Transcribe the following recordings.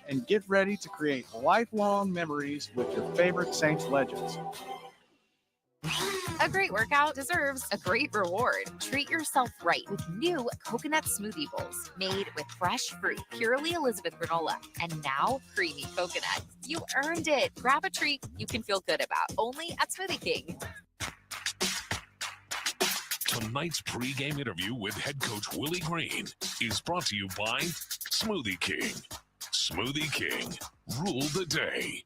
and get ready to create lifelong memories with your favorite Saints legends. A great workout deserves a great reward. Treat yourself right with new coconut smoothie bowls made with fresh fruit, purely Elizabeth granola, and now creamy coconut. You earned it. Grab a treat you can feel good about, only at Smoothie King. Tonight's pregame interview with head coach Willie Green is brought to you by Smoothie King. Smoothie King, rule the day.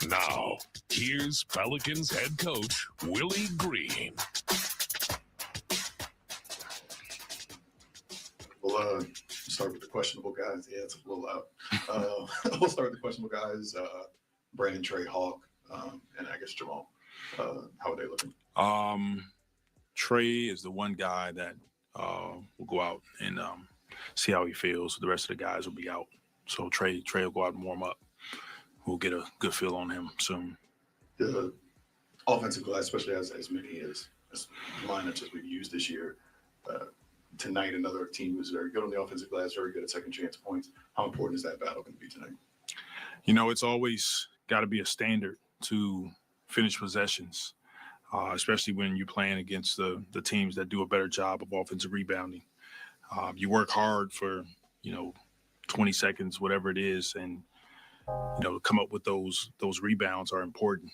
Now, here's Pelicans head coach Willie Green. We'll start with the questionable guys. Yeah, it's a little loud. We'll start with the questionable guys. Brandon, Trey, Hawk, and I guess Jamal. How are they looking? Trey is the one guy that will go out and see how he feels. The rest of the guys will be out. So Trey will go out and warm up. We'll get a good feel on him soon. The offensive glass, especially as many as lineups as we've used this year, tonight another team was very good on the offensive glass, very good at second chance points. How important is that battle going to be tonight? You know, it's always got to be a standard to finish possessions, especially when you're playing against the teams that do a better job of offensive rebounding. You work hard for, 20 seconds, whatever it is, and to come up with those rebounds are important.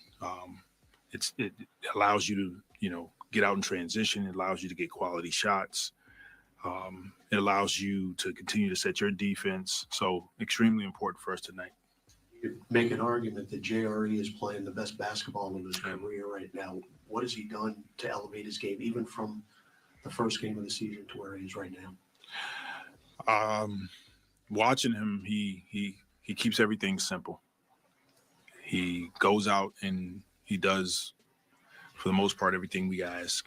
It allows you to, get out in transition. It allows you to get quality shots. It allows you to continue to set your defense. So extremely important for us tonight. You make an argument that JRE is playing the best basketball in his career right now. What has he done to elevate his game, even from the first game of the season to where he is right now? Watching him, he keeps everything simple. He goes out and he does, for the most part, everything we ask.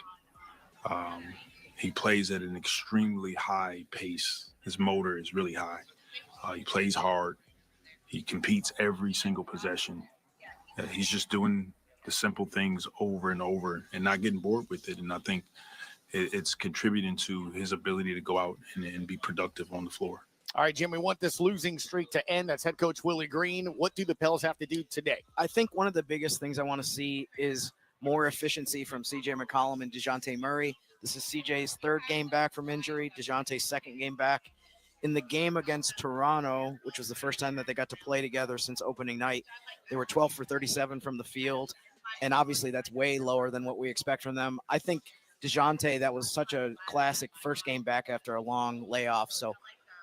He plays at an extremely high pace. His motor is really high. He plays hard. He competes every single possession. He's just doing the simple things over and over and not getting bored with it. And I think it's contributing to his ability to go out and be productive on the floor. All right, Jim, we want this losing streak to end. That's head coach Willie Green. What do the Pels have to do today? I think one of the biggest things I want to see is more efficiency from C.J. McCollum and DeJounte Murray. This is C.J.'s third game back from injury, DeJounte's second game back. In the game against Toronto, which was the first time that they got to play together since opening night, they were 12 for 37 from the field, and obviously that's way lower than what we expect from them. I think DeJounte, that was such a classic first game back after a long layoff, so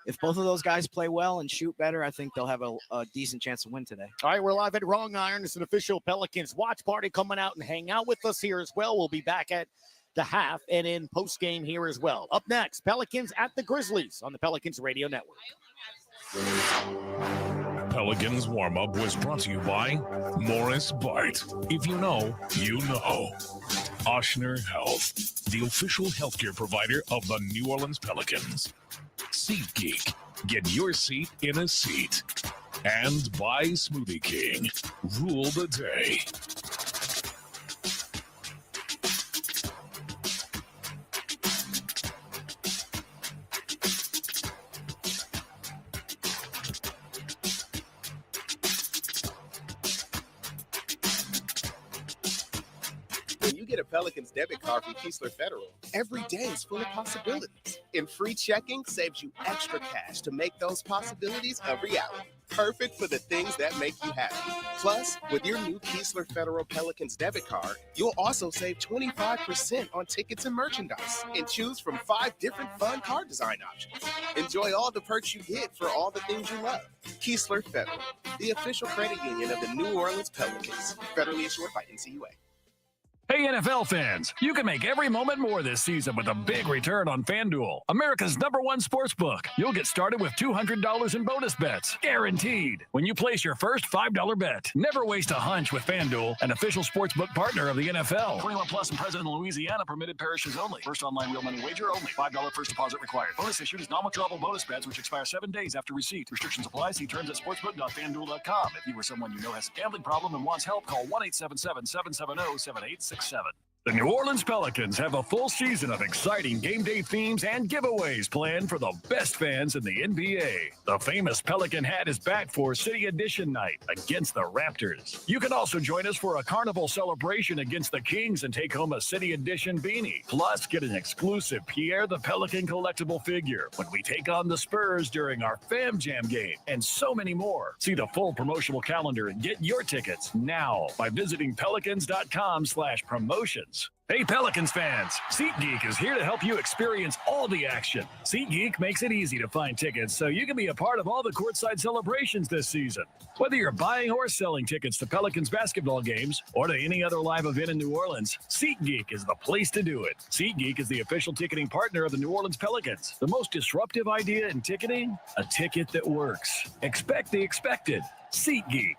if both of those guys play well and shoot better, I think they'll have a decent chance to win today. All right, we're live at Wrong Iron. It's an official Pelicans watch party. Coming out and hang out with us here as well. We'll be back at the half and in post-game here as well. Up next, Pelicans at the Grizzlies on the Pelicans Radio Network. Pelicans warm-up was brought to you by Morris Bart. If you know, you know. Oshner Health, the official healthcare provider of the New Orleans Pelicans. SeatGeek, get your seat in a seat. And by Smoothie King, rule the day. When you get a Pelicans debit card from Keesler Federal, every day is full of possibilities. And free checking saves you extra cash to make those possibilities a reality. Perfect for the things that make you happy. Plus, with your new Keesler Federal Pelicans debit card, you'll also save 25% on tickets and merchandise and choose from 5 different fun card design options. Enjoy all the perks you get for all the things you love. Keesler Federal, the official credit union of the New Orleans Pelicans. Federally issued by NCUA. Hey, NFL fans, you can make every moment more this season with a big return on FanDuel, America's #1 sports book. You'll get started with $200 in bonus bets, guaranteed, when you place your first $5 bet. Never waste a hunch with FanDuel, an official sports book partner of the NFL. 21 plus and present in Louisiana, permitted parishes only. First online real money wager only. $5 first deposit required. Bonus issued is non-withdrawable bonus bets, which expire 7 days after receipt. Restrictions apply. See terms at sportsbook.fanduel.com. If you or someone you know has a gambling problem and wants help, call 1-877-770-7867. The New Orleans Pelicans have a full season of exciting game day themes and giveaways planned for the best fans in the NBA. The famous Pelican hat is back for City Edition night against the Raptors. You can also join us for a carnival celebration against the Kings and take home a City Edition beanie. Plus, get an exclusive Pierre the Pelican collectible figure when we take on the Spurs during our Fam Jam game, and so many more. See the full promotional calendar and get your tickets now by visiting pelicans.com/promotions. Hey Pelicans fans, SeatGeek is here to help you experience all the action. SeatGeek makes it easy to find tickets so you can be a part of all the courtside celebrations this season. Whether you're buying or selling tickets to Pelicans basketball games or to any other live event in New Orleans, SeatGeek is the place to do it. SeatGeek is the official ticketing partner of the New Orleans Pelicans. The most disruptive idea in ticketing? A ticket that works. Expect the expected. SeatGeek.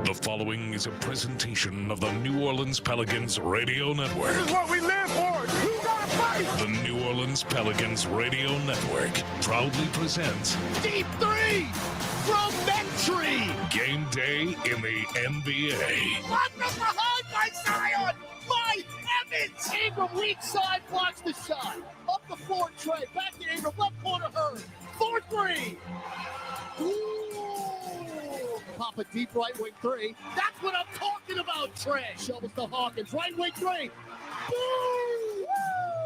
The following is a presentation of the New Orleans Pelicans Radio Network. This is what we live for. You gotta fight. The New Orleans Pelicans Radio Network proudly presents Deep three from Mentry. Game Day in the NBA. One from behind by Zion. My heavens. Ingram weak side blocks the shot. Up the floor, Trey. Back to Ingram. Left corner, Hurd. 4-3. Ooh. Pop a deep right wing three. That's what I'm talking about, Trey. Shovels to Hawkins. Right wing three. Boom!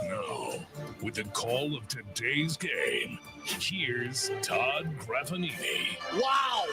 Now, with the call of today's game, here's Todd Graffanini. Wow.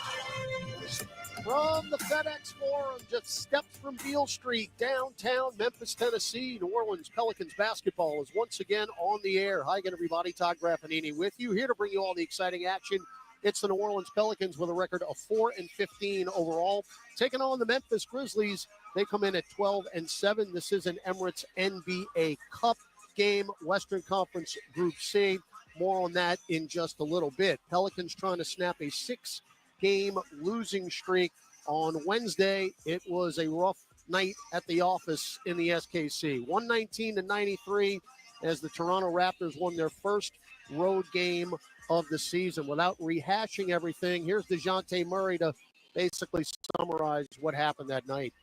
From the FedEx Forum, just steps from Beale Street, downtown Memphis, Tennessee, New Orleans Pelicans basketball is once again on the air. Hi again, everybody. Todd Graffanini with you, here to bring you all the exciting action. It's the New Orleans Pelicans with a record of 4-15 overall, taking on the Memphis Grizzlies. They come in at 12-7. This is an Emirates NBA Cup game, Western Conference Group C. More on that in just a little bit. Pelicans trying to snap a 6-game losing streak. On Wednesday, it was a rough night at the office in the SKC. 119-93 as the Toronto Raptors won their first road game of the season. Without rehashing everything, here's DeJounte Murray to basically summarize what happened that night.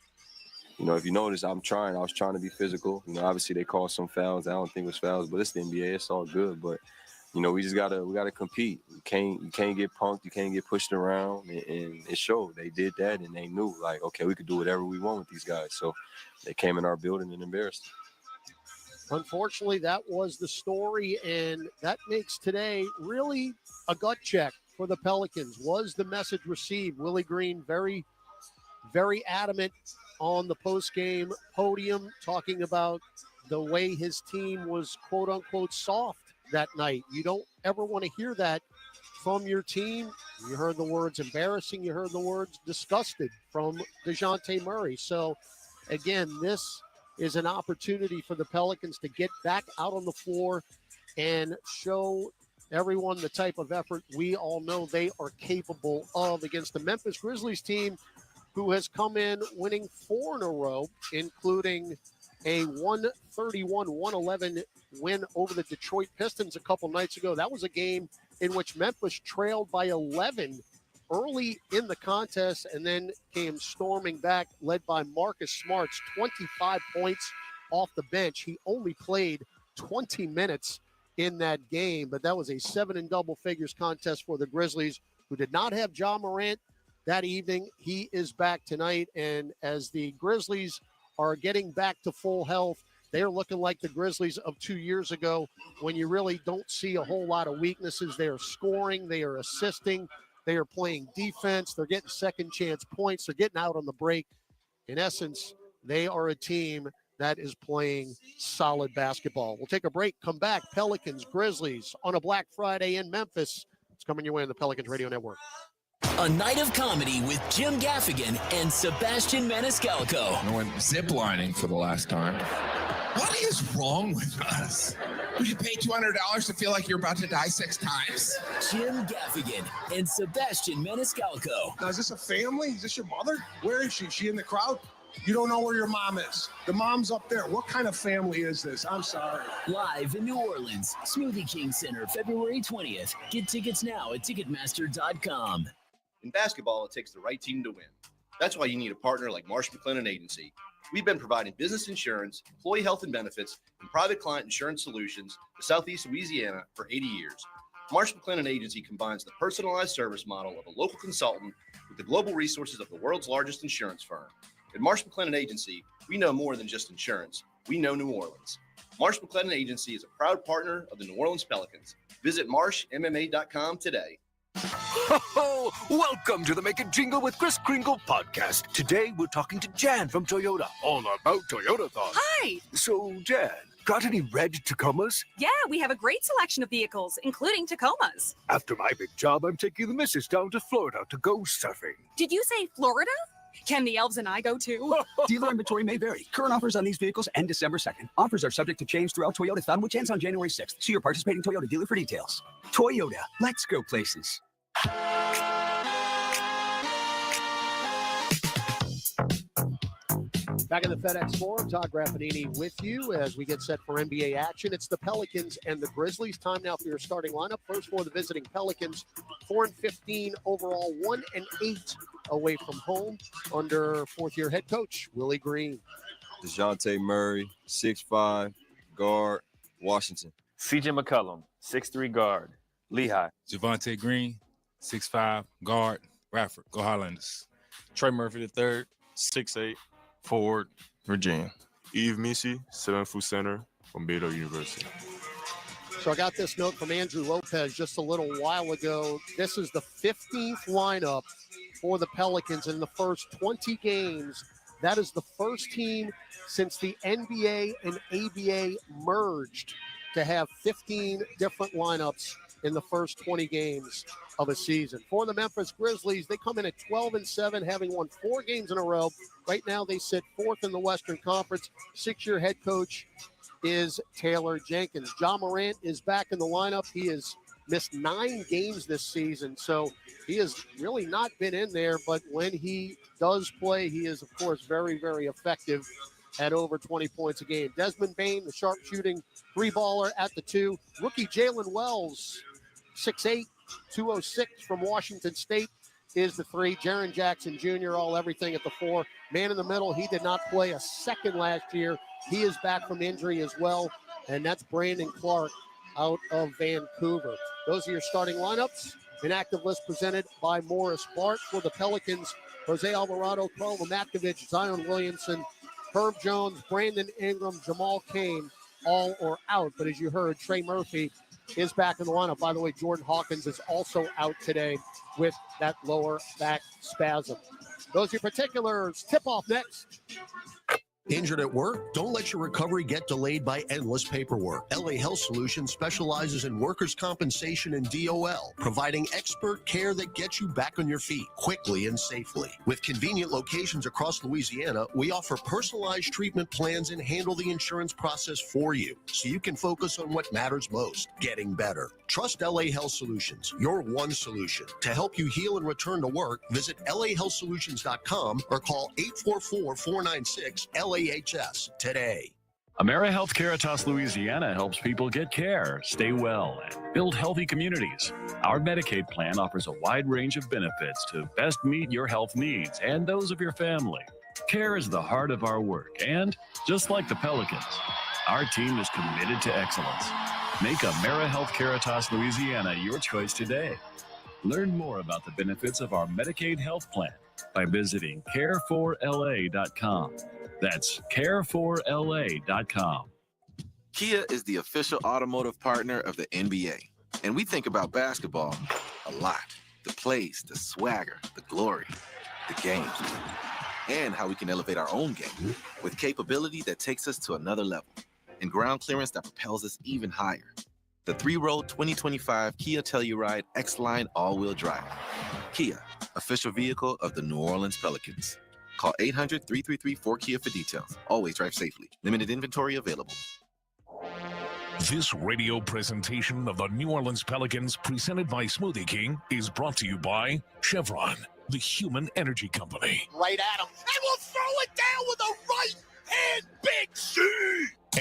You know, if you notice, I was trying to be physical. You know, obviously they called some fouls. I don't think it was fouls, but it's the NBA. It's all good. But, you know, we gotta compete. You can't get punked. You can't get pushed around. And it showed. They did that, and they knew, like, okay, we could do whatever we want with these guys. So they came in our building and embarrassed us. Unfortunately, that was the story, and that makes today really a gut check for the Pelicans. Was the message received? Willie Green very, very adamant on the post-game podium, talking about the way his team was, quote-unquote, soft that night. You don't ever want to hear that from your team. You heard the words embarrassing. You heard the words disgusted from DeJounte Murray. So, again, this is an opportunity for the Pelicans to get back out on the floor and show everyone the type of effort we all know they are capable of against the Memphis Grizzlies team, who has come in winning 4 in a row, including a 131-111 win over the Detroit Pistons a couple nights ago. That was a game in which Memphis trailed by 11 early in the contest and then came storming back, led by Marcus Smart's 25 points off the bench. He only played 20 minutes in that game, but that was a 7 in double figures contest for the Grizzlies, who did not have Ja Morant that evening. He is back tonight, and as the Grizzlies are getting back to full health, they're looking like the Grizzlies of 2 years ago, when you really don't see a whole lot of weaknesses. They are scoring, they are assisting, they are playing defense. They're getting second chance points. They're getting out on the break. In essence, they are a team that is playing solid basketball. We'll take a break, come back. Pelicans, Grizzlies on a Black Friday in Memphis. It's coming your way on the Pelicans Radio Network. A night of comedy with Jim Gaffigan and Sebastian Maniscalco. I went ziplining for the last time. What is wrong with us? Would you pay $200 to feel like you're about to die 6 times? Jim Gaffigan and Sebastian Maniscalco. Now, is this a family? Is this your mother? Where is she? Is she in the crowd? You don't know where your mom is. The mom's up there. What kind of family is this? I'm sorry. Live in New Orleans, Smoothie King Center, February 20th. Get tickets now at Ticketmaster.com. In basketball, it takes the right team to win. That's why you need a partner like Marsh McLennan Agency. We've been providing business insurance, employee health and benefits, and private client insurance solutions to Southeast Louisiana for 80 years. Marsh McLennan Agency combines the personalized service model of a local consultant with the global resources of the world's largest insurance firm. At Marsh McLennan Agency, we know more than just insurance. We know New Orleans. Marsh McLennan Agency is a proud partner of the New Orleans Pelicans. Visit marshmma.com today. Ho, welcome to the Make It Jingle with Kris Kringle podcast. Today we're talking to Jan from Toyota, all about Toyotathon. Hi! So Jan, got any red Tacomas? Yeah, we have a great selection of vehicles, including Tacomas. After my big job, I'm taking the missus down to Florida to go surfing. Did you say Florida? Can the elves and I go too? Dealer inventory may vary. Current offers on these vehicles end December 2nd. Offers are subject to change throughout Toyotathon, which ends on January 6th. See your participating Toyota dealer for details. Toyota, let's go places. Back in the FedEx Forum, Todd Graffanini with you as we get set for NBA action. It's the Pelicans and the Grizzlies. Time now for your starting lineup. First for the visiting Pelicans, 4-15 overall, 1-8 away from home under fourth-year head coach Willie Green. DeJounte Murray, 6'5", guard, Washington. CJ McCollum, 6'3" guard, Lehigh. Javonte Green, 6'5", guard, Radford. Go Highlanders. Trey Murphy III, 6'8", forward, Virginia. Yves Missy, 7-foot center from Beto University. So I got this note from Andrew Lopez just a little while ago. This is the 15th lineup for the Pelicans in the first 20 games. That is the first team since the NBA and ABA merged to have 15 different lineups in the first 20 games of a season. For the Memphis Grizzlies, they come in at 12-7, having won 4 games in a row. Right now, they sit 4th in the Western Conference. 6-year head coach is Taylor Jenkins. John Morant is back in the lineup. He has missed 9 games this season, so he has really not been in there. But when he does play, he is, of course, very, very effective at over 20 points a game. Desmond Bane, the sharpshooting three-baller at the 2. Rookie Jalen Wells, 6'8", 206 from Washington State is the 3. Jaren Jackson Jr., all everything at the 4. Man in the middle, he did not play a second last year. He is back from injury as well, and that's Brandon Clark out of Vancouver. Those are your starting lineups. An active list presented by Morris Bart. For the Pelicans, Jose Alvarado, Carl Matkovich, Zion Williamson, Herb Jones, Brandon Ingram, Jamal Cain, all are out. But as you heard, Trey Murphy is back in the lineup. By the way, Jordan Hawkins is also out today with that lower back spasm. Those are your particulars. Tip-off next. Injured at work? Don't let your recovery get delayed by endless paperwork. LA Health Solutions specializes in workers' compensation and DOL, providing expert care that gets you back on your feet quickly and safely. With convenient locations across Louisiana, we offer personalized treatment plans and handle the insurance process for you, so you can focus on what matters most, getting better. Trust LA Health Solutions, your one solution. To help you heal and return to work, visit lahealthsolutions.com or call 844-496-LAHS today. AmeriHealth Caritas Louisiana helps people get care, stay well, and build healthy communities. Our Medicaid plan offers a wide range of benefits to best meet your health needs and those of your family. Care is the heart of our work, and just like the Pelicans, our team is committed to excellence. Make AmeriHealth Caritas Louisiana your choice today. Learn more about the benefits of our Medicaid health plan by visiting care4la.com. That's care4la.com. Kia is the official automotive partner of the NBA. And we think about basketball a lot. The plays, the swagger, the glory, the games, and how we can elevate our own game with capability that takes us to another level and ground clearance that propels us even higher. The 3-row 2025 Kia Telluride X-Line all-wheel drive. Kia, official vehicle of the New Orleans Pelicans. Call 800-333-4KIA for details. Always drive safely. Limited inventory available. This radio presentation of the New Orleans Pelicans, presented by Smoothie King, is brought to you by Chevron, the human energy company. Right at him. And we'll throw it down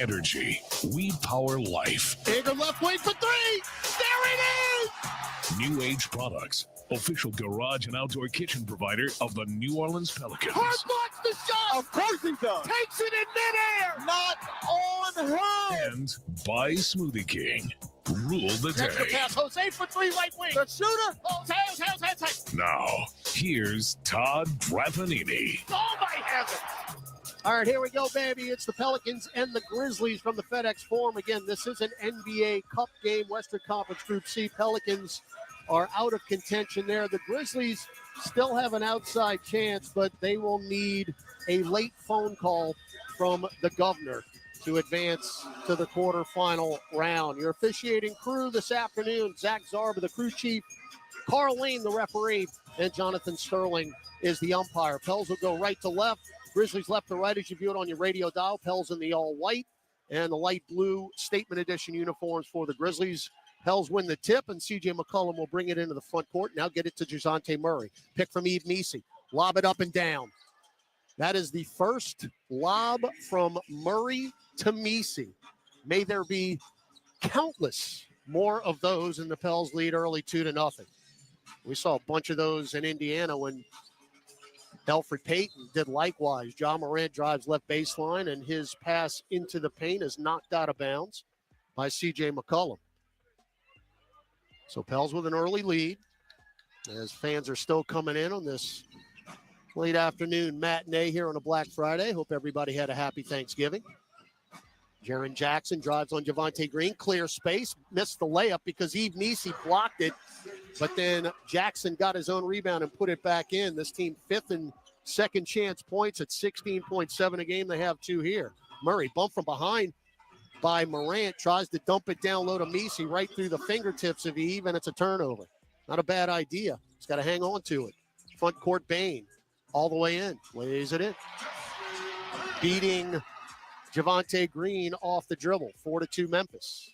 energy. We power life. Ingram left wing for three. There it is. New Age Products, official garage and outdoor kitchen provider of the New Orleans Pelicans. Hart blocks the shot. Of course he does. Takes it in midair. Not on her. And by Smoothie King. Rule the Extra day. pass. Jose for three, right wing. The shooter. Jose. Now, here's Todd Drapanini. Oh, my heavens. All right, here we go, baby. It's the Pelicans and the Grizzlies from the FedEx Forum. Again, this is an NBA Cup game, Western Conference Group C. Pelicans are out of contention there. The Grizzlies still have an outside chance, but they will need a late phone call from the governor to advance to the quarterfinal round. Your officiating crew this afternoon, Zach Zarba, the crew chief, Carl Lane, the referee, and Jonathan Sterling is the umpire. Pels will go right to left. Grizzlies left to right as you view it on your radio dial. Pels in the all-white and the light blue statement edition uniforms for the Grizzlies. Pels win the tip, and C.J. McCollum will bring it into the front court. Now get it to DeJounte Murray. Pick from Yves Missi. Lob it up and down. That is the first lob from Murray to Missi. May there be countless more of those, and the Pels lead early 2-0. We saw a bunch of those in Indiana when Elfrid Payton did likewise. John Morant drives left baseline, and his pass into the paint is knocked out of bounds by C.J. McCollum. So Pels with an early lead as fans are still coming in on this late afternoon matinee here on a Black Friday. Hope everybody had a happy Thanksgiving. Jaren Jackson drives on Javonte Green. Clear space. Missed the layup because Yves Missi blocked it. But then Jackson got his own rebound and put it back in. This team fifth and second chance points at 16.7 a game. They have two here. Murray bumped from behind by Morant. Tries to dump it down low to Missi right through the fingertips of Yves, and it's a turnover. Not a bad idea. He's got to hang on to it. Front court Bain all the way in. Lays it in. Beating Javonte Green off the dribble. 4-2 Memphis.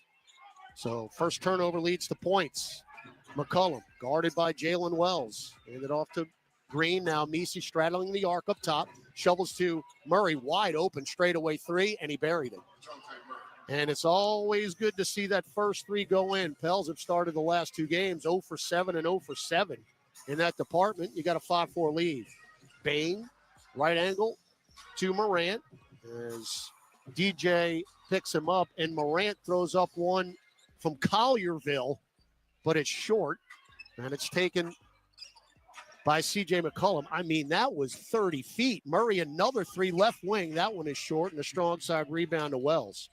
So first turnover leads to points. McCollum guarded by Jalen Wells. Handed off to Green. Now Missi straddling the arc up top. Shovels to Murray. Wide open straightaway three, and he buried it. And it's always good to see that first three go in. Pels have started the last two games 0 for 7 and 0 for 7 in that department. You got a 5-4 lead. Bain, right angle to Morant as DJ picks him up, and Morant throws up one from Collierville, but it's short, and it's taken by C.J. McCollum. I mean, that was 30 feet. Murray, another three left wing. That one is short, and a strong side rebound to Wells.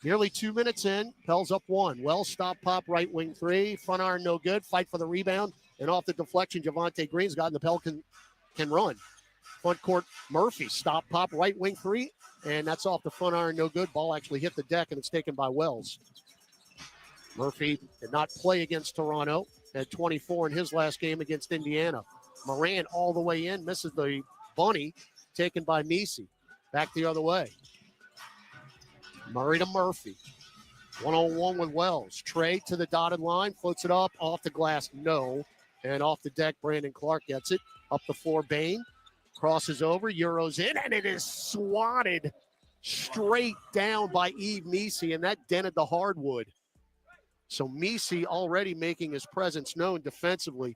Nearly 2 minutes in, Pels up one. Wells stop pop right wing three. Front iron no good. Fight for the rebound. And off the deflection, Javonte Green's gotten the Pelican can run. Front court, Murphy stop pop right wing three. And that's off the front iron no good. Ball actually hit the deck, and it's taken by Wells. Murphy did not play against Toronto. Had 24 in his last game against Indiana. Morant all the way in. Misses the bunny. Taken by Missi. Back the other way. Murray to Murphy. 1-on-1 with Wells. Trey to the dotted line. Floats it up. Off the glass. No. And off the deck, Brandon Clark gets it. Up the floor, Bain. Crosses over. Euros in. And it is swatted straight down by Yves Missi. And that dented the hardwood. So Missi already making his presence known defensively.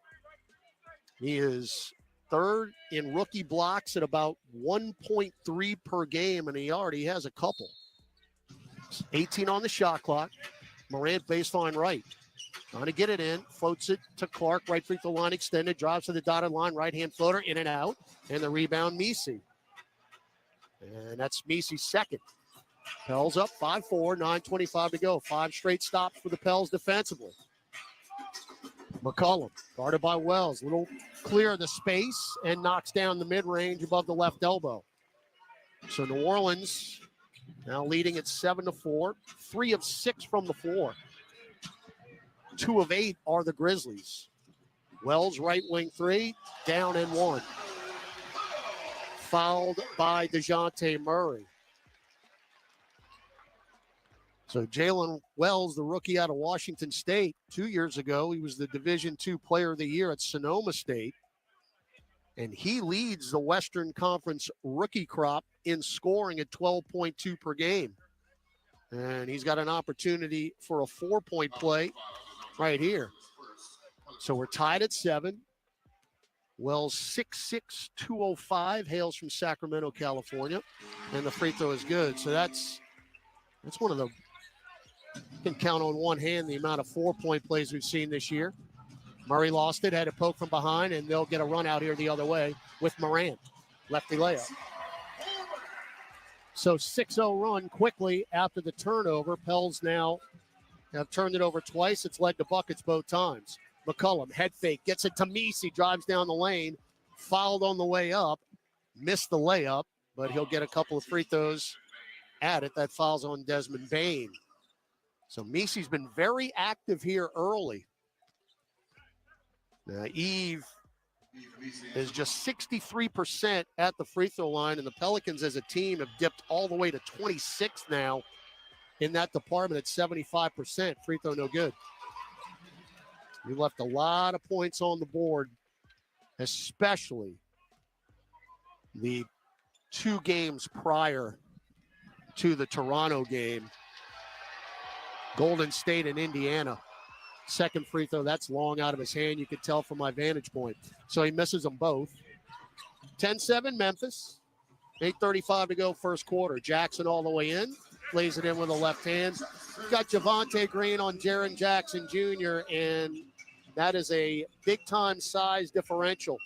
He is third in rookie blocks at about 1.3 per game, and he already has a couple. 18 on the shot clock. Morant baseline right. Trying to get it in. Floats it to Clark. Right free throw line extended. Drives to the dotted line. Right-hand floater. In and out. And the rebound, Missi. And that's Missi's second. Pels up 5-4. 9:25 to go. 5 straight stops for the Pels defensively. McCollum guarded by Wells. Little clear of the space and knocks down the mid-range above the left elbow. So New Orleans now leading at 7-4. 3 of 6 from the floor. 2 of 8 are the Grizzlies. Wells right wing three, down and one. Fouled by DeJounte Murray. So Jalen Wells, the rookie out of Washington State, 2 years ago, he was the Division II Player of the Year at Sonoma State. And he leads the Western Conference rookie crop in scoring at 12.2 per game. And he's got an opportunity for a 4-point play right here. So we're tied at 7. Wells 6'6", 205, hails from Sacramento, California. And the free throw is good. So that's one of the, you can count on one hand the amount of 4-point plays we've seen this year. Murray lost it, had a poke from behind, and they'll get a run out here the other way with Morant. Lefty layup. So 6-0 run quickly after the turnover. Pels now have turned it over twice. It's led to buckets both times. McCollum, head fake, gets it to Meese, drives down the lane, fouled on the way up, missed the layup, but he'll get a couple of free throws at it. That fouls on Desmond Bane. So Meese's been very active here early. Now, Eve is just 63% at the free throw line, and the Pelicans as a team have dipped all the way to 26 now in that department at 75%. Free throw no good. You left a lot of points on the board, especially the 2 games prior to the Toronto game. Golden State and Indiana. Second free throw, that's long out of his hand. You could tell from my vantage point. So he misses them both. 10-7 Memphis. 8:35 to go first quarter. Jackson all the way in. Plays it in with a left hand. Got Javonte Green on Jaren Jackson Jr., and that is a big-time size differential.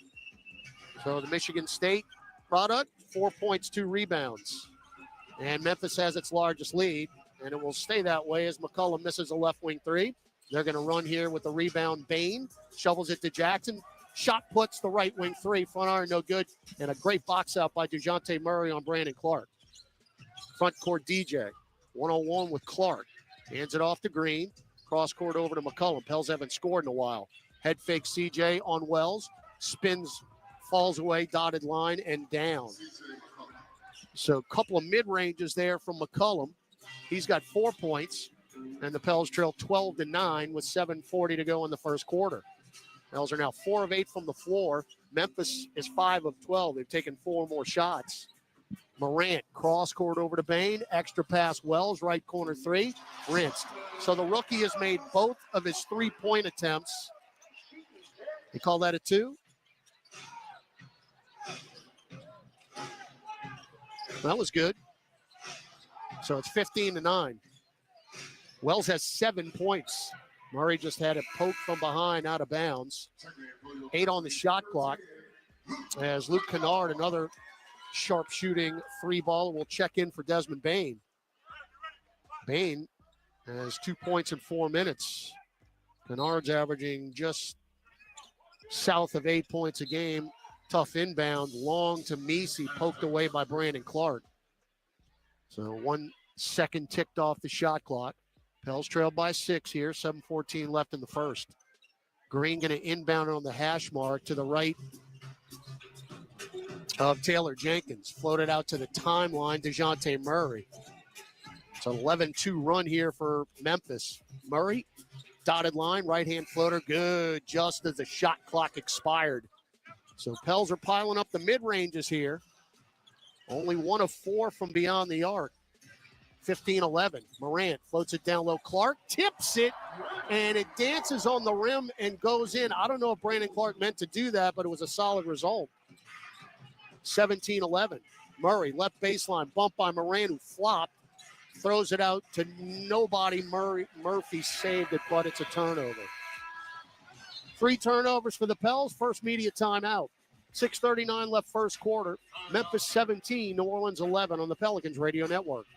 So the Michigan State product, 4 points, 2 rebounds. And Memphis has its largest lead, and it will stay that way as McCollum misses a left wing 3. They're going to run here with the rebound. Bane shovels it to Jackson. Shot puts the right wing 3. Front iron no good. And a great box out by DeJounte Murray on Brandon Clark. Front court DJ. 1-on-1 with Clark. Hands it off to Green. Cross court over to McCollum. Pels haven't scored in a while. Head fake CJ on Wells. Spins, falls away, dotted line, and down. So a couple of mid-ranges there from McCollum. He's got 4 points. And the Pels trail 12-9 with 7:40 to go in the first quarter. Pels are now 4 of 8 from the floor. Memphis is 5 of 12. They've taken 4 more shots. Morant, cross court over to Bane. Extra pass, Wells, right corner 3. Rinsed. So the rookie has made both of his 3-point attempts. They call that a 2? That was good. So it's 15-9. Wells has 7 points. Murray just had a poke from behind out of bounds. 8 on the shot clock as Luke Kennard, another sharp shooting 3-ball, will check in for Desmond Bane. Bane has 2 points in 4 minutes. Kennard's averaging just south of 8 points a game. Tough inbound, long to Meese, poked away by Brandon Clark. So 1 second ticked off the shot clock. Pels trailed by 6 here, 7:14 left in the first. Green going to inbound on the hash mark to the right of Taylor Jenkins. Floated out to the timeline, DeJounte Murray. It's an 11-2 run here for Memphis. Murray, dotted line, right-hand floater, good, just as the shot clock expired. So Pels are piling up the mid-ranges here. Only 1 of 4 from beyond the arc. 15-11. Morant floats it down low. Clark tips it, and it dances on the rim and goes in. I don't know if Brandon Clark meant to do that, but it was a solid result. 17-11. Murray, left baseline, bump by Morant, who flopped. Throws it out to nobody. Murphy saved it, but it's a turnover. 3 turnovers for the Pels. First media timeout. 6:39 left first quarter. Memphis 17, New Orleans 11 on the Pelicans Radio Network.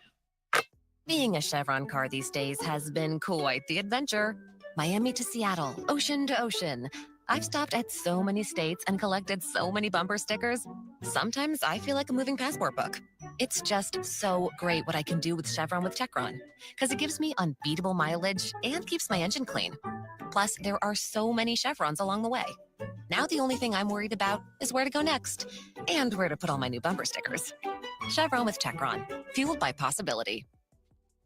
Being a Chevron car these days has been quite the adventure. Miami to Seattle, ocean to ocean. I've stopped at so many states and collected so many bumper stickers. Sometimes I feel like a moving passport book. It's just so great what I can do with Chevron with Techron, because it gives me unbeatable mileage and keeps my engine clean. Plus, there are so many Chevrons along the way. Now the only thing I'm worried about is where to go next and where to put all my new bumper stickers. Chevron with Techron, fueled by possibility.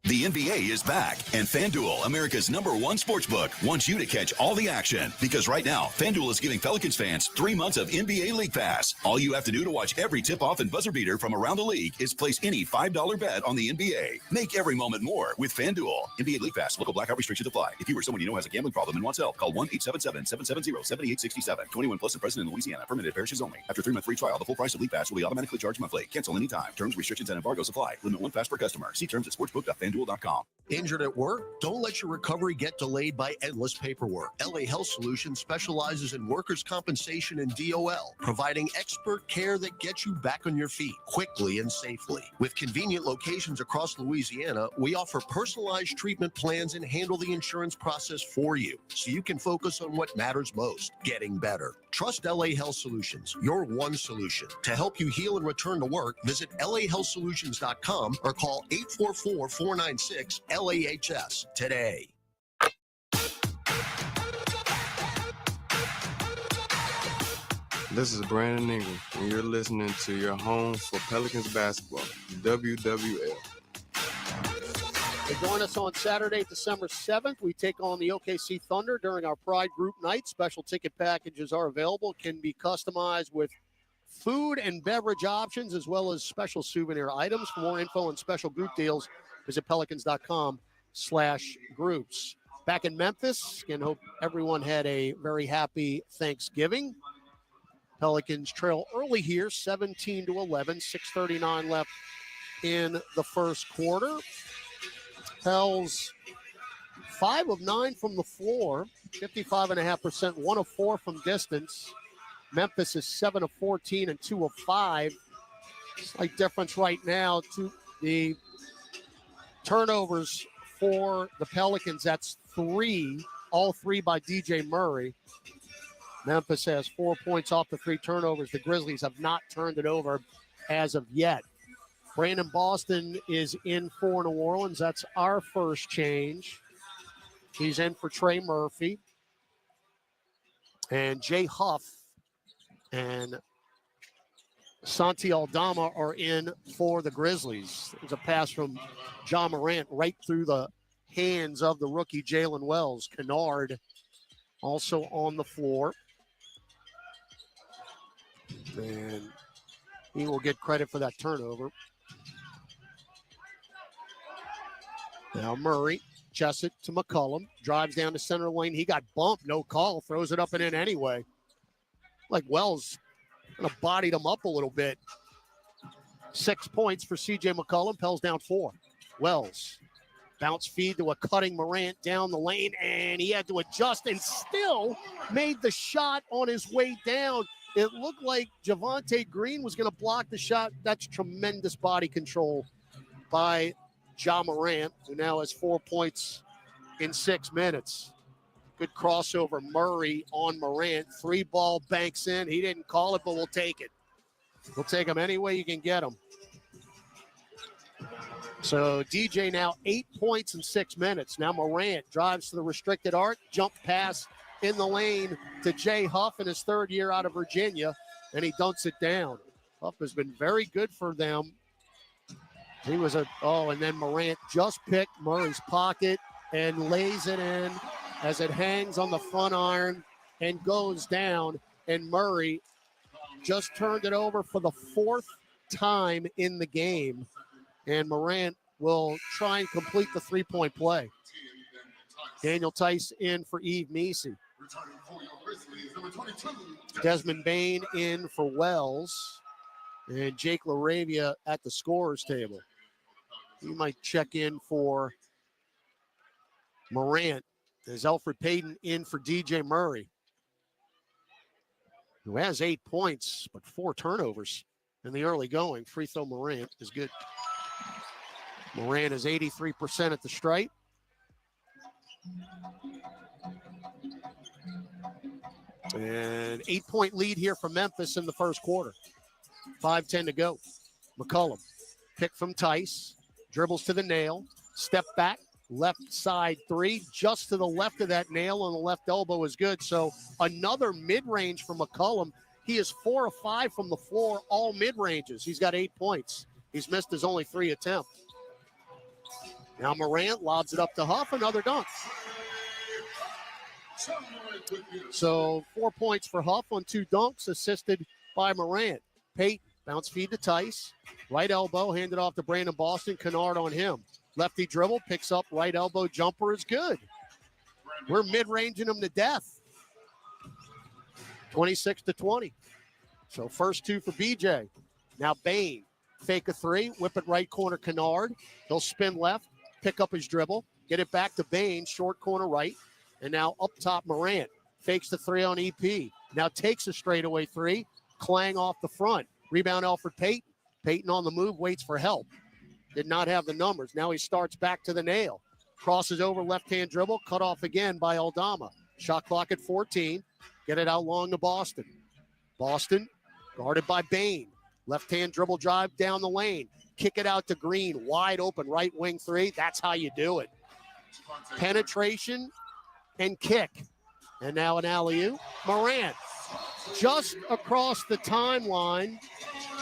The NBA is back, and FanDuel, America's #1 sportsbook, wants you to catch all the action. Because right now, FanDuel is giving Pelicans fans 3 months of NBA League Pass. All you have to do to watch every tip-off and buzzer beater from around the league is place any $5 bet on the NBA. Make every moment more with FanDuel. NBA League Pass. Local blackout restrictions apply. If you or someone you know has a gambling problem and wants help, call 1-877-770-7867. 21 plus and present in Louisiana. Permitted parishes only. After 3-month free trial, the full price of League Pass will be automatically charged monthly. Cancel anytime. Terms, restrictions, and embargoes apply. Limit 1 pass per customer. See terms at sportsbook.fanduel.com. Injured at work? Don't let your recovery get delayed by endless paperwork. LA Health Solutions specializes in workers' compensation and DOL, providing expert care that gets you back on your feet quickly and safely. With convenient locations across Louisiana, we offer personalized treatment plans and handle the insurance process for you, so you can focus on what matters most, getting better. Trust LA Health Solutions, your one solution. To help you heal and return to work, visit lahealthsolutions.com or call 844-496-LAHS today. This is Brandon Ingram, and you're listening to your home for Pelicans basketball, WWL. Join us on Saturday, December 7th. We take on the OKC Thunder during our Pride Group Night. Special ticket packages are available. Can be customized with food and beverage options as well as special souvenir items. For more info and special group deals, visit pelicans.com/groups. Back in Memphis, again, hope everyone had a very happy Thanksgiving. Pelicans trail early here, 17-11, 6:39 left in the first quarter. Pels 5 of 9 from the floor, 55.5%, 1 of 4 from distance. Memphis is 7 of 14 and 2 of 5. Slight difference right now to the turnovers for the Pelicans. That's 3, all 3 by DJ Murray. Memphis has 4 points off the 3 turnovers. The Grizzlies have not turned it over as of yet. Brandon Boston is in for New Orleans. That's our first change. He's in for Trey Murphy. And Jay Huff and Santi Aldama are in for the Grizzlies. There's a pass from John Morant right through the hands of the rookie Jalen Wells. Kennard also on the floor. And he will get credit for that turnover. Now Murray, chests it to McCollum, drives down the center lane. He got bumped, no call, throws it up and in anyway. Like Wells kind of bodied him up a little bit. 6 points for C.J. McCollum, Pels down 4. Wells, bounce feed to a cutting Morant down the lane, and he had to adjust and still made the shot on his way down. It looked like Javonte Green was going to block the shot. That's tremendous body control by Ja Morant, who now has 4 points in 6 minutes. Good crossover. Murray on Morant. 3-ball banks in. He didn't call it, but we'll take it. We'll take him any way you can get him. So DJ now 8 points in 6 minutes. Now Morant drives to the restricted arc. Jump pass in the lane to Jay Huff in his 3rd year out of Virginia, and he dunks it down. Huff has been very good for them. He was and then Morant just picked Murray's pocket and lays it in as it hangs on the front iron and goes down. And Murray just turned it over for the 4th time in the game. And Morant will try and complete the 3-point play. Daniel Tice in for Yves Messi. Desmond Bain in for Wells. And Jake LaRavia at the scorer's table. He might check in for Morant. There's Elfrid Payton in for DJ Murray, who has 8 points, but 4 turnovers in the early going. Free throw Morant is good. Morant is 83% at the stripe. And 8-point lead here for Memphis in the first quarter. 5:10 to go. McCollum, pick from Tice, dribbles to the nail, step back, left side 3, just to the left of that nail on the left elbow is good. So another mid-range for McCollum. He is 4 of 5 from the floor, all mid-ranges. He's got 8 points. He's missed his only 3 attempts. Now Morant lobs it up to Huff, another dunk. So 4 points for Huff on 2 dunks, assisted by Morant. Payton, bounce feed to Tice. Right elbow, handed off to Brandon Boston. Kennard on him. Lefty dribble, picks up right elbow, jumper is good. We're mid-ranging them to death. 26-20. So first 2 for BJ. Now Bain, fake a 3, whip it right corner, Kennard. He'll spin left, pick up his dribble, get it back to Bain, short corner right. And now up top, Morant fakes the 3 on EP. Now takes a straightaway 3, clang off the front. Rebound Elfrid Payton. Payton on the move, waits for help. Did not have the numbers. Now he starts back to the nail. Crosses over, left-hand dribble, cut off again by Aldama. Shot clock at 14. Get it out long to Boston. Boston guarded by Bain. Left-hand dribble drive down the lane. Kick it out to Green. Wide open right wing 3. That's how you do it. Penetration and kick. And now an alley-oop. Morant just across the timeline.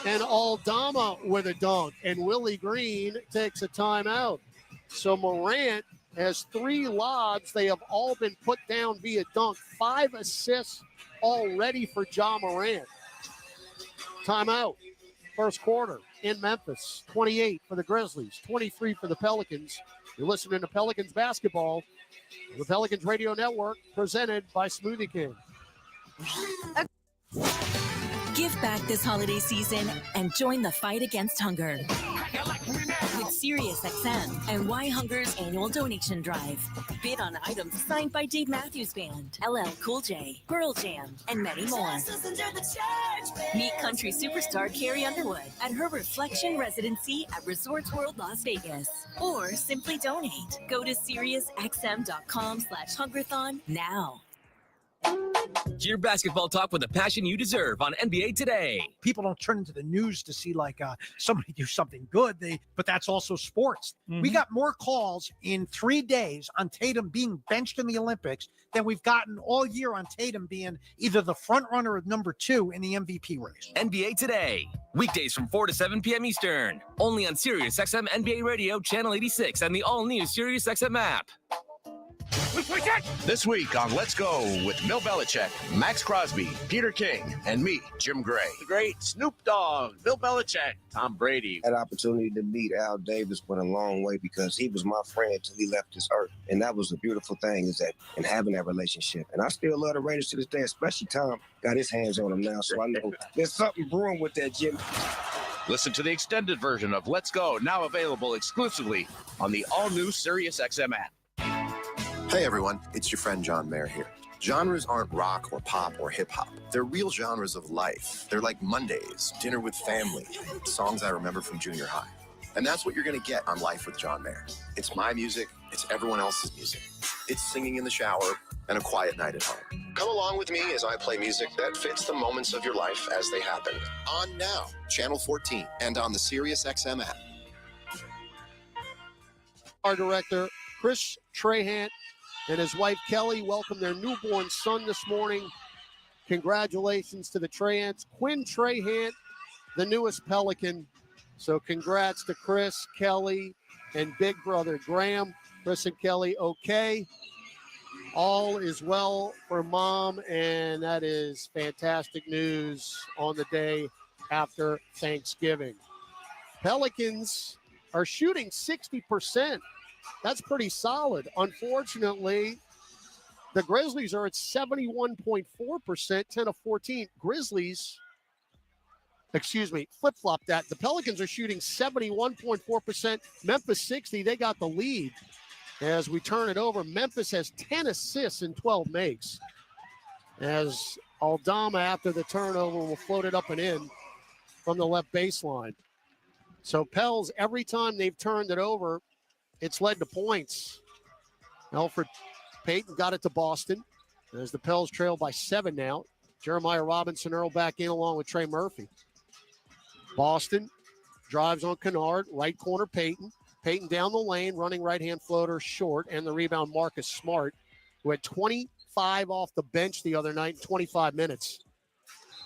And Aldama with a dunk. And Willie Green takes a timeout. So Morant has 3 lobs. They have all been put down via dunk. 5 assists already for Ja Morant. Timeout. First quarter in Memphis. 28 for the Grizzlies. 23 for the Pelicans. You're listening to Pelicans basketball. The Pelicans Radio Network, presented by Smoothie King. Give back this holiday season and join the fight against hunger with SiriusXM and Why Hunger's annual donation drive. Bid on items signed by Dave Matthews Band, LL Cool J, Pearl Jam, and many more. Meet country superstar Carrie Underwood at her Reflection residency at Resorts World Las Vegas. Or simply donate. Go to SiriusXM.com/Hungerthon now. Your basketball talk with the passion you deserve on NBA Today. People don't turn into the news to see somebody do something good, but that's also sports. We got more calls in 3 days on Tatum being benched in the Olympics than we've gotten all year on Tatum being either the front runner or number 2 in the MVP race. NBA Today, weekdays from 4 to 7 p.m. Eastern, only on SiriusXM NBA Radio Channel 86 and the all-new SiriusXM app. This week on Let's Go with Bill Belichick, Max Crosby, Peter King, and me, Jim Gray. The great Snoop Dogg, Bill Belichick, Tom Brady. That opportunity to meet Al Davis went a long way because he was my friend till he left this earth. And that was the beautiful thing is that in having that relationship. And I still love the Raiders to this day, especially Tom got his hands on him now. So I know there's something brewing with that, Jim. Listen to the extended version of Let's Go, now available exclusively on the all-new SiriusXM app. Hey everyone, it's your friend John Mayer here. Genres aren't rock or pop or hip hop. They're real genres of life. They're like Mondays, dinner with family, songs I remember from junior high. And that's what you're going to get on Life with John Mayer. It's my music, it's everyone else's music. It's singing in the shower and a quiet night at home. Come along with me as I play music that fits the moments of your life as they happen. On now, Channel 14, and on the SiriusXM app. Our director, Chris Trahant, and his wife, Kelly, welcomed their newborn son this morning. Congratulations to the Trahants. Quinn Trahant, the newest Pelican. So congrats to Chris, Kelly, and big brother Graham. Chris and Kelly, okay. All is well for mom, and that is fantastic news on the day after Thanksgiving. Pelicans are shooting 60%. That's pretty solid. Unfortunately, the Grizzlies are at 71.4%, 10 of 14. Flip-flop that. The Pelicans are shooting 71.4%. Memphis 60, they got the lead. As we turn it over, Memphis has 10 assists and 12 makes. As Aldama, after the turnover, will float it up and in from the left baseline. So Pels, every time they've turned it over, it's led to points. Elfrid Payton got it to Boston. As the Pels trail by 7 now. Jeremiah Robinson Earl back in along with Trey Murphy. Boston drives on Kennard. Right corner Payton. Payton down the lane, running right-hand floater short. And the rebound Marcus Smart, who had 25 off the bench the other night in 25 minutes.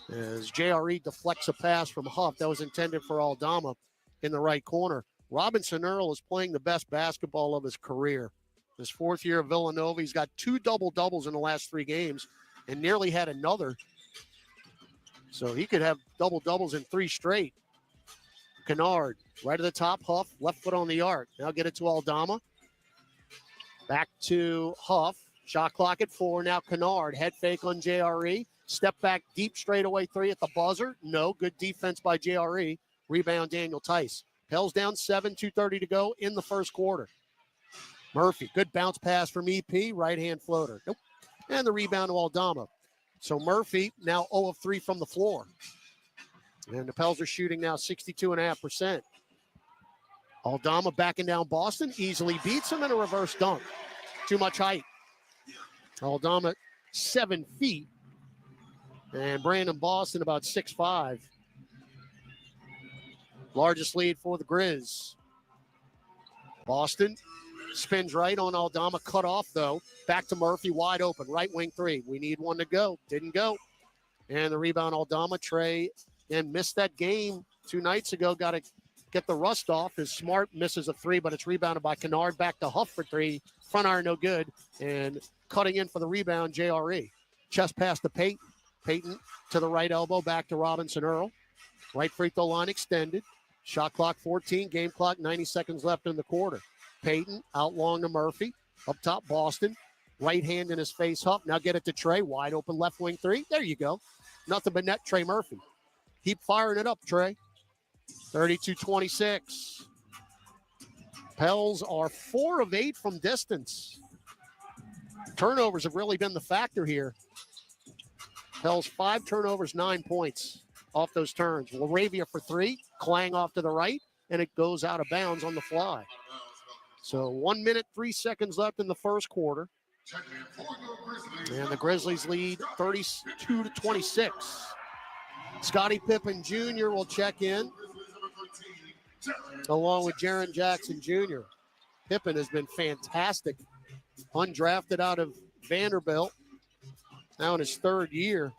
As JRE deflects a pass from Huff that was intended for Aldama in the right corner. Robinson Earl is playing the best basketball of his career. His fourth year at Villanova, he's got 2 double-doubles in the last 3 games and nearly had another. So he could have double-doubles in 3 straight. Kennard, right at the top, Huff, left foot on the arc. Now get it to Aldama. Back to Huff. Shot clock at 4. Now Kennard, head fake on JRE. Step back deep straightaway 3 at the buzzer. No, good defense by JRE. Rebound Daniel Tice. Pels down 7, 2:30 to go in the first quarter. Murphy, good bounce pass from EP, right-hand floater. Nope. And the rebound to Aldama. So Murphy now 0 of 3 from the floor. And the Pels are shooting now 62.5%. Aldama backing down Boston, easily beats him in a reverse dunk. Too much height. Aldama 7 feet. And Brandon Boston about 6'5". Largest lead for the Grizz. Boston spins right on Aldama, cut off though. Back to Murphy, wide open, right wing 3. We need one to go. Didn't go. And the rebound, Aldama. Trey and missed that game 2 nights ago. Got to get the rust off. His Smart misses a 3, but it's rebounded by Kennard. Back to Huff for 3. Front iron no good. And cutting in for the rebound, JRE. Chest pass to Peyton. Peyton to the right elbow, back to Robinson Earl. Right free throw line extended. Shot clock 14, game clock 90 seconds left in the quarter. Peyton out long to Murphy. Up top, Boston. Right hand in his face, Huff. Now get it to Trey. Wide open left wing 3. There you go. Nothing but net, Trey Murphy. Keep firing it up, Trey. 32-26. Pels are 4 of 8 from distance. Turnovers have really been the factor here. Pels 5 turnovers, 9 points off those turns. Laravia for 3, Clang off to the right, and it goes out of bounds on the fly. So 1 minute, 3 seconds left in the first quarter. And the Grizzlies lead 32-26. Scottie Pippen Jr. will check in, along with Jaren Jackson Jr. Pippen has been fantastic. Undrafted out of Vanderbilt, now in his 3rd year.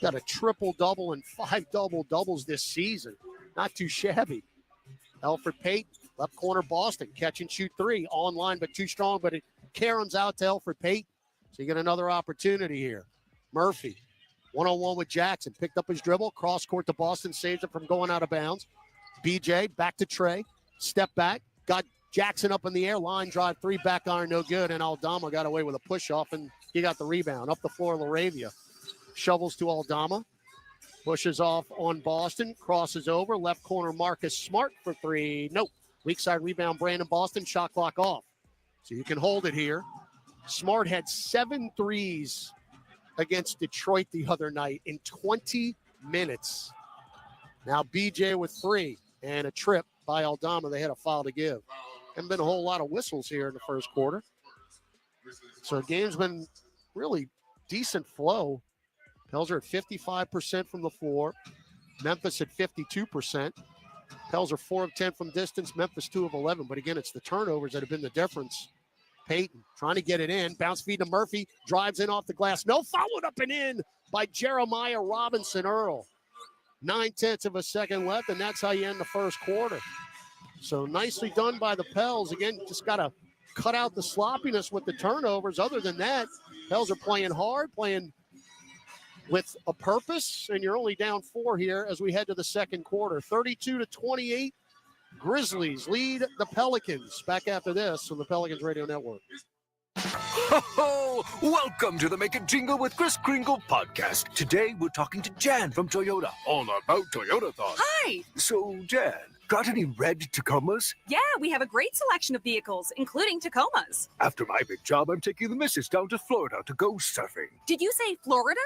Got a triple-double and 5 double-doubles this season. Not too shabby. Elfrid Payton, left corner Boston, catch and shoot 3. Online, but too strong, but it caroms out to Elfrid Payton. So you get another opportunity here. Murphy, one-on-one with Jackson. Picked up his dribble, cross-court to Boston, saves it from going out of bounds. BJ, back to Trey. Step back, got Jackson up in the air, line drive 3, back iron, no good, and Aldama got away with a push-off, and he got the rebound. Up the floor, Laravia. Shovels to Aldama. Pushes off on Boston. Crosses over. Left corner, Marcus Smart for 3. Nope. Weak side rebound, Brandon Boston. Shot clock off. So you can hold it here. Smart had 7 threes against Detroit the other night in 20 minutes. Now BJ with 3 and a trip by Aldama. They had a foul to give. Haven't been a whole lot of whistles here in the first quarter. So the game's been really decent flow. Pels are at 55% from the floor. Memphis at 52%. Pels are 4 of 10 from distance. Memphis 2 of 11. But again, it's the turnovers that have been the difference. Peyton trying to get it in. Bounce feed to Murphy. Drives in off the glass. No, followed up and in by Jeremiah Robinson Earl. 9/10 of a second left, and that's how you end the first quarter. So nicely done by the Pels. Again, just got to cut out the sloppiness with the turnovers. Other than that, Pels are playing hard, playing with a purpose, and you're only down 4 here as we head to the second quarter. 32-28, Grizzlies lead the Pelicans. Back after this on the Pelicans Radio Network. Ho, welcome to the Make It Jingle with Chris Kringle podcast. Today we're talking to Jan from Toyota, all about Toyota thoughts. Hi! So, Jan, got any red Tacomas? Yeah, we have a great selection of vehicles, including Tacomas. After my big job, I'm taking the missus down to Florida to go surfing. Did you say Florida?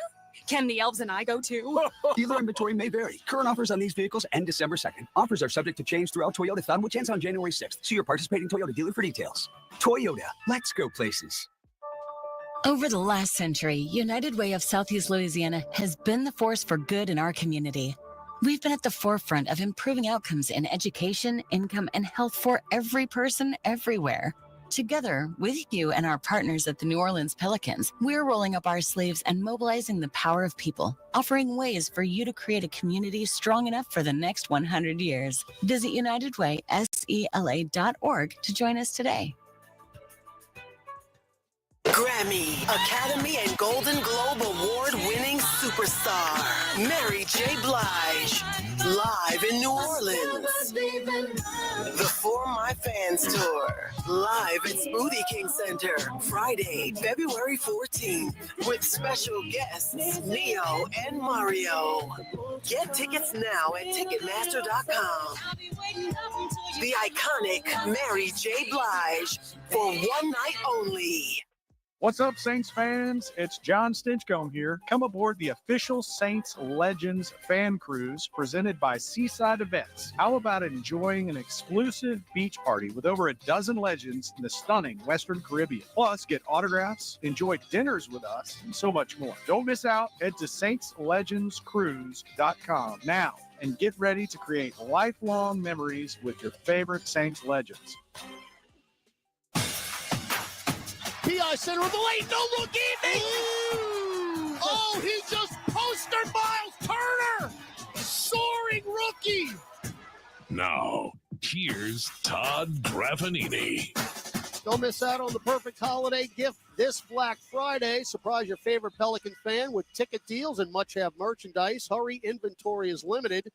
Can the elves and I go too? Dealer inventory may vary. Current offers on these vehicles end December 2nd. Offers are subject to change throughout Toyota Thon, which ends on January 6th. See your participating Toyota dealer for details. Toyota, let's go places. Over the last century, United Way of Southeast Louisiana has been the force for good in our community. We've been at the forefront of improving outcomes in education, income, and health for every person everywhere. Together, with you and our partners at the New Orleans Pelicans, we're rolling up our sleeves and mobilizing the power of people, offering ways for you to create a community strong enough for the next 100 years. Visit UnitedWaySELA.org to join us today. Grammy, Academy, and Golden Globe Award-winning superstar, Mary J. Blige, live in New Orleans. The For My Fans Tour, live at Smoothie King Center, Friday, February 14th, with special guests Neo and Mario. Get tickets now at Ticketmaster.com. The iconic Mary J. Blige, for one night only. What's up, Saints fans? It's John Stinchcomb here. Come aboard the official Saints Legends fan cruise presented by Seaside Events. How about enjoying an exclusive beach party with over a dozen legends in the stunning Western Caribbean? Plus, get autographs, enjoy dinners with us, and so much more. Don't miss out. Head to saintslegendscruise.com now and get ready to create lifelong memories with your favorite Saints legends. PI center of the lane, no look evening. Oh, he just postered Miles Turner. Soaring rookie. Now, here's Todd Graffinini. Don't miss out on the perfect holiday gift this Black Friday. Surprise your favorite Pelican fan with ticket deals and much-have merchandise. Hurry, inventory is limited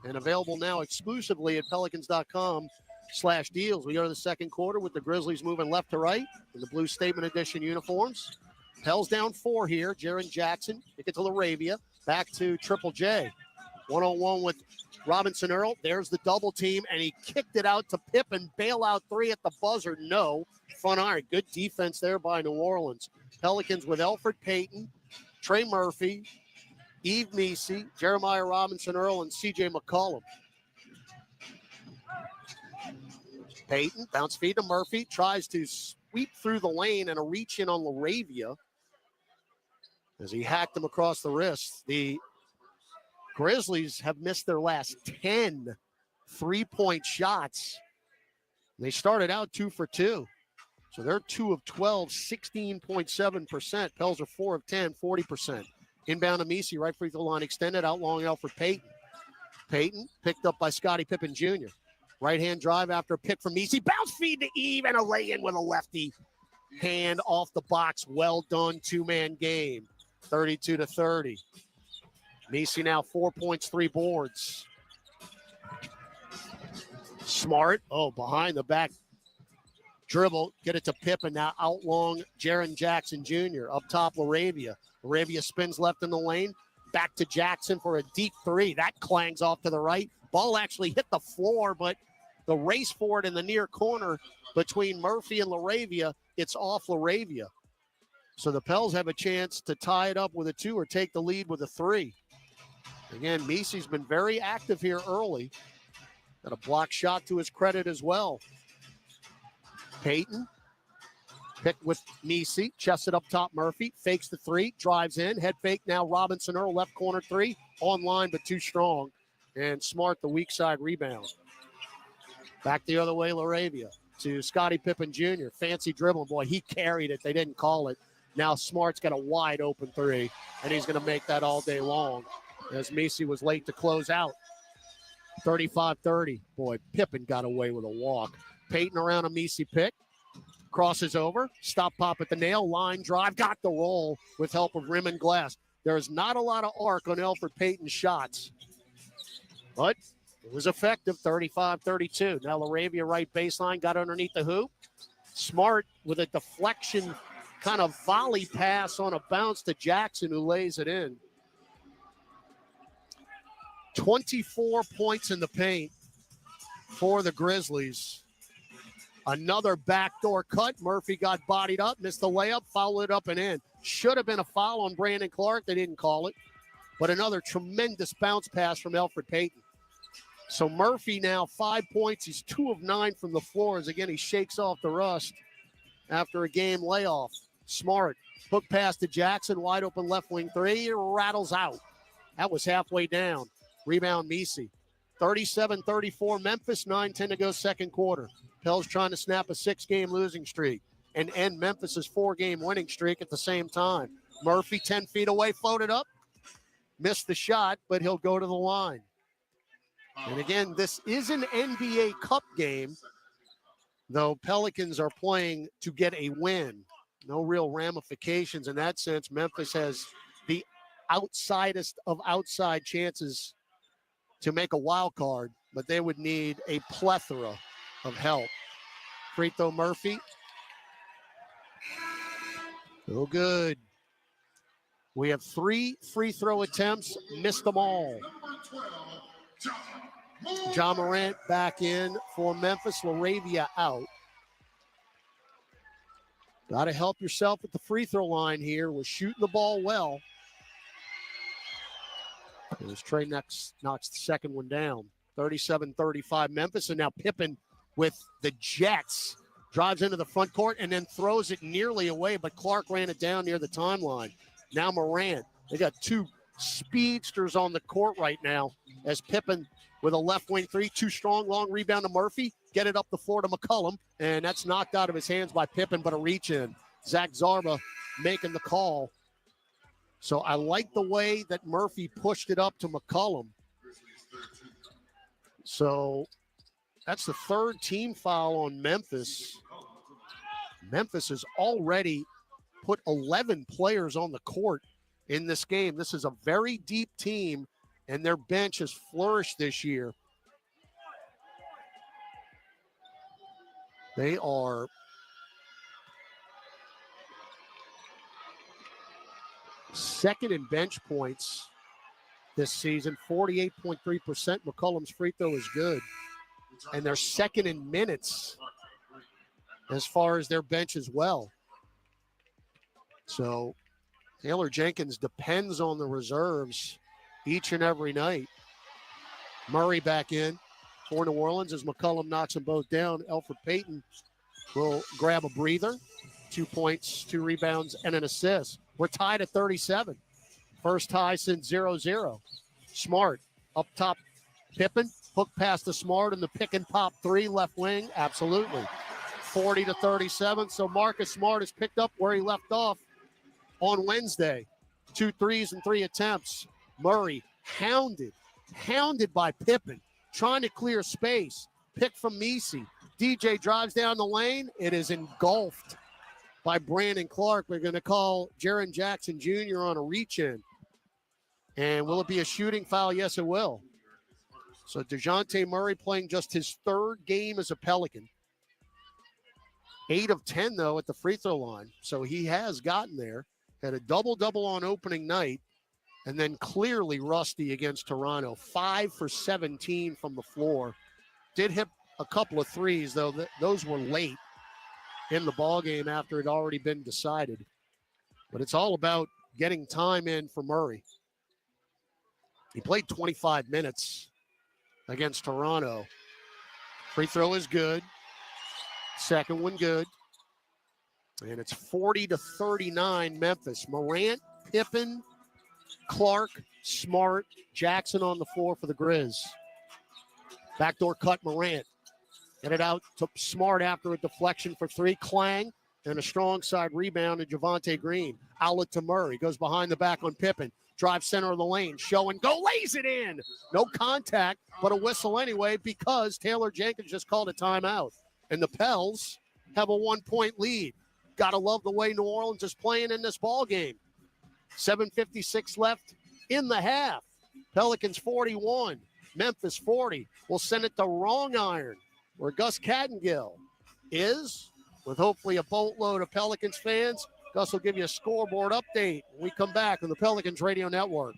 and available now exclusively at pelicans.com/deals. We go to the second quarter with the Grizzlies moving left to right in the blue statement edition uniforms. Pels down 4 here. Jaren Jackson, kick it to LaRavia. Back to Triple J. One-on-one with Robinson Earl. There's the double team, and he kicked it out to Pippen. Bailout 3 at the buzzer. No. Front iron. Good defense there by New Orleans. Pelicans with Elfrid Payton, Trey Murphy, Yves Missi, Jeremiah Robinson Earl, and C.J. McCollum. Payton, bounce feed to Murphy, tries to sweep through the lane and a reach in on LaRavia as he hacked him across the wrist. The Grizzlies have missed their last 10 three-point shots. They started out 2 for 2. So they're 2 of 12, 16.7%. Pels are 4 of 10, 40%. Inbound to Missi, right free throw line extended, out long Elfrid Payton. Payton picked up by Scottie Pippen Jr. Right-hand drive after a pick from Missi. Bounce feed to Eve and a lay-in with a lefty. Hand off the box. Well done, two-man game. 32-30. Missi now 4 points, 3 boards. Smart. Oh, behind the back. Dribble. Get it to Pippen. Now out long, Jaren Jackson Jr. Up top, LaRavia. LaRavia spins left in the lane. Back to Jackson for a deep 3. That clangs off to the right. Ball actually hit the floor, but the race for it in the near corner between Murphy and LaRavia, it's off LaRavia. So the Pels have a chance to tie it up with a 2 or take the lead with a 3. Again, Missi's been very active here early. Got a block shot to his credit as well. Payton, picked with Missi, chests it up top Murphy, fakes the 3, drives in, head fake now Robinson Earl, left corner 3, online but too strong. And Smart, the weak side rebound. Back the other way, LaRavia to Scottie Pippen Jr. Fancy dribbling. Boy, he carried it. They didn't call it. Now Smart's got a wide open 3, and he's going to make that all day long as Missi was late to close out. 35-30. Boy, Pippen got away with a walk. Payton around a Missi pick. Crosses over. Stop pop at the nail. Line drive. Got the roll with help of rim and glass. There's not a lot of arc on Elfrid Payton's shots. But it was effective, 35-32. Now LaRavia right baseline, got underneath the hoop. Smart with a deflection kind of volley pass on a bounce to Jackson, who lays it in. 24 points in the paint for the Grizzlies. Another backdoor cut. Murphy got bodied up, missed the layup, fouled it up and in. Should have been a foul on Brandon Clark. They didn't call it. But another tremendous bounce pass from Elfrid Payton. So Murphy now 5 points. He's 2 of 9 from the floor as, again, he shakes off the rust after a game layoff. Smart. Hook pass to Jackson. Wide open left wing 3. Rattles out. That was halfway down. Rebound Missi. 37-34 Memphis. 9:10 to go second quarter. Pels trying to snap a 6-game losing streak and end Memphis's 4-game winning streak at the same time. Murphy 10 feet away, floated up, missed the shot, but he'll go to the line. And again, this is an NBA Cup game, though Pelicans are playing to get a win. No real ramifications in that sense. Memphis has the outsidest of outside chances to make a wild card, but they would need a plethora of help. Free throw Murphy. No good. We have 3 free throw attempts, missed them all. John Morant back in for Memphis, LaRavia out. Got to help yourself at the free throw line here. We're shooting the ball well. As Trey knocks the second one down. 37-35 Memphis, and now Pippen with the Jets. Drives into the front court and then throws it nearly away, but Clark ran it down near the timeline. Now Morant. They got 2 speedsters on the court right now as Pippen with a left wing 3, too strong, long rebound to Murphy. Get it up the floor to McCollum, and that's knocked out of his hands by Pippen, but a reach in. Zach Zarba making the call. So I like the way that Murphy pushed it up to McCollum. So that's the 3rd team foul on Memphis. Memphis has already put 11 players on the court in this game. This is a very deep team, and their bench has flourished this year. They are second in bench points this season, 48.3%. McCollum's free throw is good. And they're second in minutes as far as their bench as well. So Taylor Jenkins depends on the reserves each and every night. Murray back in for New Orleans as McCollum knocks them both down. Elfrid Payton will grab a breather. 2 points, 2 rebounds, and an assist. We're tied at 37. First tie since 0-0. Smart up top. Pippen, hook pass to Smart in the pick and pop 3, left wing. Absolutely. 40-37. So Marcus Smart has picked up where he left off on Wednesday. 2 threes and 3 attempts. Murray hounded by Pippen, trying to clear space. Pick from Messi. DJ drives down the lane. It is engulfed by Brandon Clark. We're going to call Jaren Jackson Jr. on a reach-in. And will it be a shooting foul? Yes, it will. So DeJounte Murray playing just his 3rd game as a Pelican. 8 of 10, though, at the free throw line. So he has gotten there. Had a double-double on opening night. And then clearly rusty against Toronto. 5 for 17 from the floor. Did hit a couple of threes, though. Those were late in the ballgame after it had already been decided. But it's all about getting time in for Murray. He played 25 minutes against Toronto. Free throw is good. Second one good. And it's 40-39 Memphis. Morant, Pippen, Clark, Smart, Jackson on the floor for the Grizz. Backdoor cut Morant. Get it out to Smart after a deflection for 3. Clang and a strong side rebound to Javonte Green. Outlet to Murray. Goes behind the back on Pippen. Drive center of the lane. Show and go. Lays it in. No contact, but a whistle anyway because Taylor Jenkins just called a timeout. And the Pels have a 1-point lead. Got to love the way New Orleans is playing in this ball game. 7:56 left in the half. Pelicans 41. Memphis 40. We'll send it to Wrong Iron, where Gus Cattingill is, with hopefully a boatload of Pelicans fans. Gus will give you a scoreboard update when we come back on the Pelicans Radio Network.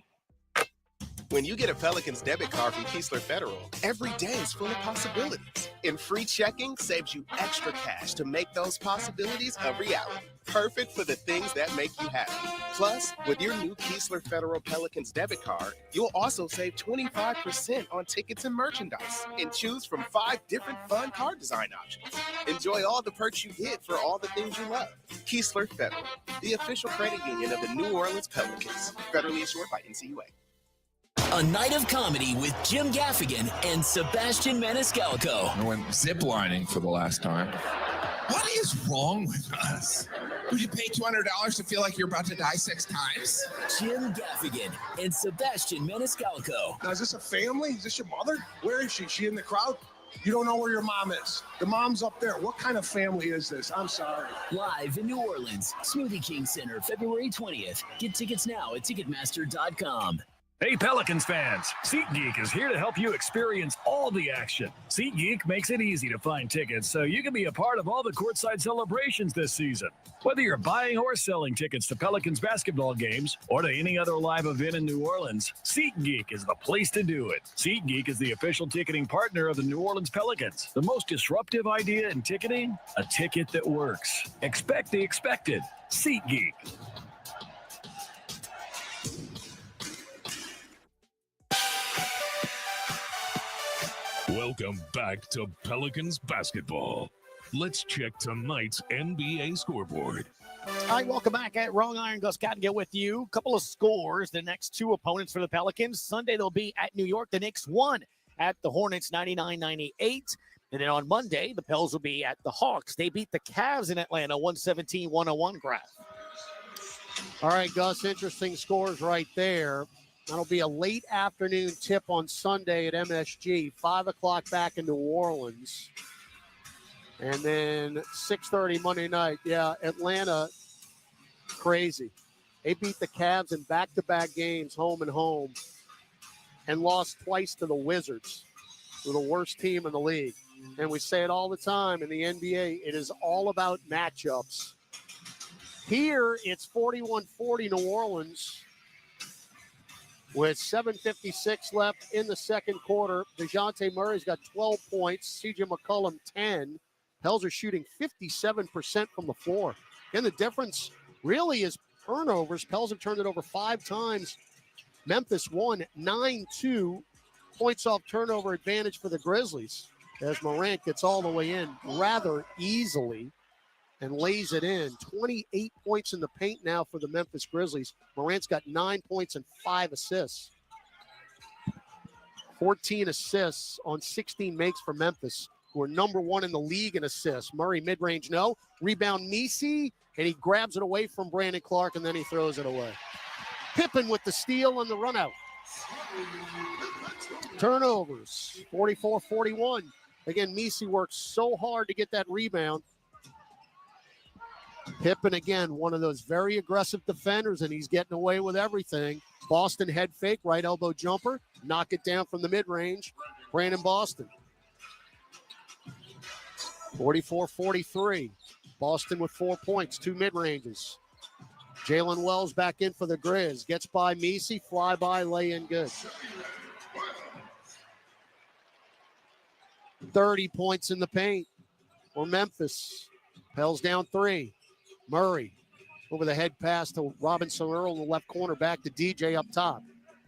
When you get a Pelicans debit card from Keesler Federal, every day is full of possibilities. And free checking saves you extra cash to make those possibilities a reality. Perfect for the things that make you happy. Plus, with your new Keesler Federal Pelicans debit card, you'll also save 25% on tickets and merchandise and choose from 5 different fun card design options. Enjoy all the perks you get for all the things you love. Keesler Federal, the official credit union of the New Orleans Pelicans. Federally insured by NCUA. A night of comedy with Jim Gaffigan and Sebastian Maniscalco. I went ziplining for the last time. What is wrong with us? Would you pay $200 to feel like you're about to die 6 times? Jim Gaffigan and Sebastian Maniscalco. Now, is this a family? Is this your mother? Where is she? Is she in the crowd? You don't know where your mom is. The mom's up there. What kind of family is this? I'm sorry. Live in New Orleans, Smoothie King Center, February 20th. Get tickets now at Ticketmaster.com. Hey Pelicans fans, SeatGeek is here to help you experience all the action. SeatGeek makes it easy to find tickets so you can be a part of all the courtside celebrations this season. Whether you're buying or selling tickets to Pelicans basketball games or to any other live event in New Orleans, SeatGeek is the place to do it. SeatGeek is the official ticketing partner of the New Orleans Pelicans. The most disruptive idea in ticketing? A ticket that works. Expect the expected. SeatGeek. Welcome back to Pelicans basketball. Let's check tonight's NBA scoreboard. All right, welcome back at Wrong Iron. Gus Cotton get with you. A couple of scores. The next two opponents for the Pelicans. Sunday, they'll be at New York. The Knicks won at the Hornets 99-98. And then on Monday, the Pels will be at the Hawks. They beat the Cavs in Atlanta 117-101, Graf. All right, Gus, interesting scores right there. That'll be a late afternoon tip on Sunday at MSG, 5 o'clock back in New Orleans. And then 6:30 Monday night. Yeah, Atlanta, crazy. They beat the Cavs in back-to-back games, home and home, and lost twice to the Wizards, who are the worst team in the league. And we say it all the time in the NBA, it is all about matchups. Here, it's 41-40 New Orleans. With 7:56 left in the second quarter, DeJounte Murray's got 12 points. C.J. McCollum, 10. Pels are shooting 57% from the floor. And the difference really is turnovers. Pels have turned it over 5 times. Memphis won 9-2. Points off turnover advantage for the Grizzlies as Morant gets all the way in rather easily and lays it in. 28 points in the paint now for the Memphis Grizzlies. Morant's got 9 points and 5 assists. 14 assists on 16 makes for Memphis, who are number 1 in the league in assists. Murray mid-range, no. Rebound, Nisi, and he grabs it away from Brandon Clark, and then he throws it away. Pippen with the steal and the run-out. Turnovers, 44-41. Again, Nisi works so hard to get that rebound. Pippen, again, one of those very aggressive defenders, and he's getting away with everything. Boston head fake, right elbow jumper. Knock it down from the mid-range. Brandon Boston. 44-43. Boston with 4 points, 2 mid-ranges. Jalen Wells back in for the Grizz. Gets by Messi, fly by, lay in good. 30 points in the paint for Memphis. Pels down 3. Murray over the head pass to Robinson Earl in the left corner, back to DJ up top.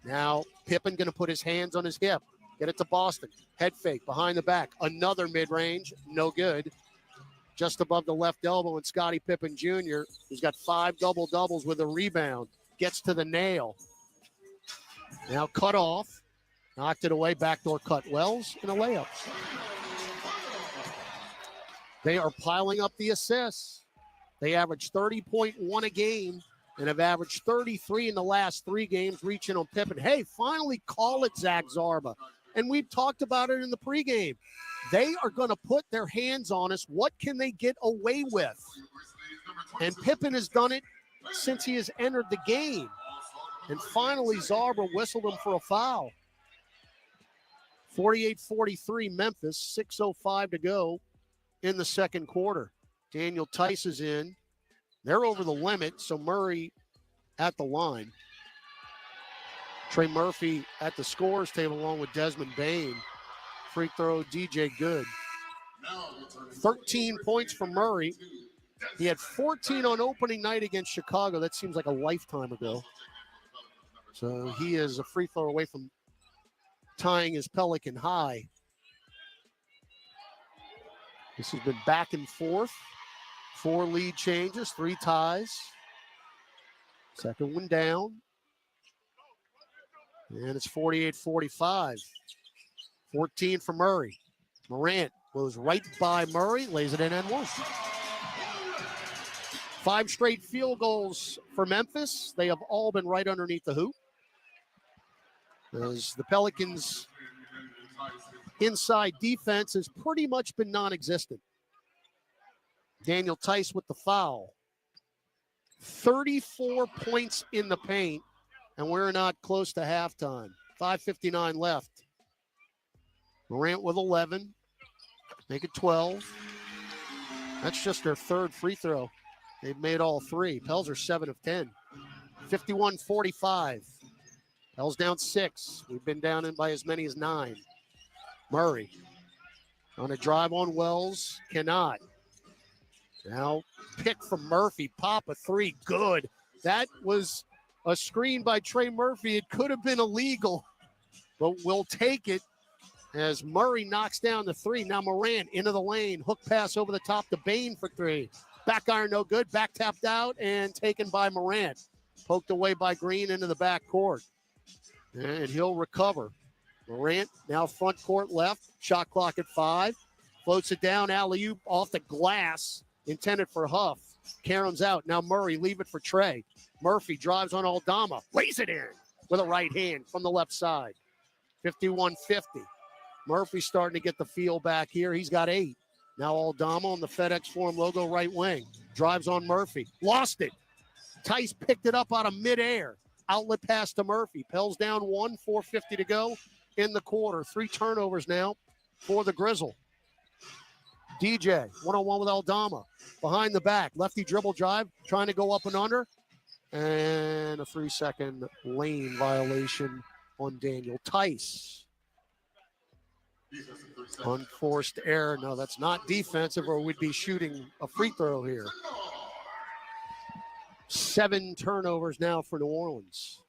Now Pippen going to put his hands on his hip. Get it to Boston. Head fake behind the back. Another mid-range. No good. Just above the left elbow, and Scottie Pippen Jr., who's got 5 double-doubles with a rebound, gets to the nail. Now cut off. Knocked it away. Backdoor cut. Wells and a layup. They are piling up the assists. They average 30.1 a game and have averaged 33 in the last 3 games, reaching on Pippen. Hey, finally call it, Zach Zarba. And we've talked about it in the pregame. They are going to put their hands on us. What can they get away with? And Pippen has done it since he has entered the game. And finally, Zarba whistled him for a foul. 48-43 Memphis, 6:05 to go in the second quarter. Daniel Tice is in. They're over the limit, so Murray at the line. Trey Murphy at the scorers table along with Desmond Bain. Free throw, DJ Good. 13 points for Murray. He had 14 on opening night against Chicago. That seems like a lifetime ago. So he is a free throw away from tying his Pelican high. This has been back and forth. 4 lead changes, 3 ties. Second one down. And it's 48-45. 14 for Murray. Morant goes right by Murray, lays it in and one. 5 straight field goals for Memphis. They have all been right underneath the hoop. As the Pelicans' inside defense has pretty much been non-existent. Daniel Tice with the foul. 34 points in the paint, and we're not close to halftime. 5:59 left. Morant with 11. Make it 12. That's just their third free throw. They've made all 3. Pels are 7 of 10. 51-45. Pels down 6. We've been down in by as many as 9. Murray on a drive on Wells. Cannot. Now pick from Murphy. Pop a 3. Good. That was a screen by Trey Murphy. It could have been illegal, but we'll take it as Murray knocks down the 3. Now Morant into the lane. Hook pass over the top to Bane for 3. Back iron no good. Back tapped out and taken by Morant. Poked away by Green into the back court. And he'll recover. Morant now front court left. Shot clock at 5. Floats it down. Alley-oop off the glass. Intended for Huff. Karam's out. Now Murray, leave it for Trey. Murphy drives on Aldama. Lays it in with a right hand from the left side. 51-50. Murphy's starting to get the feel back here. He's got 8. Now Aldama on the FedEx Forum logo right wing. Drives on Murphy. Lost it. Tice picked it up out of midair. Outlet pass to Murphy. Pels down 1. 4:50 to go in the quarter. 3 turnovers now for the Grizzle. DJ, one-on-one with Aldama. Behind the back. Lefty dribble drive. Trying to go up and under. And a 3-second lane violation on Daniel Tice. Unforced error. No, that's not defensive, or we'd be shooting a free throw here. 7 turnovers now for New Orleans.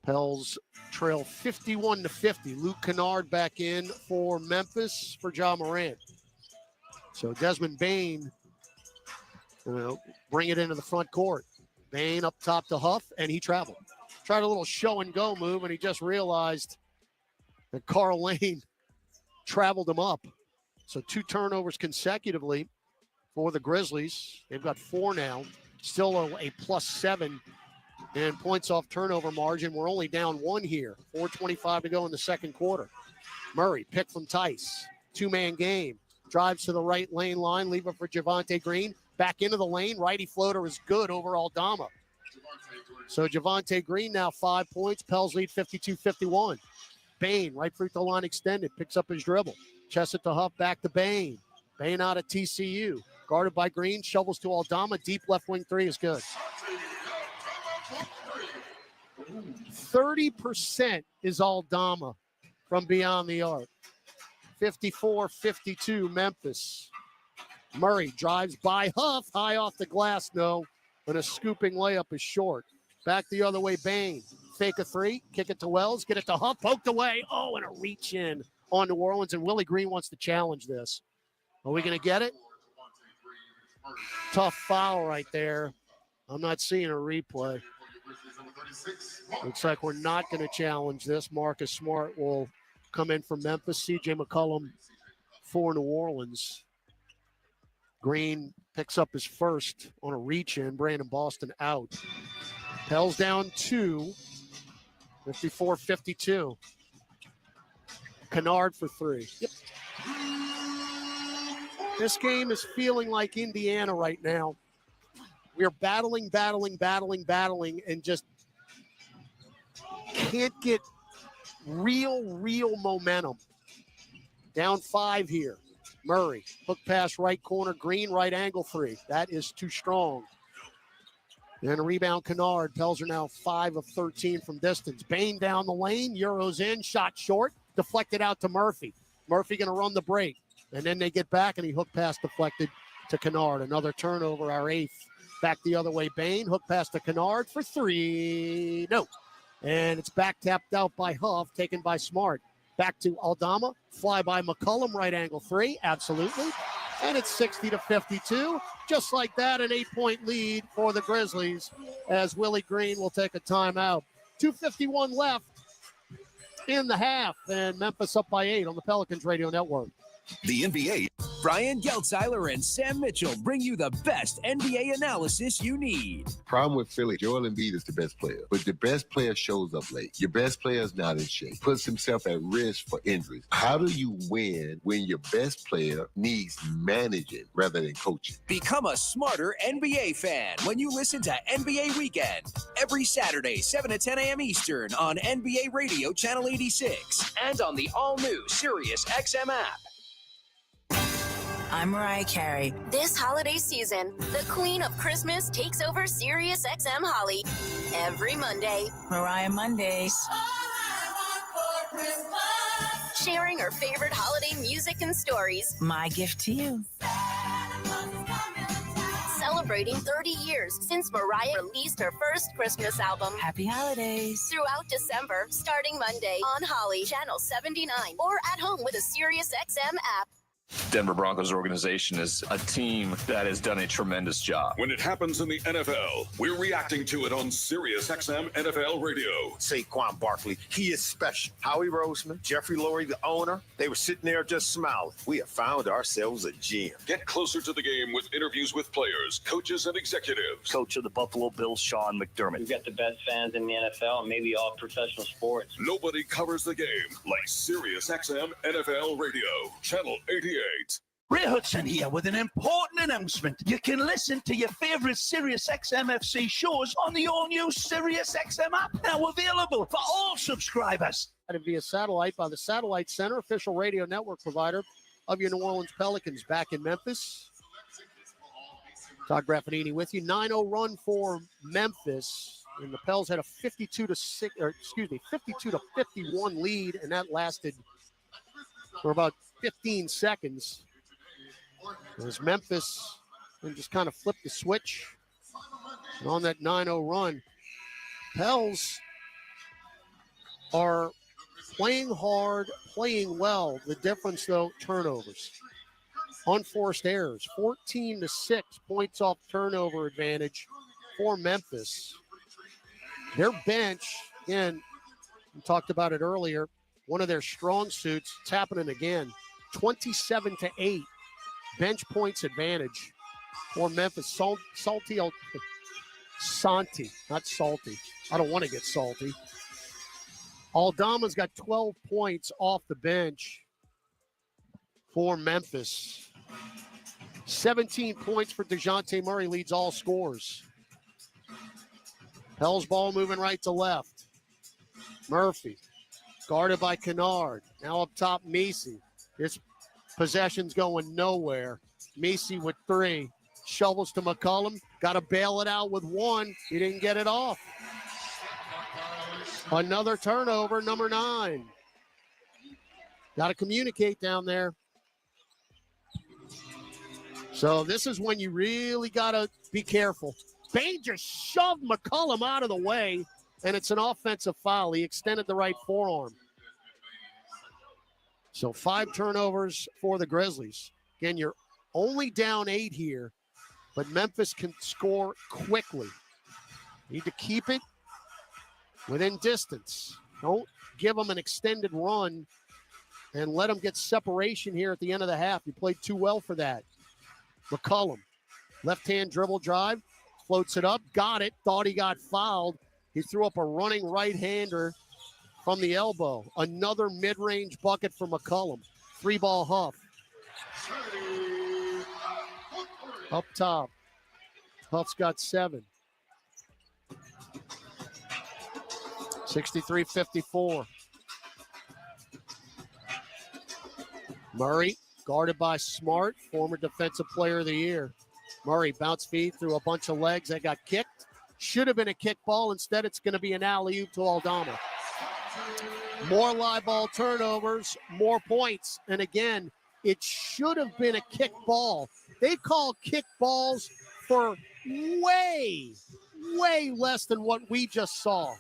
Pels trail 51-50. Luke Kennard back in for Memphis for Ja Morant. So Desmond Bane bring it into the front court. Bane up top to Huff, and he traveled. Tried a little show and go move, and he just realized that Carl Lane traveled him up. So 2 turnovers consecutively for the Grizzlies. They've got 4 now. Still a +7 in points off turnover margin. We're only down 1 here. 4:25 to go in the second quarter. Murray, pick from Tice. 2-man game. Drives to the right lane line. Leave it for Javonte Green. Back into the lane. Righty floater is good over Aldama. So Javonte Green now 5 points. Pels lead 52-51. Bane, right free throw line extended. Picks up his dribble. Chest it to Huff. Back to Bane. Bane out of TCU. Guarded by Green. Shovels to Aldama. Deep left wing 3 is good. 30% is Aldama from beyond the arc. 54-52 Memphis. Murray drives by Huff. High off the glass, no. And a scooping layup is short. Back the other way, Bane. Fake a 3. Kick it to Wells. Get it to Huff. Poked away. Oh, and a reach in on New Orleans. And Willie Green wants to challenge this. Are we going to get it? Tough foul right there. I'm not seeing a replay. Looks like we're not going to challenge this. Marcus Smart will come in from Memphis. C.J. McCollum for New Orleans. Green picks up his first on a reach-in. Brandon Boston out. Pels down 2. 54-52. Kennard for 3. Yep. This game is feeling like Indiana right now. We're battling, and just can't get real momentum. Down 5 here. Murray, hook pass right corner, Green right angle 3. That is too strong. And a rebound, Kennard. Pels are now 5 of 13 from distance. Bane down the lane, Euros in, shot short, deflected out to Murphy. Murphy going to run the break. And then they get back, and he hook pass deflected to Kennard. Another turnover, our 8th. Back the other way, Bane. Hook pass to Kennard for 3. No. And it's back tapped out by Huff, taken by Smart. Back to Aldama. Fly by McCollum, right angle 3. Absolutely. And it's 60-52. Just like that, an 8-point lead for the Grizzlies as Willie Green will take a timeout. 2:51 left in the half, and Memphis up by 8 on the Pelicans Radio Network. The NBA. Brian Geltzeiler and Sam Mitchell bring you the best NBA analysis you need. Problem with Philly, Joel Embiid is the best player, but the best player shows up late. Your best player is not in shape, puts himself at risk for injuries. How do you win when your best player needs managing rather than coaching? Become a smarter NBA fan when you listen to NBA Weekend every Saturday, 7 to 10 a.m. Eastern on NBA Radio Channel 86 and on the all-new Sirius XM app. I'm Mariah Carey. This holiday season, the Queen of Christmas takes over Sirius XM Holly every Monday. Mariah Mondays. Sharing her favorite holiday music and stories. My gift to you. Celebrating 30 years since Mariah released her first Christmas album. Happy holidays. Throughout December, starting Monday on Holly, Channel 79, or at home with a Sirius XM app. Denver Broncos organization is a team that has done a tremendous job. When it happens in the NFL, we're reacting to it on Sirius XM NFL Radio. Saquon Barkley, he is special. Howie Roseman, Jeffrey Lurie, the owner, they were sitting there just smiling. We have found ourselves a gem. Get closer to the game with interviews with players, coaches, and executives. Coach of the Buffalo Bills, Sean McDermott. We've got the best fans in the NFL and maybe all professional sports. Nobody covers the game like Sirius XM NFL Radio, Channel 88. Ray Hudson here with an important announcement. You can listen to your favorite Sirius XM FC shows on the all-new Sirius XM app, now available for all subscribers. Via satellite by the Satellite Center, official radio network provider of your New Orleans Pelicans back in Memphis. Todd Graffinini with you. 9-0 run for Memphis. And the Pels had a 52 to 51 lead, and that lasted for about 15 seconds. As Memphis just kind of flipped the switch. And on that 9-0 run, Pels are playing hard, playing well. The difference, though, turnovers. Unforced errors. 14-6 points off turnover advantage for Memphis. Their bench, again, we talked about it earlier, one of their strong suits. It's happening again. 27-8 bench points advantage for Memphis. Santi, not salty. I don't want to get salty. Aldama's got 12 points off the bench for Memphis. 17 points for DeJounte Murray, leads all scorers. Pels ball moving right to left. Murphy, guarded by Kennard. Now up top, Messi. This possession's going nowhere. Messi with 3. Shovels to McCollum. Got to bail it out with 1. He didn't get it off. Another turnover, number 9. Got to communicate down there. So this is when you really got to be careful. Bain just shoved McCollum out of the way, and it's an offensive foul. He extended the right forearm. So 5 turnovers for the Grizzlies. Again, you're only down 8 here, but Memphis can score quickly. Need to keep it within distance. Don't give them an extended run and let them get separation here at the end of the half. You played too well for that. McCollum, left-hand dribble drive, floats it up, got it, thought he got fouled. He threw up a running right-hander from the elbow. Another mid-range bucket for McCollum. 3-ball Huff. Up top. Huff's got 7. 63-54. Murray, guarded by Smart, former defensive player of the year. Murray bounce feed through a bunch of legs that got kicked. Should have been a kick ball. Instead, it's going to be an alley-oop to Aldama. More live ball turnovers, more points. And again, it should have been a kick ball. They call kick balls for way less than what we just saw.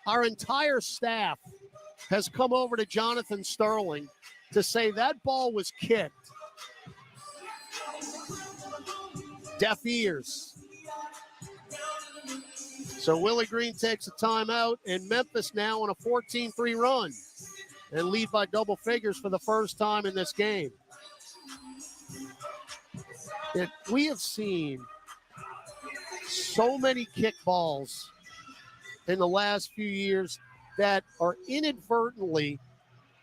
Our entire staff has come over to Jonathan Sterling to say that ball was kicked. Deaf ears. So Willie Green takes a timeout, and Memphis now on a 14-3 run and lead by double figures for the first time in this game. We have seen so many kickballs in the last few years that are inadvertently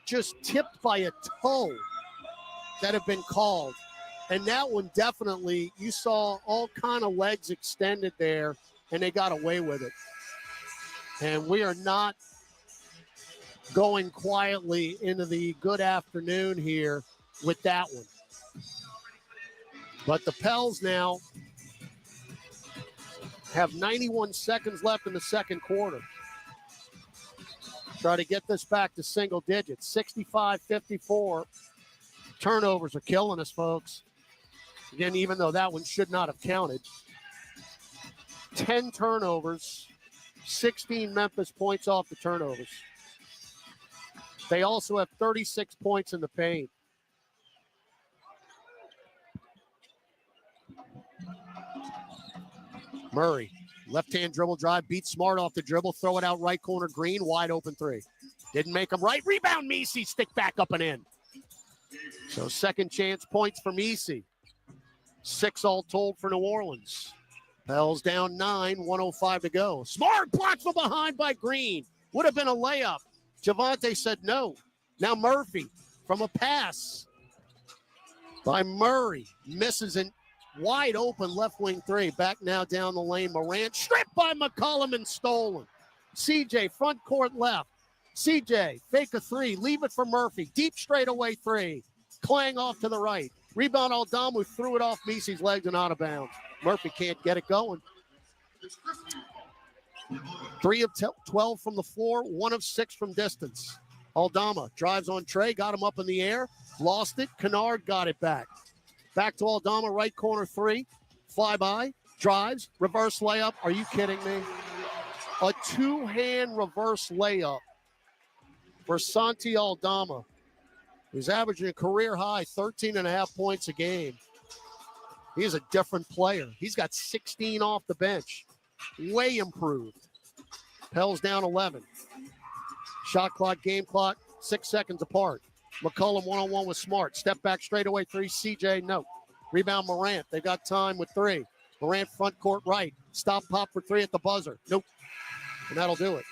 just tipped by a toe that have been called. And that one definitely, you saw all kind of legs extended there, and they got away with it. And we are not going quietly into the good afternoon here with that one. But the Pels now have 91 seconds left in the second quarter. Try to get this back to single digits. 65-54. Turnovers are killing us, folks. Again, even though that one should not have counted. 10 turnovers, 16 Memphis points off the turnovers. They also have 36 points in the paint. Murray, left-hand dribble drive, beat Smart off the dribble, throw it out right corner, Green, wide open three. Didn't make him right. Rebound, Messi, stick back up and in. So second chance points for Messi. 6 all told for New Orleans. Pels down 9, 1:05 to go. Smart blocked from behind by Green. Would have been a layup. Javante said no. Now Murphy from a pass by Murray. Misses an wide open left wing three. Back now down the lane. Morant stripped by McCollum and stolen. CJ front court left. CJ fake a three. Leave it for Murphy. Deep straightaway three. Clang off to the right. Rebound Aldama, who threw it off Messi's legs and out of bounds. Murphy can't get it going. 3 of 12 from the floor, 1 of 6 from distance. Aldama drives on Trey, got him up in the air, lost it. Kennard got it back. Back to Aldama, right corner three. Fly by, drives, reverse layup. Are you kidding me? A two-hand reverse layup for Santi Aldama, who's averaging a career high 13.5 points a game. He is a different player. He's got 16 off the bench. Way improved. Pels down 11. Shot clock, game clock, 6 seconds apart. McCollum one-on-one with Smart. Step back straightaway three. CJ, no. Rebound Morant. They've got time with 3. Morant front court right. Stop pop for 3 at the buzzer. Nope. And that'll do it.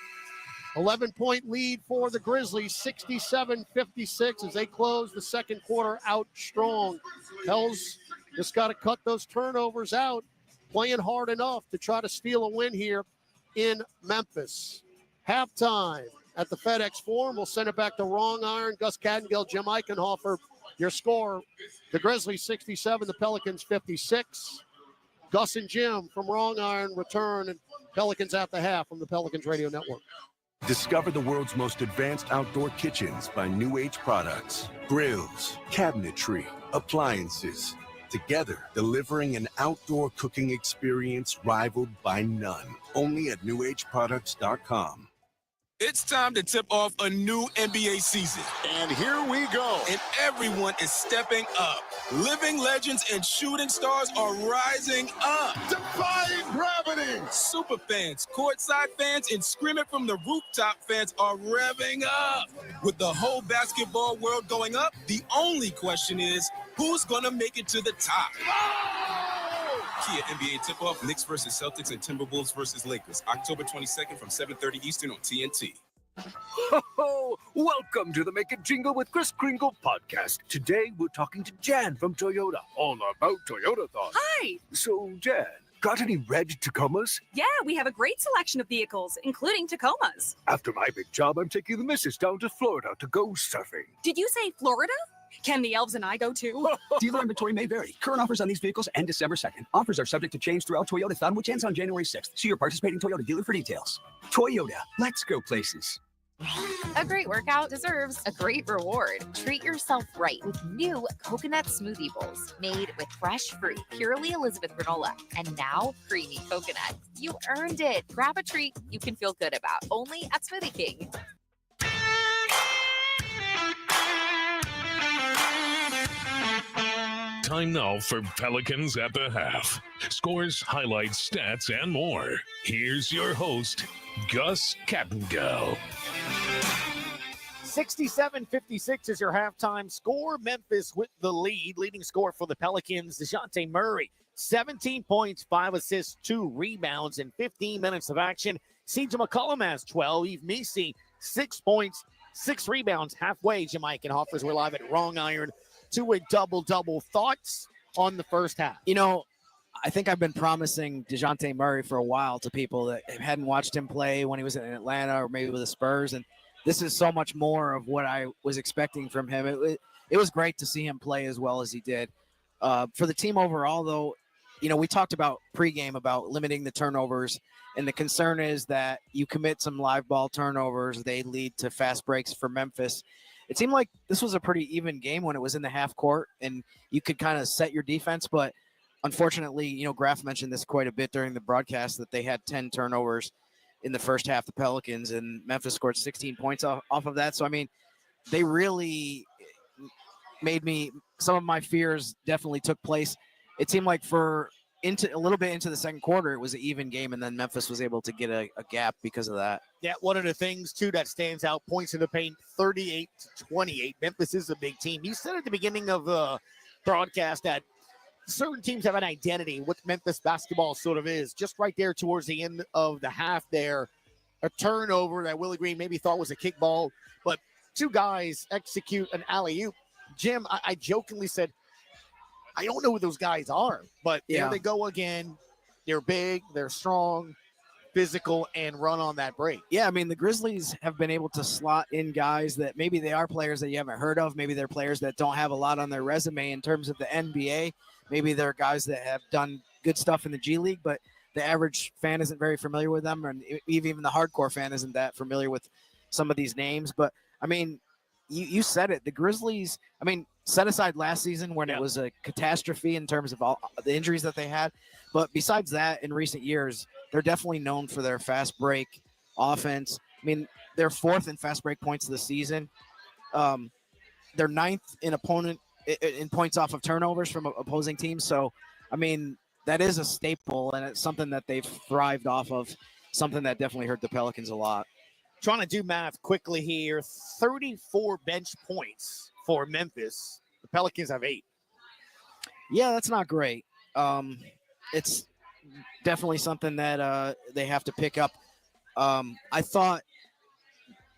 11-point lead for the Grizzlies, 67-56 as they close the second quarter out strong. Pels just got to cut those turnovers out, playing hard enough to try to steal a win here in Memphis. Halftime at the FedEx Forum. We'll send it back to Wrong Iron. Gus Kattengell, Jim Eichenhofer. Your score, the Grizzlies 67, the Pelicans 56. Gus and Jim from Wrong Iron return, and Pelicans at the half from the Pelicans Radio Network. Discover the world's most advanced outdoor kitchens by New Age Products. Grills, cabinetry, appliances. Together, delivering an outdoor cooking experience rivaled by none. Only at newageproducts.com. It's time to tip off a new NBA season. And here we go. And everyone is stepping up. Living legends and shooting stars are rising up. Defying gravity. Super fans, courtside fans, and screaming from the rooftop fans are revving up. With the whole basketball world going up, the only question is, who's going to make it to the top? Kia NBA tip-off, Knicks versus Celtics and Timberwolves versus Lakers, October 22nd from 7:30 Eastern on TNT. Ho-ho! Welcome to the Make It Jingle with Kris Kringle podcast. Today, we're talking to Jan from Toyota, all about Toyota thoughts. Hi! So, Jan, got any red Tacomas? Yeah, we have a great selection of vehicles, including Tacomas. After my big job, I'm taking the missus down to Florida to go surfing. Did you say Florida? Can the elves and I go too? Dealer inventory may vary. Current offers on these vehicles end December 2nd. Offers are subject to change throughout Toyota Thon, which ends on January 6th. See your participating Toyota dealer for details. Toyota, let's go places. A great workout deserves a great reward. Treat yourself right with new coconut smoothie bowls made with fresh fruit, purely Elizabeth granola, and now creamy coconut. You earned it. Grab a treat you can feel good about. Only at Smoothie King. Time now for Pelicans at the Half. Scores, highlights, stats, and more. Here's your host, Gus Kattengell. 67-56 is your halftime score. Memphis with the lead. Leading scorer for the Pelicans, DeJounte Murray. 17 points, 5 assists, 2 rebounds in 15 minutes of action. CJ McCollum has 12. Yves Missi, 6 points, 6 rebounds. Halfway, Jamaican Hoffers. We're live at Wrong Iron to a double-double. Thoughts on the first half? You know, I think I've been promising DeJounte Murray for a while to people that hadn't watched him play when he was in Atlanta or maybe with the Spurs, and this is so much more of what I was expecting from him. It was great to see him play as well as he did. For the team overall, though, you know, we talked about pregame about limiting the turnovers, and the concern is that you commit some live ball turnovers, they lead to fast breaks for Memphis. It seemed like this was a pretty even game when it was in the half court, and you could kind of set your defense, but unfortunately, you know, Graf mentioned this quite a bit during the broadcast that they had 10 turnovers in the first half, the Pelicans, and Memphis scored 16 points off of that. So, I mean, they really made me, some of my fears definitely took place. It seemed like a little bit into the second quarter, it was an even game, and then Memphis was able to get a gap because of that. Yeah, one of the things, too, that stands out, points in the paint, 38-28. Memphis is a big team. You said at the beginning of the broadcast that certain teams have an identity, what Memphis basketball sort of is. Just right there towards the end of the half there, a turnover that Willie Green maybe thought was a kickball, but two guys execute an alley-oop. Jim, I jokingly said, I don't know who those guys are, but there they go again. They're big, they're strong, physical, and run on that break. Yeah, I mean, the Grizzlies have been able to slot in guys that maybe they are players that you haven't heard of. Maybe they're players that don't have a lot on their resume in terms of the NBA. Maybe they're guys that have done good stuff in the G League, but the average fan isn't very familiar with them, and even the hardcore fan isn't that familiar with some of these names. But, I mean, you said it. The Grizzlies, I mean, set aside last season when it was a catastrophe in terms of all the injuries that they had. But besides that, in recent years, they're definitely known for their fast break offense. I mean, they're 4th in fast break points of the season. They're 9th in points off of turnovers from opposing teams. So, I mean, that is a staple, and it's something that they've thrived off of, something that definitely hurt the Pelicans a lot. Trying to do math quickly here, 34 bench points for Memphis. The Pelicans have 8. Yeah, that's not great. It's definitely something that they have to pick up. I thought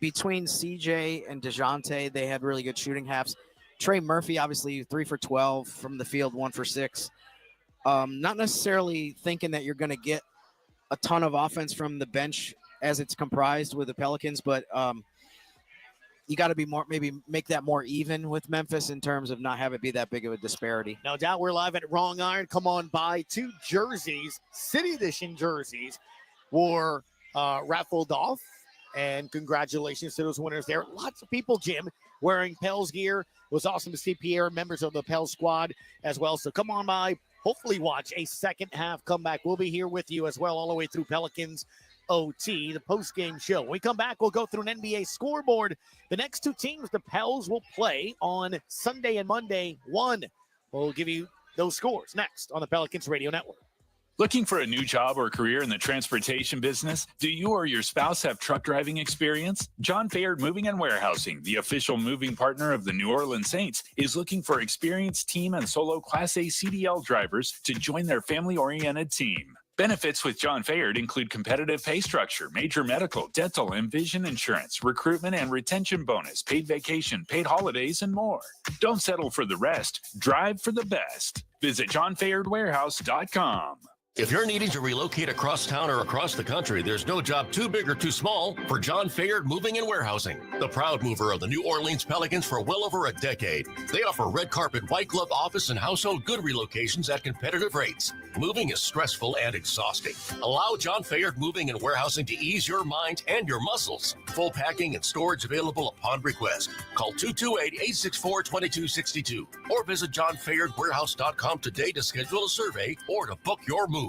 between CJ and DeJounte, they had really good shooting halves. Trey Murphy, obviously 3 for 12 from the field, 1 for 6. Not necessarily thinking that you're going to get a ton of offense from the bench as it's comprised with the Pelicans, but you got to be more, maybe make that more even with Memphis in terms of not have it be that big of a disparity. No doubt. We're live at Wrong Iron. Come on by. 2 jerseys, City Edition jerseys, were raffled off, and congratulations to those winners there. Lots of people, Jim, wearing Pels gear. It was awesome to see Pierre, members of the Pels squad as well. So come on by. Hopefully watch a second half comeback. We'll be here with you as well all the way through Pelicans OT, the post-game show. When we come back, we'll go through an NBA scoreboard. The next 2 teams, the Pels, will play on Sunday and Monday. We'll give you those scores next on the Pelicans Radio Network. Looking for a new job or career in the transportation business? Do you or your spouse have truck driving experience? John Fayard Moving and Warehousing, the official moving partner of the New Orleans Saints, is looking for experienced team and solo Class A CDL drivers to join their family-oriented team. Benefits with John Fayard include competitive pay structure, major medical, dental, and vision insurance, recruitment and retention bonus, paid vacation, paid holidays, and more. Don't settle for the rest. Drive for the best. Visit johnfayardwarehouse.com. If you're needing to relocate across town or across the country, there's no job too big or too small for John Fayard Moving and Warehousing, the proud mover of the New Orleans Pelicans for well over a decade. They offer red carpet, white glove office and household good relocations at competitive rates. Moving is stressful and exhausting. Allow John Fayard Moving and Warehousing to ease your mind and your muscles. Full packing and storage available upon request. Call 228-864-2262 or visit johnfayardwarehouse.com today to schedule a survey or to book your move.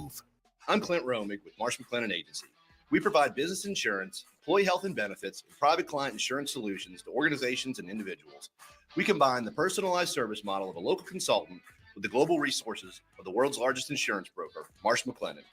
I'm Clint Romig with Marsh McLennan Agency. We provide business insurance, employee health and benefits, and private client insurance solutions to organizations and individuals. We combine the personalized service model of a local consultant with the global resources of the world's largest insurance broker, Marsh McLennan.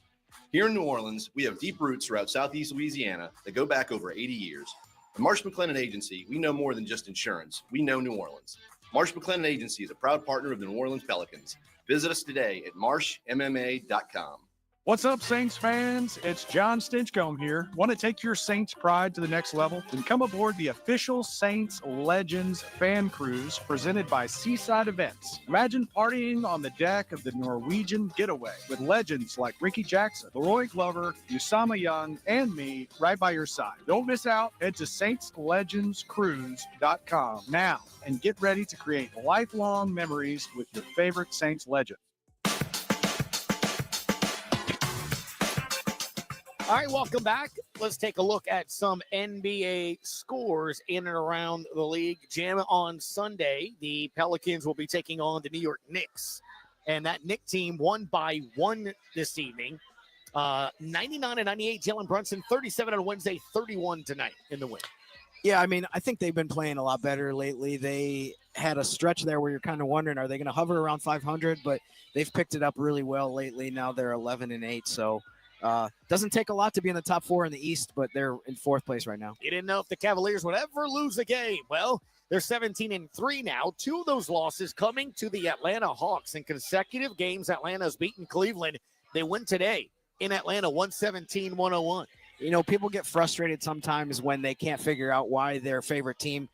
Here in New Orleans, we have deep roots throughout Southeast Louisiana that go back over 80 years. At Marsh McLennan Agency, we know more than just insurance. We know New Orleans. Marsh McLennan Agency is a proud partner of the New Orleans Pelicans. Visit us today at marshmma.com. What's up, Saints fans? It's John Stinchcomb here. Want to take your Saints pride to the next level? Then come aboard the official Saints Legends fan cruise presented by Seaside Events. Imagine partying on the deck of the Norwegian Getaway with legends like Ricky Jackson, Leroy Glover, Usama Young, and me right by your side. Don't miss out. Head to saintslegendscruise.com now and get ready to create lifelong memories with your favorite Saints legend. All right, welcome back. Let's take a look at some NBA scores in and around the league. Jim, on Sunday, the Pelicans will be taking on the New York Knicks. And that Knicks team won by 1 this evening. 99-98, Jalen Brunson, 37 on Wednesday, 31 tonight in the win. Yeah, I mean, I think they've been playing a lot better lately. They had a stretch there where you're kind of wondering, are they going to hover around 500? But they've picked it up really well lately. Now they're 11-8, so doesn't take a lot to be in the top 4 in the East, but they're in 4th place right now. You didn't know if the Cavaliers would ever lose a game. Well, they're 17-3 now. 2 of those losses coming to the Atlanta Hawks in consecutive games. Atlanta's beaten Cleveland. They win today in Atlanta, 117-101. You know, people get frustrated sometimes when they can't figure out why their favorite team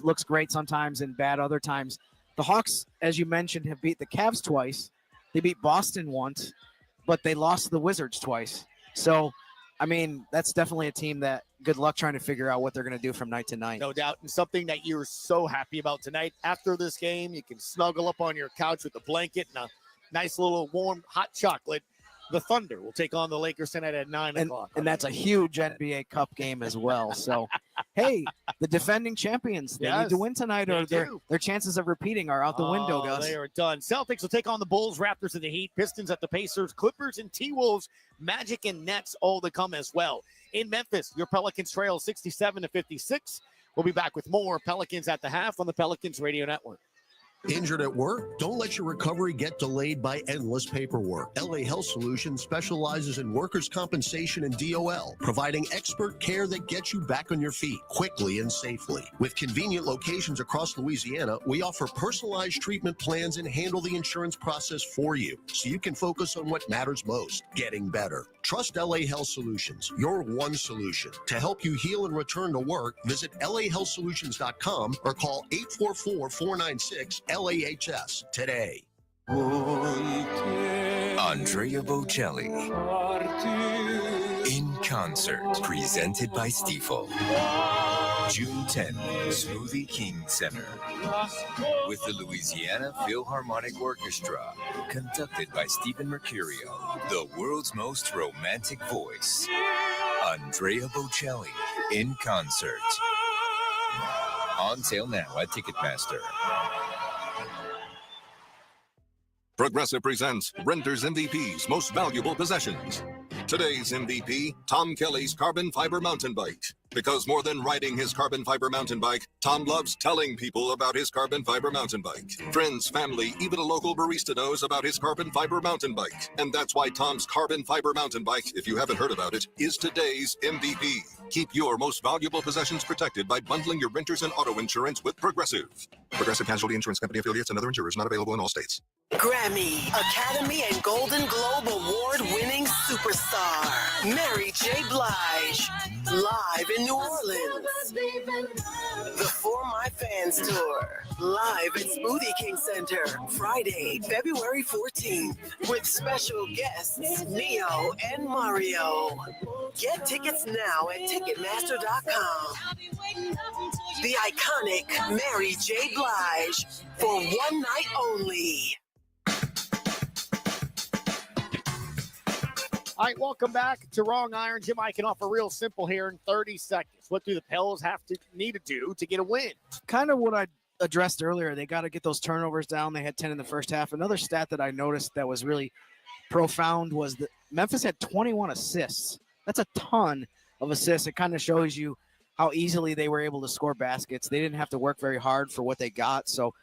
looks great sometimes and bad other times. The Hawks, as you mentioned, have beat the Cavs twice. They beat Boston once, but they lost the Wizards twice. So, I mean, that's definitely a team that good luck trying to figure out what they're going to do from night to night. No doubt. And something that you're so happy about tonight. After this game, you can snuggle up on your couch with a blanket and a nice little warm hot chocolate. The Thunder will take on the Lakers tonight at 9 o'clock. And that's a huge NBA Cup game as well. So, hey, the defending champions, they need to win tonight or their chances of repeating are out the window, Gus. They are done. Celtics will take on the Bulls, Raptors and the Heat, Pistons at the Pacers, Clippers and T-Wolves, Magic and Nets all to come as well. In Memphis, your Pelicans trail 67-56. We'll be back with more Pelicans at the half on the Pelicans Radio Network. Injured at work? Don't let your recovery get delayed by endless paperwork. LA Health Solutions specializes in workers' compensation and DOL, providing expert care that gets you back on your feet quickly and safely. With convenient locations across Louisiana, we offer personalized treatment plans and handle the insurance process for you, so you can focus on what matters most, getting better. Trust LA Health Solutions, your one solution. To help you heal and return to work, visit lahealthsolutions.com or call 844-496-LAHS today. Andrea Bocelli in concert, presented by Stifel. June 10th, Smoothie King Center, with the Louisiana Philharmonic Orchestra, conducted by Stephen Mercurio, the world's most romantic voice. Andrea Bocelli in concert. On sale now at Ticketmaster. Progressive presents Renter's MVP's Most Valuable Possessions. Today's MVP, Tom Kelly's carbon fiber mountain bike. Because more than riding his carbon fiber mountain bike, Tom loves telling people about his carbon fiber mountain bike. Friends, family, even a local barista knows about his carbon fiber mountain bike. And that's why Tom's carbon fiber mountain bike, if you haven't heard about it, is today's MVP. Keep your most valuable possessions protected by bundling your renters and auto insurance with Progressive. Progressive Casualty Insurance Company affiliates and other insurers not available in all states. Grammy, Academy, and Golden Globe award-winning superstar Mary J. Blige, live in New Orleans. The For My Fans Tour, live at Smoothie King Center, Friday, February 14th, with special guests Neo and Mario. Get tickets now at Ticketmaster.com. The iconic Mary J. Blige, for one night only. All right, welcome back to Wrong Iron. Jim, I can offer real simple here in 30 seconds. What do the Pels need to do to get a win? Kind of what I addressed earlier. They got to get those turnovers down. They had 10 in the first half. Another stat that I noticed that was really profound was that Memphis had 21 assists. That's a ton of assists. It kind of shows you how easily they were able to score baskets. They didn't have to work very hard for what they got. So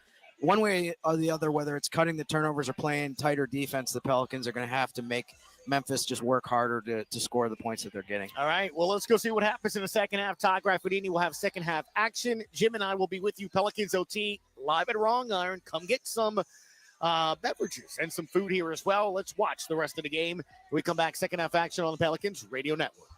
one way or the other, whether it's cutting the turnovers or playing tighter defense, the Pelicans are going to have to make Memphis just work harder to score the points that they're getting. All right, well, let's go see what happens in the second half. Todd Graffadini will have second half action. Jim and I will be with you, Pelicans OT, live at Wrong Iron. Come get some beverages and some food here as well. Let's watch the rest of the game. When we come back, second half action on the Pelicans Radio Network.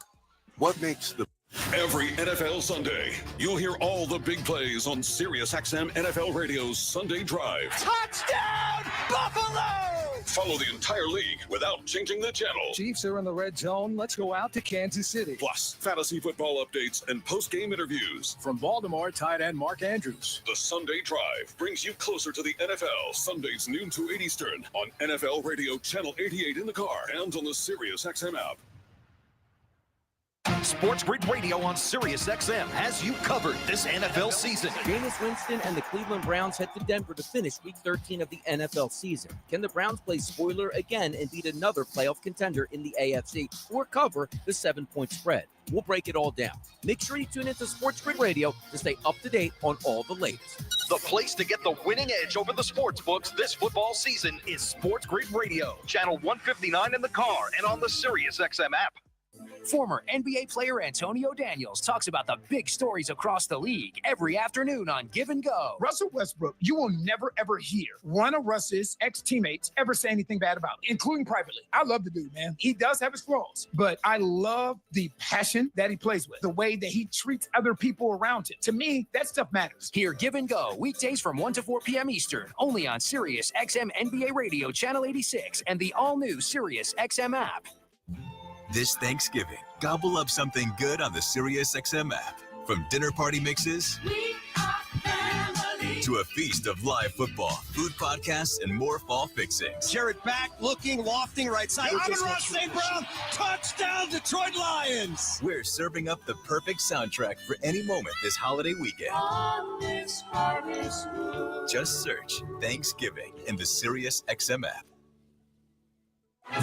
What makes the Every NFL Sunday, you'll hear all the big plays on SiriusXM NFL Radio's Sunday Drive. Touchdown, Buffalo! Follow the entire league without changing the channel. Chiefs are in the red zone. Let's go out to Kansas City. Plus, fantasy football updates and post-game interviews. From Baltimore, tight end Mark Andrews. The Sunday Drive brings you closer to the NFL. Sundays noon to 8 Eastern on NFL Radio Channel 88 in the car and on the SiriusXM app. Sports Grid Radio on SiriusXM has you covered this NFL season. Jameis Winston and the Cleveland Browns head to Denver to finish Week 13 of the NFL season. Can the Browns play spoiler again and beat another playoff contender in the AFC or cover the 7-point spread? We'll break it all down. Make sure you tune into Sports Grid Radio to stay up to date on all the latest. The place to get the winning edge over the sports books this football season is Sports Grid Radio, channel 159 in the car and on the SiriusXM app. Former NBA player Antonio Daniels talks about the big stories across the league every afternoon on Give and Go. Russell Westbrook, you will never, ever hear one of Russ's ex-teammates ever say anything bad about him, including privately. I love the dude, man. He does have his flaws, but I love the passion that he plays with, the way that he treats other people around him. To me, that stuff matters. Hear Give and Go weekdays from 1 to 4 p.m. Eastern, only on Sirius XM NBA Radio Channel 86 and the all-new Sirius XM app. This Thanksgiving, gobble up something good on the SiriusXM app. From dinner party mixes to a feast of live football, food podcasts, and more fall fixings. Jarrett back, looking, lofting, right side. Amon-Ra St. Brown, touchdown, Detroit Lions. We're serving up the perfect soundtrack for any moment this holiday weekend. Just search Thanksgiving in the SiriusXM app.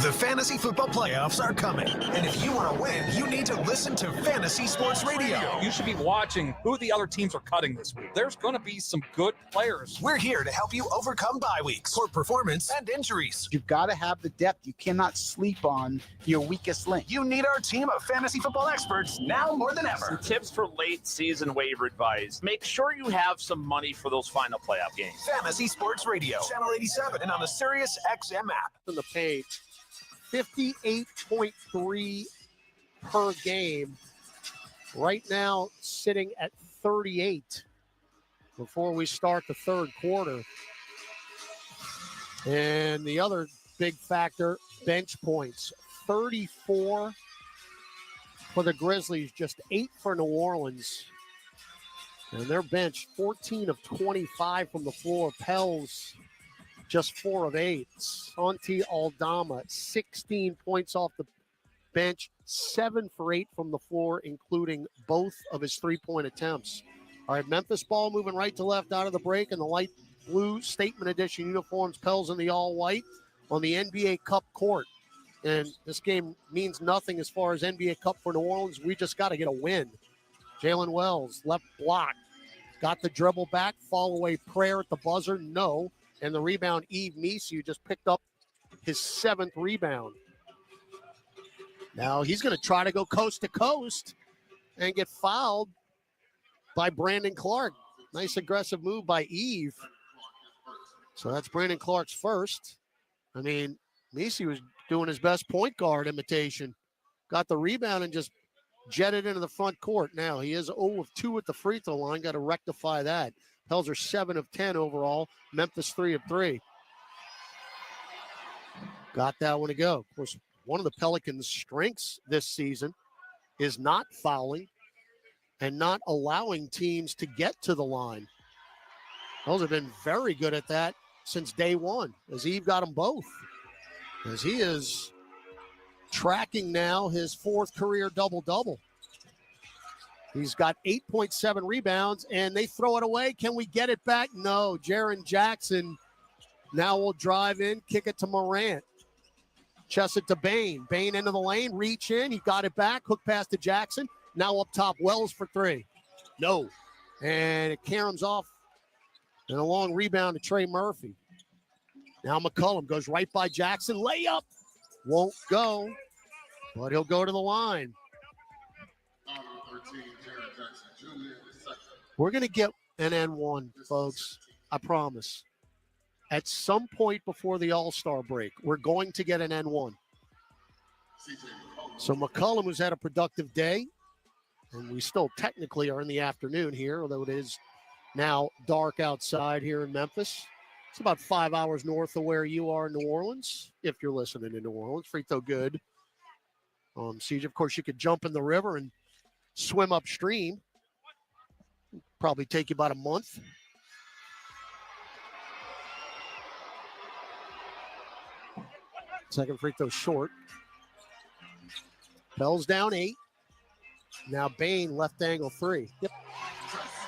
The fantasy football playoffs are coming, and if you want to win, you need to listen to Fantasy Sports Radio. You should be watching who the other teams are cutting this week. There's going to be some good players. We're here to help you overcome bye weeks, poor performance, and injuries. You've got to have the depth. You cannot sleep on your weakest link. You need our team of fantasy football experts now more than ever. Some tips for late season waiver advice. Make sure you have some money for those final playoff games. Fantasy Sports Radio, Channel 87, and on the SiriusXM app. On the page. 58.3 per game. Right now, sitting at 38 before we start the third quarter. And the other big factor, bench points. 34 for the Grizzlies, just 8 for New Orleans. And their bench, 14 of 25 from the floor. Pels, just 4 of 8. Santi Aldama, 16 points off the bench, 7 for 8 from the floor, including both of his three-point attempts. All right, Memphis ball moving right to left out of the break in the light blue Statement Edition uniforms, Pels in the all-white on the NBA Cup court. And this game means nothing as far as NBA Cup for New Orleans. We just got to get a win. Jalen Wells, left block, got the dribble back, fall away prayer at the buzzer, no. And the rebound, Yves Missi just picked up his 7th rebound. Now he's going to try to go coast to coast and get fouled by Brandon Clark. Nice aggressive move by Yves. So that's Brandon Clark's first. I mean, Missi was doing his best point guard imitation. Got the rebound and just jetted into the front court. Now he is 0 of 2 at the free throw line. Got to rectify that. Pels are 7 of 10 overall. Memphis 3 of 3. Got that one to go. Of course, one of the Pelicans' strengths this season is not fouling and not allowing teams to get to the line. Pels have been very good at that since day one, as Yves got them both. As he is tracking now his 4th career double-double. He's got 8.7 rebounds, and they throw it away. Can we get it back? No. Jaren Jackson now will drive in, kick it to Morant. Chest it to Bain. Bain into the lane, reach in. He got it back, hook pass to Jackson. Now up top, Wells for 3. No. And it caroms off And a long rebound to Trey Murphy. Now McCullum goes right by Jackson. Layup. Won't go, but he'll go to the line. We're going to get an N1, folks. I promise. At some point before the All-Star break, we're going to get an N1. So McCullum, who's had a productive day, and we still technically are in the afternoon here, although it is now dark outside here in Memphis. It's about 5 hours north of where you are in New Orleans, if you're listening in New Orleans. Free throw good. CJ, of course, you could jump in the river and swim upstream. Probably take you about a month. Second free throw short. Pels down 8. Now Bain, left angle 3. Yep.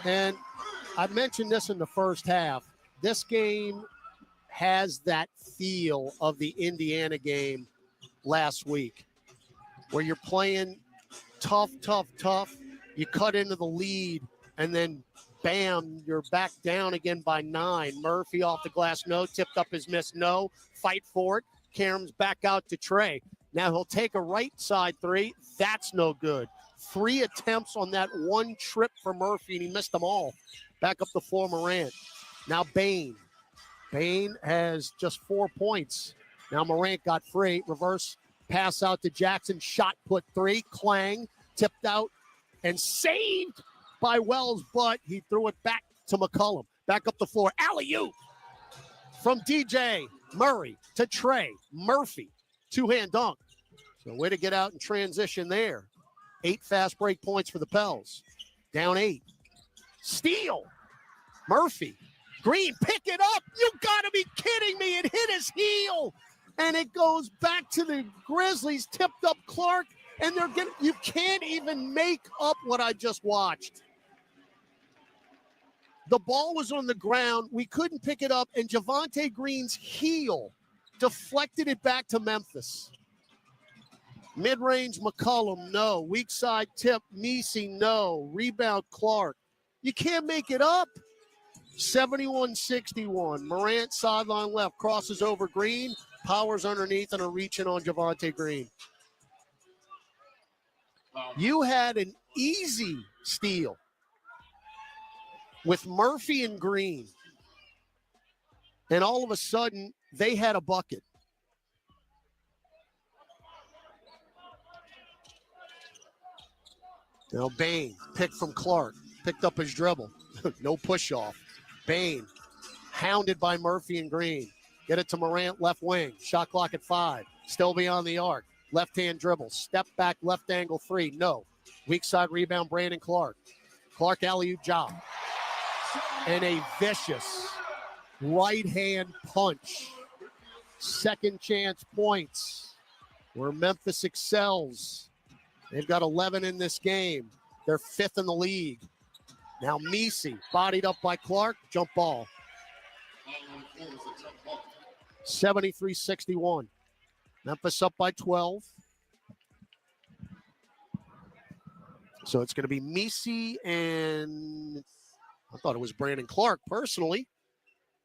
And I mentioned this in the first half. This game has that feel of the Indiana game last week, where you're playing tough. You cut into the lead, and then, bam, you're back down again by 9. Murphy off the glass, no. Tipped up his miss, no. Fight for it. Karam's back out to Trey. Now he'll take a right side 3. That's no good. 3 attempts on that one trip for Murphy, and he missed them all. Back up the floor, Morant. Now Bain. Bain has just 4 points. Now Morant got free. Reverse pass out to Jackson. Shot put 3. Clang. Tipped out and saved by Wells, but he threw it back to McCullum. Back up the floor. Alley-oop from DJ Murray to Trey Murphy. 2-hand dunk. So way to get out and transition there. 8 fast break points for the Pels. Down 8. Steal. Murphy. Green, pick it up. You got to be kidding me. It hit his heel. And it goes back to the Grizzlies. Tipped up Clark. And you can't even make up what I just watched. The ball was on the ground. We couldn't pick it up. And Javonte Green's heel deflected it back to Memphis. Mid-range McCullum, no. Weak side tip, Messi, no. Rebound Clark. You can't make it up. 71-61. Morant sideline left, crosses over Green, powers underneath and are reaching on Javonte Green. You had an easy steal with Murphy and Green. And all of a sudden, they had a bucket. Now Bain, picked from Clark, picked up his dribble. No push off. Bain, hounded by Murphy and Green. Get it to Morant, left wing. Shot clock at 5. Still beyond the arc. Left-hand dribble. Step back, left angle 3. No. Weak side rebound, Brandon Clark. Clark alley-oop job. And a vicious right-hand punch. Second chance points where Memphis excels. They've got 11 in this game. They're 5th in the league. Now Messi, bodied up by Clark, jump ball. 73-61. Memphis up by 12. So it's going to be Messi and I thought it was Brandon Clark personally.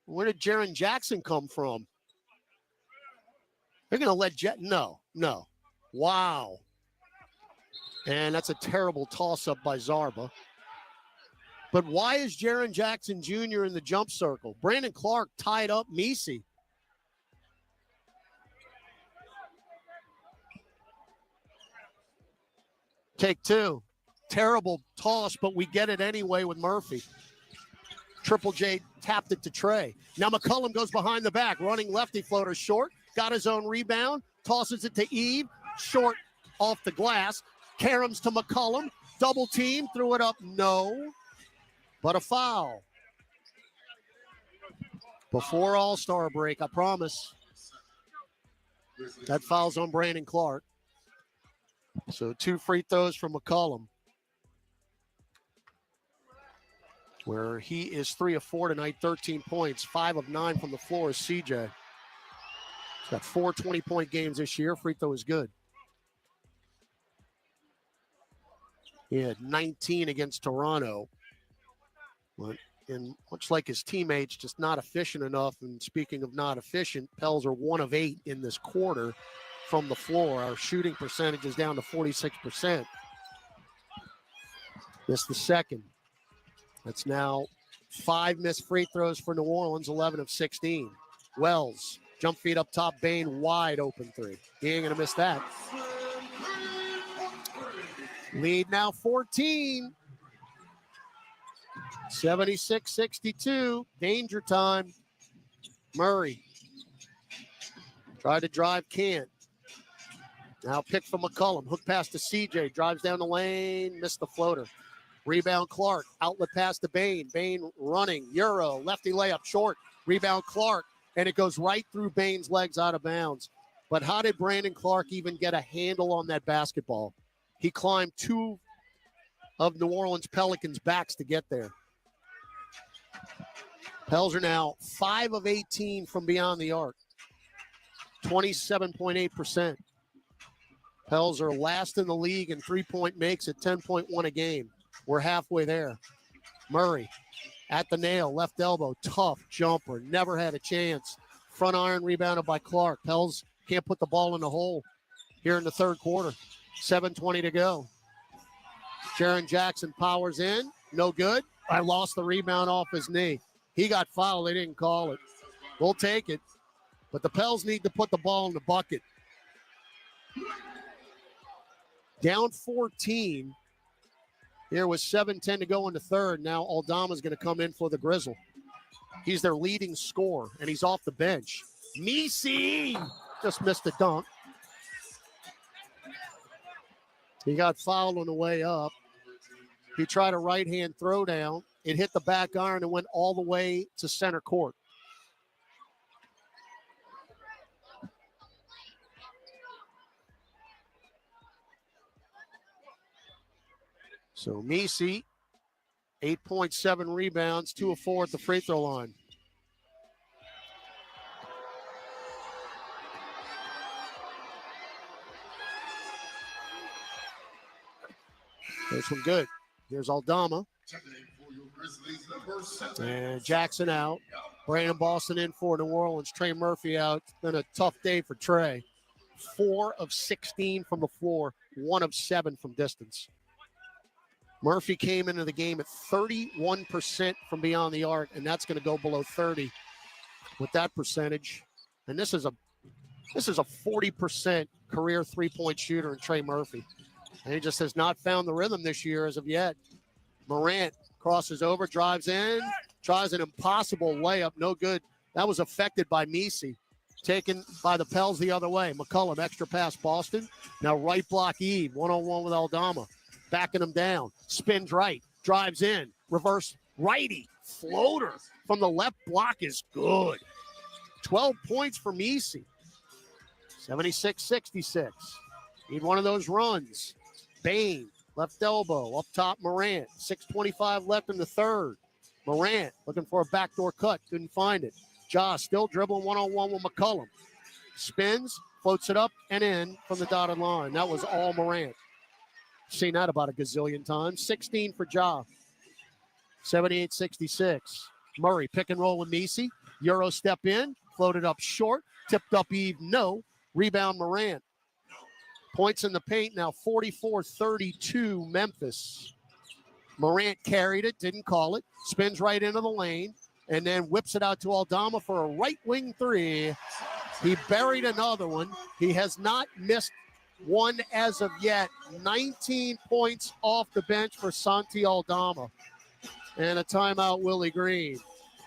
Where did Jaren Jackson come from? They're going to let No. Wow. And that's a terrible toss-up by Zarba. But why is Jaren Jackson Jr. in the jump circle? Brandon Clark tied up Messi. Take 2. Terrible toss, but we get it anyway with Murphy. Triple J tapped it to Trey. Now McCullum goes behind the back, running lefty floater short. Got his own rebound, tosses it to Eve, short off the glass. Karam's to McCullum, double team, threw it up, no. But a foul. Before All-Star break, I promise. That foul's on Brandon Clark. So 2 free throws from McCullum, where he is 3 of 4 tonight, 13 points, 5 of 9 from the floor is CJ. He's got 4 20-point games this year. Free throw is good. He had 19 against Toronto. But And much like his teammates, just not efficient enough. And speaking of not efficient, Pels are 1 of 8 in this quarter from the floor. Our shooting percentage is down to 46%. Missed the second. That's now 5 missed free throws for New Orleans, 11 of 16. Wells, jump feed up top, Bain, wide open three. He ain't gonna miss that. Lead now 14. 76-62, danger time. Murray tried to drive, can't. Now pick from McCollum, hook pass to CJ, drives down the lane, missed the floater. Rebound Clark, outlet pass to Bain. Bain running, Euro, lefty layup, short. Rebound Clark, and it goes right through Bain's legs out of bounds. But how did Brandon Clark even get a handle on that basketball? He climbed 2 of New Orleans Pelicans' backs to get there. Pels are now 5 of 18 from beyond the arc, 27.8%. Pels are last in the league in three-point makes at 10.1 a game. We're halfway there. Murray at the nail, left elbow, tough jumper, never had a chance. Front iron rebounded by Clark. Pels can't put the ball in the hole here in the third quarter. 7:20 to go. Jaren Jackson powers in, no good. I lost the rebound off his knee. He got fouled. They didn't call it. We'll take it. But the Pels need to put the ball in the bucket. Down 14. Here with 7:10 to go in the third. Now Aldama's going to come in for the Grizzle. He's their leading scorer, and he's off the bench. Misi just missed a dunk. He got fouled on the way up. He tried a right-hand throwdown. It hit the back iron and went all the way to center court. So Misi, 8.7 rebounds, 2 of 4 at the free throw line. This one good. Here's Aldama. And Jackson out. Brandon Boston in for New Orleans. Trey Murphy out. It's been a tough day for Trey. 4 of 16 from the floor, 1 of 7 from distance. Murphy came into the game at 31% from beyond the arc, and that's going to go below 30 with that percentage. And this is a 40% career three-point shooter in Trey Murphy. And he just has not found the rhythm this year as of yet. Morant crosses over, drives in, tries an impossible layup, no good. That was affected by Misi, taken by the Pels the other way. McCollum, extra pass, Boston. Now right block Eve, one-on-one with Aldama. Backing him down, spins right, drives in, reverse righty, floater from the left block is good. 12 points for Misi. 76-66. Need one of those runs. Bain, left elbow, up top Morant. 6:25 left in the third. Morant looking for a backdoor cut, couldn't find it. Ja still dribbling one-on-one with McCollum. Spins, floats it up and in from the dotted line. That was all Morant. Seen that about a gazillion times. 16 for Ja. 78-66. Murray pick and roll with Misi. Euro step in, floated up short, tipped up Eve, no. Rebound Morant. Points in the paint now, 44-32 Memphis. Morant carried it, didn't call it. Spins right into the lane and then whips it out to Aldama for a right wing three. He buried another one. He has not missed one as of yet. 19 points off the bench for Santi Aldama. And a timeout, Willie Green.